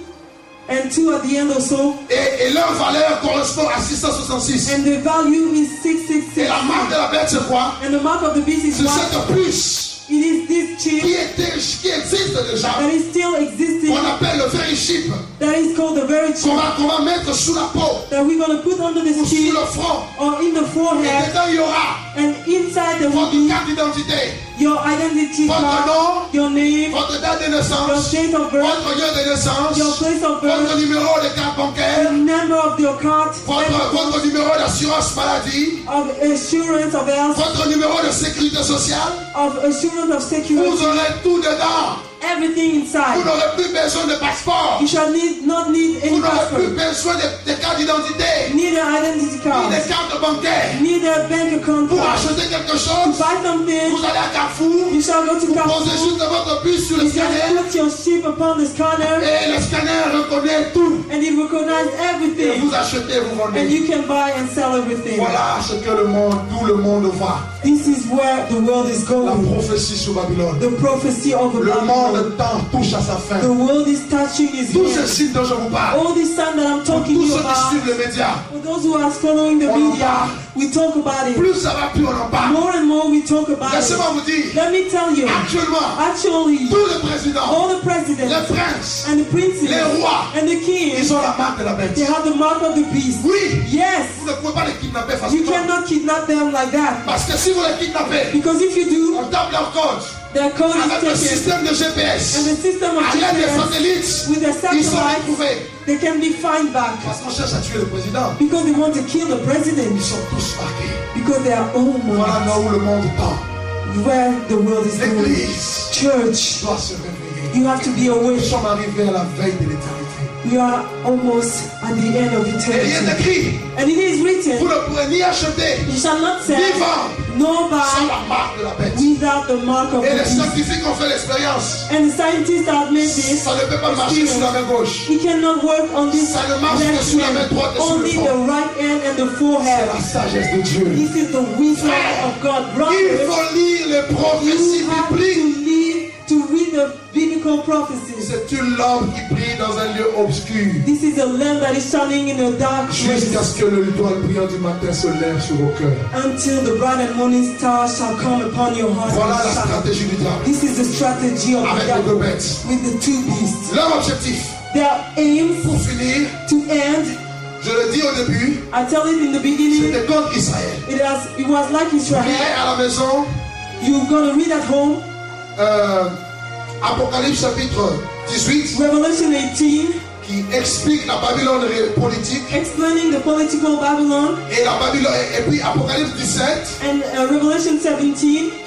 and 2 at the end also. Et leur valeur correspond à 666. And the value is Et 666. la marque de la bête, c'est quoi? And the mark of the beast is C'est what? cette puce It is this qui chip existe déjà, that is still existing, qu'on appelle le very chip, that is called the very chip, qu'on va mettre sous la peau that we're going to put under the ou sous skin le front. or in the Et forehead, dedans, il y aura and inside there will votre be carte d'identité, your identity votre card, nom, your name, votre date de your naissance, date of birth, votre lieu de naissance, your place of votre birth, numéro de carte the bancaire, number of your card, votre numéro d'assurance maladie, of assurance of health, votre numéro de sécurité sociale. of assurance of Vous security, aurez tout dedans. everything Vous inside. n'aurez plus besoin de passeport. You shall not need Vous any n'aurez plus passport, besoin de cartes d'identité, neither identity ni card, de cartes bancaires. neither bank account Pour card. acheter quelque To chose, buy something, vous allez à Carrefour, you shall go to vous posez Carrefour, juste votre puce sur le you just scanner put your chip upon the scanner, et le scanner reconnaît tout. and it recognizes Et everything, vous achetez, vous and vendez. you can buy and sell everything. Voilà ce que tout le monde voit. This is where the world is La going. prophétie sur Babylone. The prophecy of the Le Babylon. monde temps touche à sa fin. The world is touching his Tous ces hand. signes dont je vous parle, All this time that I'm pour talking tous to you ceux qui about, suivent les médias, for those who are following the On en media, parle. we talk about it. plus ça va, plus on en parle. More and more we talk about Laissez-moi it. vous dire, Let me tell you, actuellement, actually, tous les présidents, all the les presidents princes, and the princes les rois, and the ils kings, ont la marque de la bête. they have the mark of the beast. Oui, Yes, vous ne pouvez pas les kidnapper you facilement. cannot kidnap them like that. Parce que si vous les kidnappez, Because if you do, on tape leur code their code avec le is taken. système de GPS, And the system of à l'aide des GPS, satellites, with the ils sont satellites, retrouvés. they can be fined back. Parce qu'on cherche à tuer le président. Because they want to kill the president. Ils sont tous marqués. Because they are all Voilà là où le monde tend. where the world is going. L'Église Church, doit se réveiller. you have to be Nous awake. sommes arrivés à la veille de l'éternité. We are almost at the end of Et il est eternity. écrit, And it is vous written, ne pourrez ni acheter, you shall not ni sell, vendre nor sans buy la marque de la bête. without the mark of Et the les beast. scientifiques ont fait l'expérience. And the scientists have made this Ça ne peut pas marcher sur la main gauche. He cannot work on this Ça ne marche que left sur la main hand, droite et sur le only front. the right hand and the C'est forehead. la sagesse de Dieu. This is the wisdom of God. Il Brothers, faut lire les prophéties you have bibliques. to read the biblical prophecies. C'est une lampe qui brille dans un lieu obscur. This is a lamp that is shining in a dark place Jusqu'à ce que l'étoile brillante du matin se lève sur vos cœurs. until the bright and morning star shall come upon your heart. Voilà la and shine. stratégie du diable. This is the strategy of the Avec les deux devil bêtes. with the two beasts. Leur objectif, Their aim pour finir, to end, je le dis au début, I tell it in the beginning, c'était contre Israël. it was like Israel. Priez à la maison, You're going to read at home Apocalypse chapitre 18, Revelation 18, qui explique la Babylone politique, explaining the political Babylon, et la Babylone, et puis Apocalypse 17, and Revelation 17,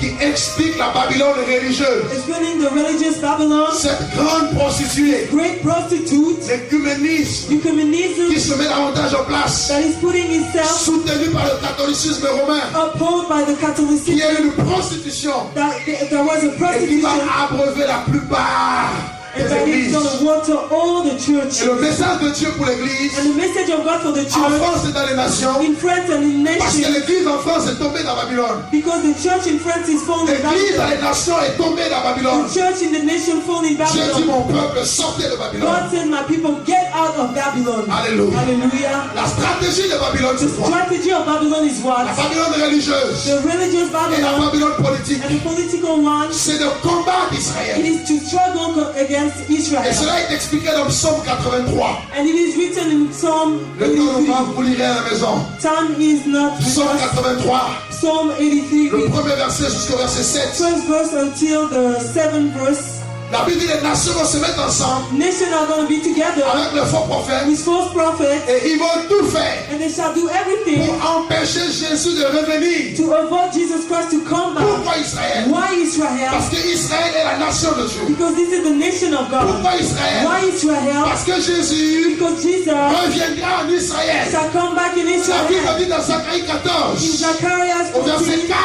qui explique la Babylone religieuse. explaining the religious Babylon, Cette grande prostituée, great prostitute, l'écuménisme qui ecumenism se met davantage en place, that is putting itself soutenu par le catholicisme romain, upheld by the qui Catholicism, est une prostitution that there was a et qui va prostitution, abreuver la plupart and des that is églises. going to water all the Et church. le message de Dieu pour l'église, And the message of God for the en church France et dans les nations, in France and in parce que nations, l'église en France est tombée dans Babylone. because the church in France is falling L'église dans Babylon. les nations est tombée dans Babylone. The church in the nation falling J'ai dit Babylon. mon peuple, sortez de Babylone. God said, my people, get out of Babylon. Alléluia. Hallelujah. La stratégie de Babylone, The c'est quoi? strategy of Babylon is La what? Babylone religieuse The religious et la Babylon Babylone politique, and the political one, c'est de combattre it Israël. is to struggle against Et Israel. cela est expliqué dans Psaume 83. And it is written in Psalm Le temps nous 83. manque, vous lirez à la maison. Time is not with Psaume us. 83, Psalm 83, le premier verset jusqu'au verset 7. first verse until the seventh verse. La Bible dit les nations vont se mettre ensemble Nations are going to be together avec le faux prophète with false prophets, et ils vont tout faire and they shall do everything pour empêcher Jésus de revenir. to avoid Jesus Christ to come back. Pourquoi Israël? Why Israel? Parce que Israël est la nation de Dieu. Because this is the nation of God. Pourquoi Israël? Why Israel? Parce que Jésus Because Jesus reviendra en Israël. shall come back in La Bible Israel. dit dans Zacharie In 14, Zacharias au verset 14, 4,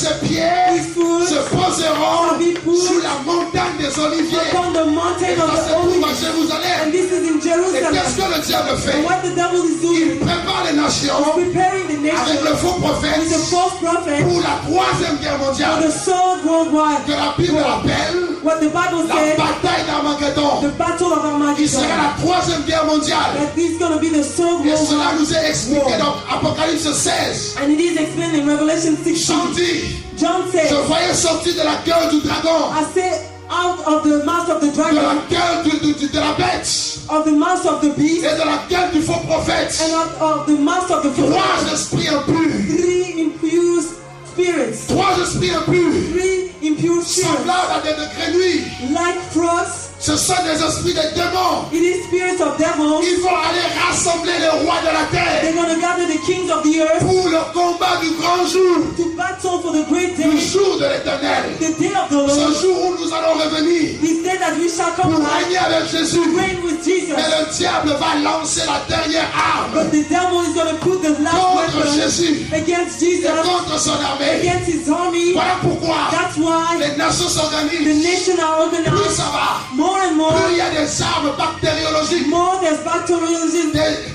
ses pieds His foot se poseront shall be put sur la montagne des Oliviers. upon the mountain Et ça, of the c'est pour Olives. Jérusalem. And this is in Et qu'est-ce Jerusalem. que le diable fait? And what the devil is Il doing prépare les is nations preparing the avec nation le faux prophète with the false prophet pour la troisième guerre for mondiale the sword worldwide. que la Bible appelle What the Bible la said, bataille d'Armageddon, the battle of qui sera Armageddon, la troisième guerre mondiale. that this is going to be the sword Et cela worldwide. nous est expliqué dans Apocalypse 16. And it is explained in Revelation Jean 16. dit, John je said, voyais sortir de la gueule du dragon, I say out of the mouth of the de la dragon, gueule de la bête of the mouth of the beast, et de la gueule du faux prophète. and of the mouth of the Trois prophet, esprits impurs, 3 impure spirits, trois esprits impurs, 3 impure spirits, semblables à des grenouilles. like frogs. Ce sont des esprits des démons. It is spirits of devils. Ils vont aller rassembler les rois de la terre They're going to gather the kings of the earth pour le combat du grand jour, to battle for the great du day, jour de l'éternel. the day of the Lord, Ce jour où nous allons revenir this day that we shall come pour back, régner avec Jésus. reign with Jesus. Mais le diable va lancer la dernière arme But the devil is going to put the last contre weapon Jésus against et Jesus, contre son armée. against his army. Voilà pourquoi That's why les nations the s'organisent. nation are Plus organized ça va, more and more. plus il y a des armes bactériologiques, More there's bacterialism,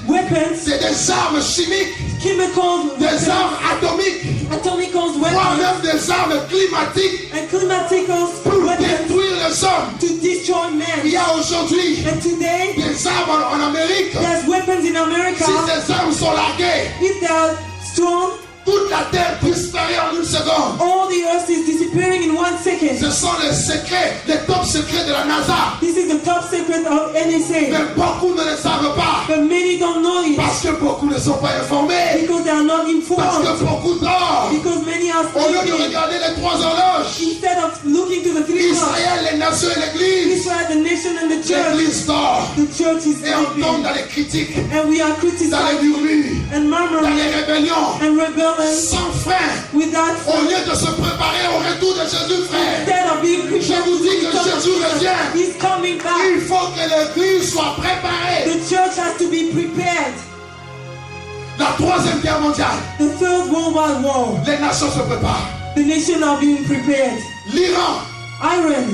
weapons, c'est des armes chimiques, chemicals, des armes atomiques, atomicals, voire weapons, même des armes climatiques and climaticals pour weapons détruire les hommes. to destroy Il men. y a aujourd'hui And today, des armes en Amérique. there's weapons in America. Si ces armes sont larguées, If they are strong, toute la terre disparaît en une seconde. all the earth is disappearing in 1 second. Ce sont les secrets, les top secrets de la NASA. This is the top secret of NSA. Mais beaucoup ne le savent pas. But many don't know it Parce que beaucoup ne sont pas informés. because they are not Parce informed. que beaucoup dorment. Because many are Au lieu de sleeping. regarder les trois horloges, Instead of looking to the 3 clocks, Israël, les nations et l'église, Israel, the nation, and the church, l'église dort. the church is Et on tombe sleeping. dans les critiques, And we are dans les criticized murmures, and dans murmuring les rébellions, and rebelling sans frein. without Au lieu de se préparer au retour de Jésus, frère, instead of being prepared Je vous dis que to come Jésus revient. He's coming back. il faut que l'église soit préparée. The church has to be prepared. La troisième guerre mondiale, The third worldwide war. les nations se préparent. The nation are being prepared. L'Iran Iran,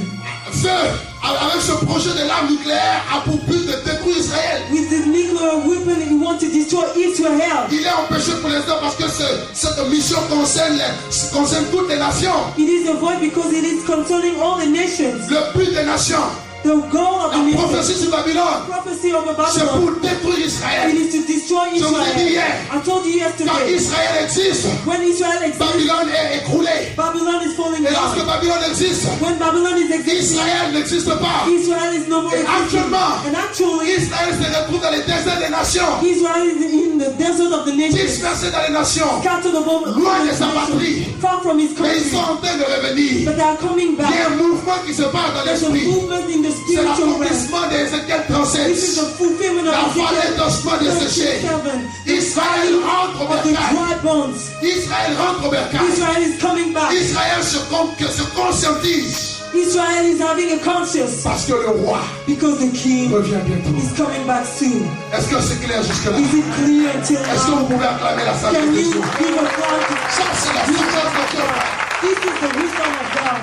avec ce projet de l'arme nucléaire, a pour but de détruire Israël. with the nuclear weapon, he wants to destroy Israel. Il est empêché pour l'instant parce que cette mission concerne toutes les nations. It is avoided because it is concerning all the nations. Le but des nations, The goal of the la nation, prophétie sur Babylone, prophecy of c'est Babylon, pour détruire it Israël. is to destroy Je vous ai dit Israel. hier, I told you quand yesterday, Israël existe, when Israel exists, Babylone est écroulée. Babylon is falling Et lorsque down. Babylone existe, When Babylon is existing, Israël n'existe pas. Israel is no more Et existing. actuellement, And actually, Israël se retrouve dans les déserts des nations, Israel is in the desert of the nations, dispersé dans les nations, scattered above loin de sa patrie. far from his Mais ils country. sont en train de revenir. But they are coming Il y a back. un mouvement qui se passe dans There's a l'esprit. movement in the C'est spiritual realm. l'accomplissement d'Ézéchiel This is 37. the fulfillment La of vallée Ezekiel d'ossements desséchés. 37. Israël rentre au Of the bercail. dry bones. Israël rentre au bercail. Israel is coming back. Israël se conscientise Israel is having a conscience parce que le roi because the king revient bientôt. is coming back soon. Est-ce que c'est clair jusque-là? Is it clear until Est-ce que vous now? pouvez acclamer la sagesse Can de you Dieu? give applause to Ça, c'est la sagesse de Dieu. This is the wisdom of God.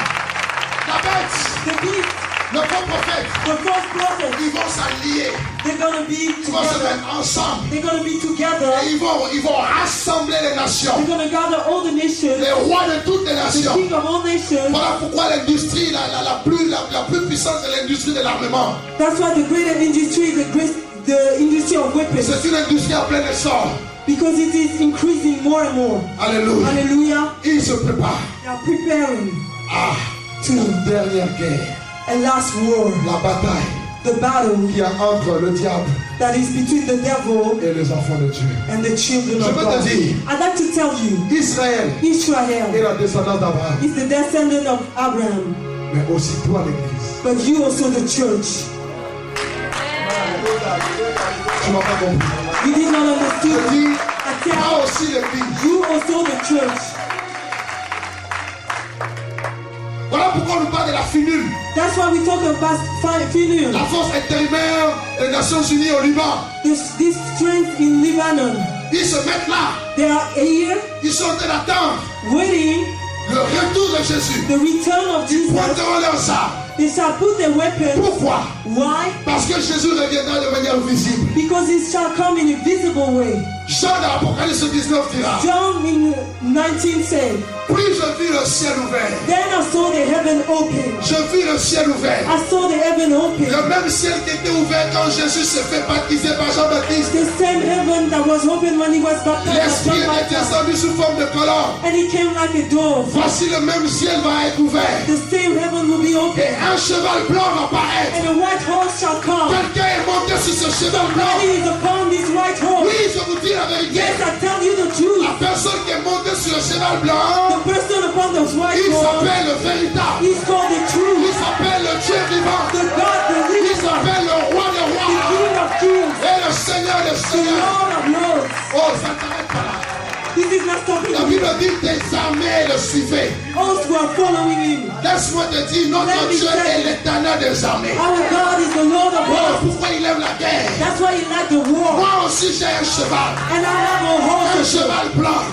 La bête, The beast, le faux prophète, the false prophet, ils vont s'allier. they're going to be Ils vont se together. mettre ensemble. They're going to be together. Et ils vont rassembler les nations. They're going to gather all the nations, Les rois de toutes les the nations. king of all nations. Voilà pourquoi l'industrie, la plus puissante, c'est l'industrie de l'armement. That's why the greater industry, the industry of weapons, C'est une industrie en plein essor. because it is increasing more and more. Alléluia. Hallelujah. Ils se préparent They are preparing à une dernière guerre. a last war, La bataille the battle qu'il y a entre le diable that is between the devil et les enfants de Dieu. and the children Je of veux God. te dire, I'd like to tell you, Israël est Israel la descendance d'Abraham, is the descendant of Abraham, mais aussi toi l'église. but you also the church. Tu m'as pas compris. You did not Je understand. dis, I tell toi aussi l'église. you also the church. Voilà pourquoi on nous parle de la finule, That's why we talk about Phinehas, la force intérimaire des Nations Unies au Liban. this strength in Lebanon. Ils se mettent là, They are here ils sont en train d'attendre waiting Le retour de Jésus. the return of Jesus, Pointeront leurs armes. they shall put their weapons. Pourquoi? Why? Parce que Jésus reviendra de manière visible. Because he shall come in a visible way. Jean dans l'Apocalypse 19 dira, John in 19 said, puis je vis le ciel ouvert. then I saw the heaven open. Je vis le ciel ouvert. I saw the heaven open. Le même ciel qui était ouvert quand Jésus s'est fait baptiser par Jean-Baptiste. The same heaven that was open when he was baptized by L'Esprit John est Baptist. descendu sous forme de colonne. And he came like a dove. Voici le même ciel va être ouvert. The same heaven will be open. Et un cheval blanc va paraître. And a white horse shall come. Quelqu'un est monté sur ce cheval blanc. And he is upon this white horse. Oui, je vous dis la vérité. Yes, I tell you the truth. La personne qui est montée sur le cheval blanc, The person upon the white il horse, s'appelle le véritable. he's called the Il truth. s'appelle le Dieu vivant. The God, the Il living God, s'appelle le roi des the rois. King of kings, Et le Seigneur des the seigneurs. Lord of lords. Oh, ça ne s'arrête pas là. This is not stopping La me. Bible dit des armées le suivaient. Hosts were following him. Laisse-moi te dire, notre Dieu est l'éternel des armées. Our God is the Lord of Oh, hosts. pourquoi il aime la guerre? That's why he liked the war. Moi aussi j'ai un cheval. And I have a horse. Un cheval blanc.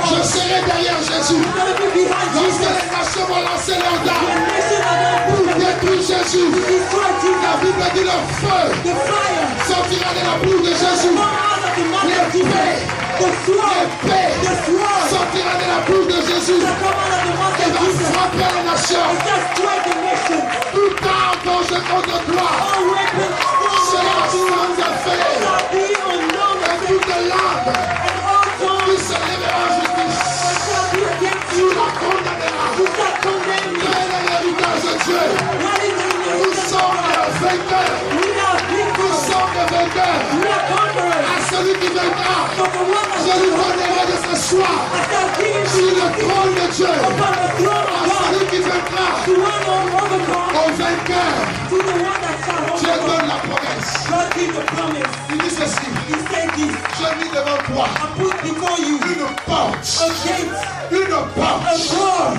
Je serai derrière Jésus. I'm going to be behind Lorsque Jesus. les nations vont lancer leurs The armes nation are going pour to détruire Jésus, destroy Jesus. la Bible dit le feu The fire sortira de la bouche de Jésus. come out of the mouth of Jesus. The sword, L'épée the sword sortira de la bouche de Jésus. shall come out of the mouth Il of va Jesus. frapper les nations. It shall strike the nation. Tout arme contre toi All weapons sera formed sans effet. shall be unknown Et effect, toute langue and all qui tongues se lèvera en justice, shall be against tu you. la condamneras. You shall condemn me. Quel est l'héritage de Dieu? What is in the Nous sommes des vainqueurs. We are Nous victors. sommes des vainqueurs. We are conquerors. À celui qui vaincra, For the one that je lui donnerai de s'asseoir I shall give sur le trône de Dieu. upon the throne À of God. celui qui vaincra, To one who overcomes, au vainqueur, to the one that shall Dieu overcome. donne la promesse. God gave the promise. Il dit ceci, He said this. je mis devant toi I put before you une porte, a gate, une a porte, door,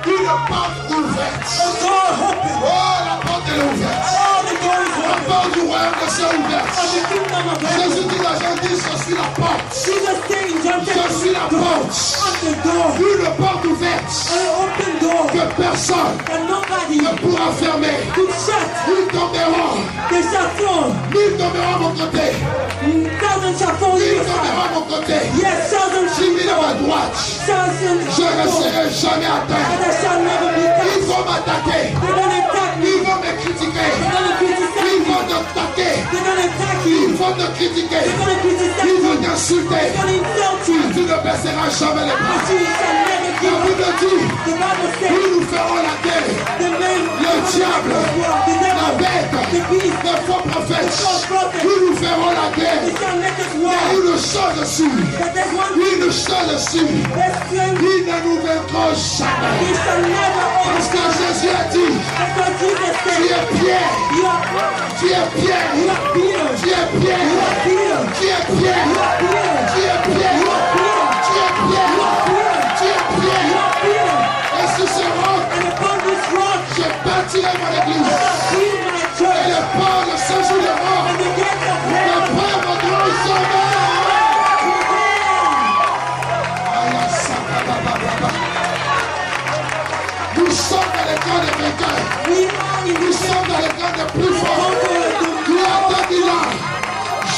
une porte ouverte. a door open. Oh, la porte est ouverte. All the doors La open. porte du royaume de ciel Of ouverte. the kingdom of heaven. Jésus dit à Jean 10, je suis la porte. Jesus said in John Je suis la 10, porte. I'm the door, Une porte ouverte an open door, que personne and nobody ne pourra fermer. could shut. Ils tomberont, They shall fall. ils tomberont à mon côté. Thousands shall fall on Ils your tomberont side. à mon côté. Yes, thousands J'ai mis shall à ma fall. droite. Thousands Je shall ne fall. serai jamais atteint. And I shall never be Ils touched. vont m'attaquer. They're going to attack me. Ils vont me critiquer. They're going to criticize Ils me. vont t'attaquer. They're going to attack Ils you. vont te critiquer. They're going to criticize Ils you. vont t'insulter. They're going to insult you. Tu ne baisseras jamais les bras. But you shall never La give up. Bible dit, The Bible says nous nous ferons la guerre. the men, Le diable, the la devil, bête, the beast, les faux prophètes, false prophets, nous nous ferons la guerre. they shall make us Il y a war. une chose sûre, But there's one une chose sûre, best friend, ils ne nous vaincront jamais. we shall never Parce que overcome. Jésus a dit, That's what Jesus tu said. es Pierre, You are tu es Pierre, you are Peter. tu es Pierre, You are Peter. tu es Pierre, You are Peter. tu es Pierre, You are Peter. tu es Pierre, You are Peter. tu es You Pierre. are Peter. Et sur ce roc, And upon this rock je bâtirai mon église. I shall build my Et church. les portes de ce jour de mort And the gates of ne hell prévaudront jamais. Nous sommes dans le camp des vainqueurs. we are in Nous the sommes dans le camp des plus forts. Lui a dit là,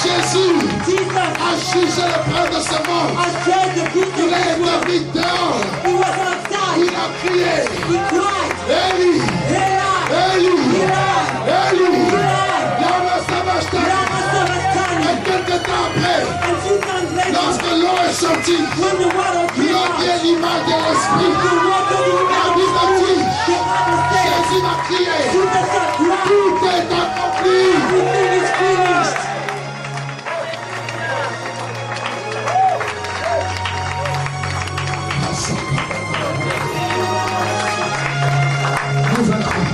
Jésus Jesus a jugé le prince de ce monde. has judged the king Il of a this été world. mis dehors. He was outside. Il a crié, He cried, Eli, Eli, Eli, Eli, Eli, Eli, Lama Sabachthani. Lama Sabachthani. Et quelque temps après, And few times later, lorsque l'eau est sortie, when the water came l'eau out, qui est l'image de l'esprit, the water in la the Bible dit, the Bible says, Jésus m'a crié, Jesus has cried, tout est accompli. everything is finished. Nous vaincrons,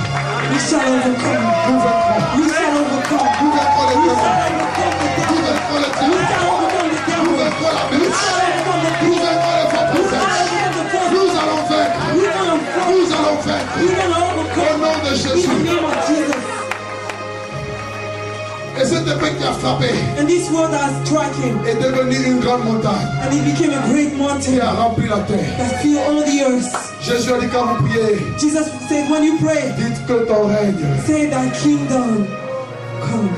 We shall overcome. nous vaincrons, We shall overcome. nous vaincrons les We démons, shall overcome the nous devil. vaincrons les We ténèbres, shall overcome the nous devil. vaincrons la We bêtise, shall overcome the nous beast. vaincrons les faux We shall prophètes. overcome the devil. Nous allons vaincre, We're gonna fight. nous allons vaincre. We're gonna Au overcome nom de in the Jésus. name of Jesus. Et cette épée qui a frappé And this word has struck him. est devenue une grande montagne And it became a great qui mountain a rempli la terre. that filled all the earth. Jésus a dit quand vous priez, Jesus said, when you pray, dites que ton règne, say thy kingdom come.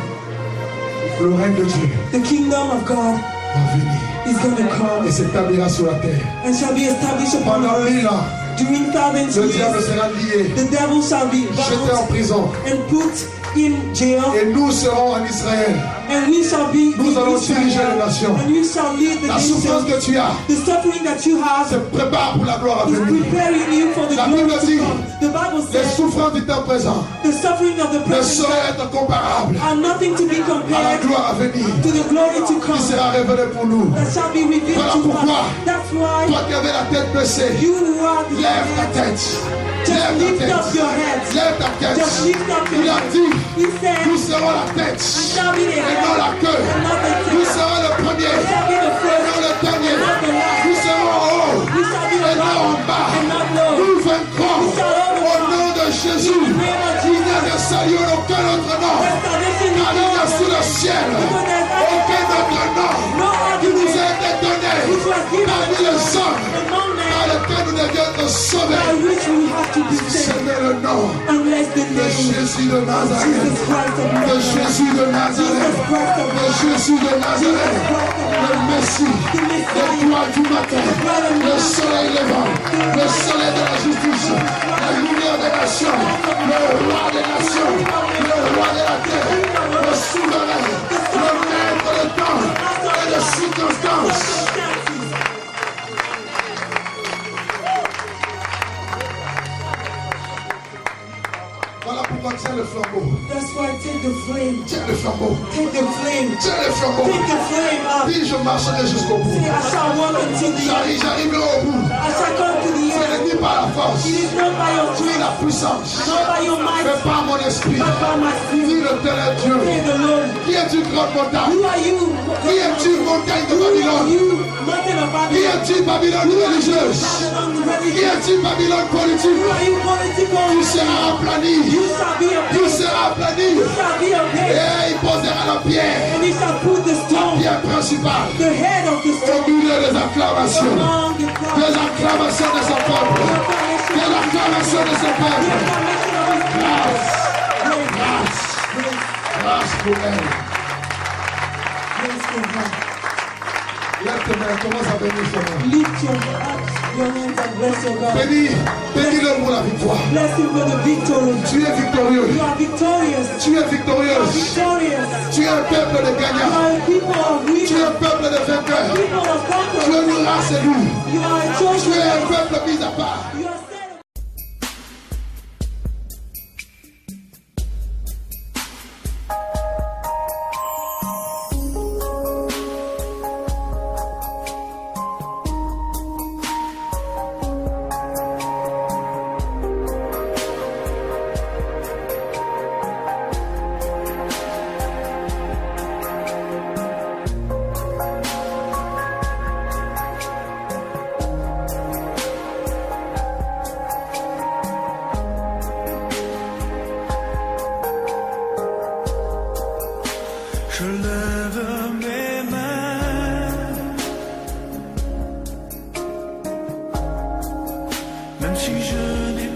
le règne de Dieu, The kingdom of God va venir is going to come et s'établira sur la terre. and shall be established upon Pendant earth. 1000 ans, During 1000 le diable years, sera lié, the devil shall be jeté en bound prison. and put in jail, Et nous serons en Israël. and we shall be Nous in allons diriger les nations. Israel, and we shall lead the La souffrance nations. que tu as The suffering that you have se prépare pour la gloire à is venir. preparing you for the La glory Bible to dit, come. The Bible les says souffrances du temps présent the suffering of the ne present sauraient être comparables are nothing to be à la compared gloire à venir to the glory to qui come sera révélée pour nous. that shall be revealed Voilà to pourquoi us. That's why toi qui avais la tête baissée, you who are the lève ta head, tête. just Lève lift ta up tête. your head. Lève ta tête. Just lift up your Il a head. dit, He said, nous serons la tête shall be the et non head la queue. and not the Nous tail. serons le premier Shall be the et first non le dernier. and not the last. Nous serons en haut We shall be the et non en top bas. and not low. Nous vaincrons au nom de Jésus. Il n'y a de salut en aucun autre nom. There's salvation in Car il y a God. sous le ciel aucun autre nom No qui other nous a name été donné which was given parmi les hommes among men par lequel nous devions être by sauvés. which we have to be Ce saved, n'est le nom unless the de name Jésus de of Nazareth. Jesus Christ of De Nazareth. Jésus de Nazareth. Jesus Christ of De Nazareth. Jésus de Nazareth. Le Messie. L'étoile du matin. Le soleil levant. Le soleil de la justice. La lumière des nations. Le roi des nations. Le roi de la terre. Le souverain. Le maître de temps et de circonstances. Voilà pourquoi tiens le flambeau. That's why take the flame. Tiens le flambeau. Take the flame. Tiens le flambeau. Take the flame up. Dis, je marcherai jusqu'au bout. Say, I shall walk until the end. J'arriverai au bout. I shall come to the Ce end. n'est ni par la force, It is not by your ni strength, la puissance, not by your might, mais par mon esprit. but by my Dis spirit. le tel est Dieu. Say the Lord. Qui est-tu, grande montagne? Who are you? Qui es-tu, montagne de Who are Babylone? you? Mountain of Qui Babylon. es-tu, Babylone religieuse? Babylon Qui religion. es-tu, Babylone Who politique? are you political? Tu seras aplani. You shall be a Tu prince. seras aplani. You shall be a prince. Et il posera la pierre, And he shall put the la stone, pierre principale, the head of the au stone, milieu des acclamations. among the Des crowd. acclamations de son peuple. Des acclamations de son peuple. Grâce, grâce, grâce pour elle. Lève tes mains, commence à bénir son nom. Lift your hands and bless your God. Bénis-le pour la victoire. Bless him for the victory. Tu es victorieux. You are victorious. Tu es You are victorieuse. victorious. Tu es un peuple de You gagnants. are a people of Tu es winners. un peuple de vainqueurs. People of Tu es conquerors. une race élue. You are a Tu chosen es un race. peuple mis à part. You are set apart. Je lève mes mains, même si je n'ai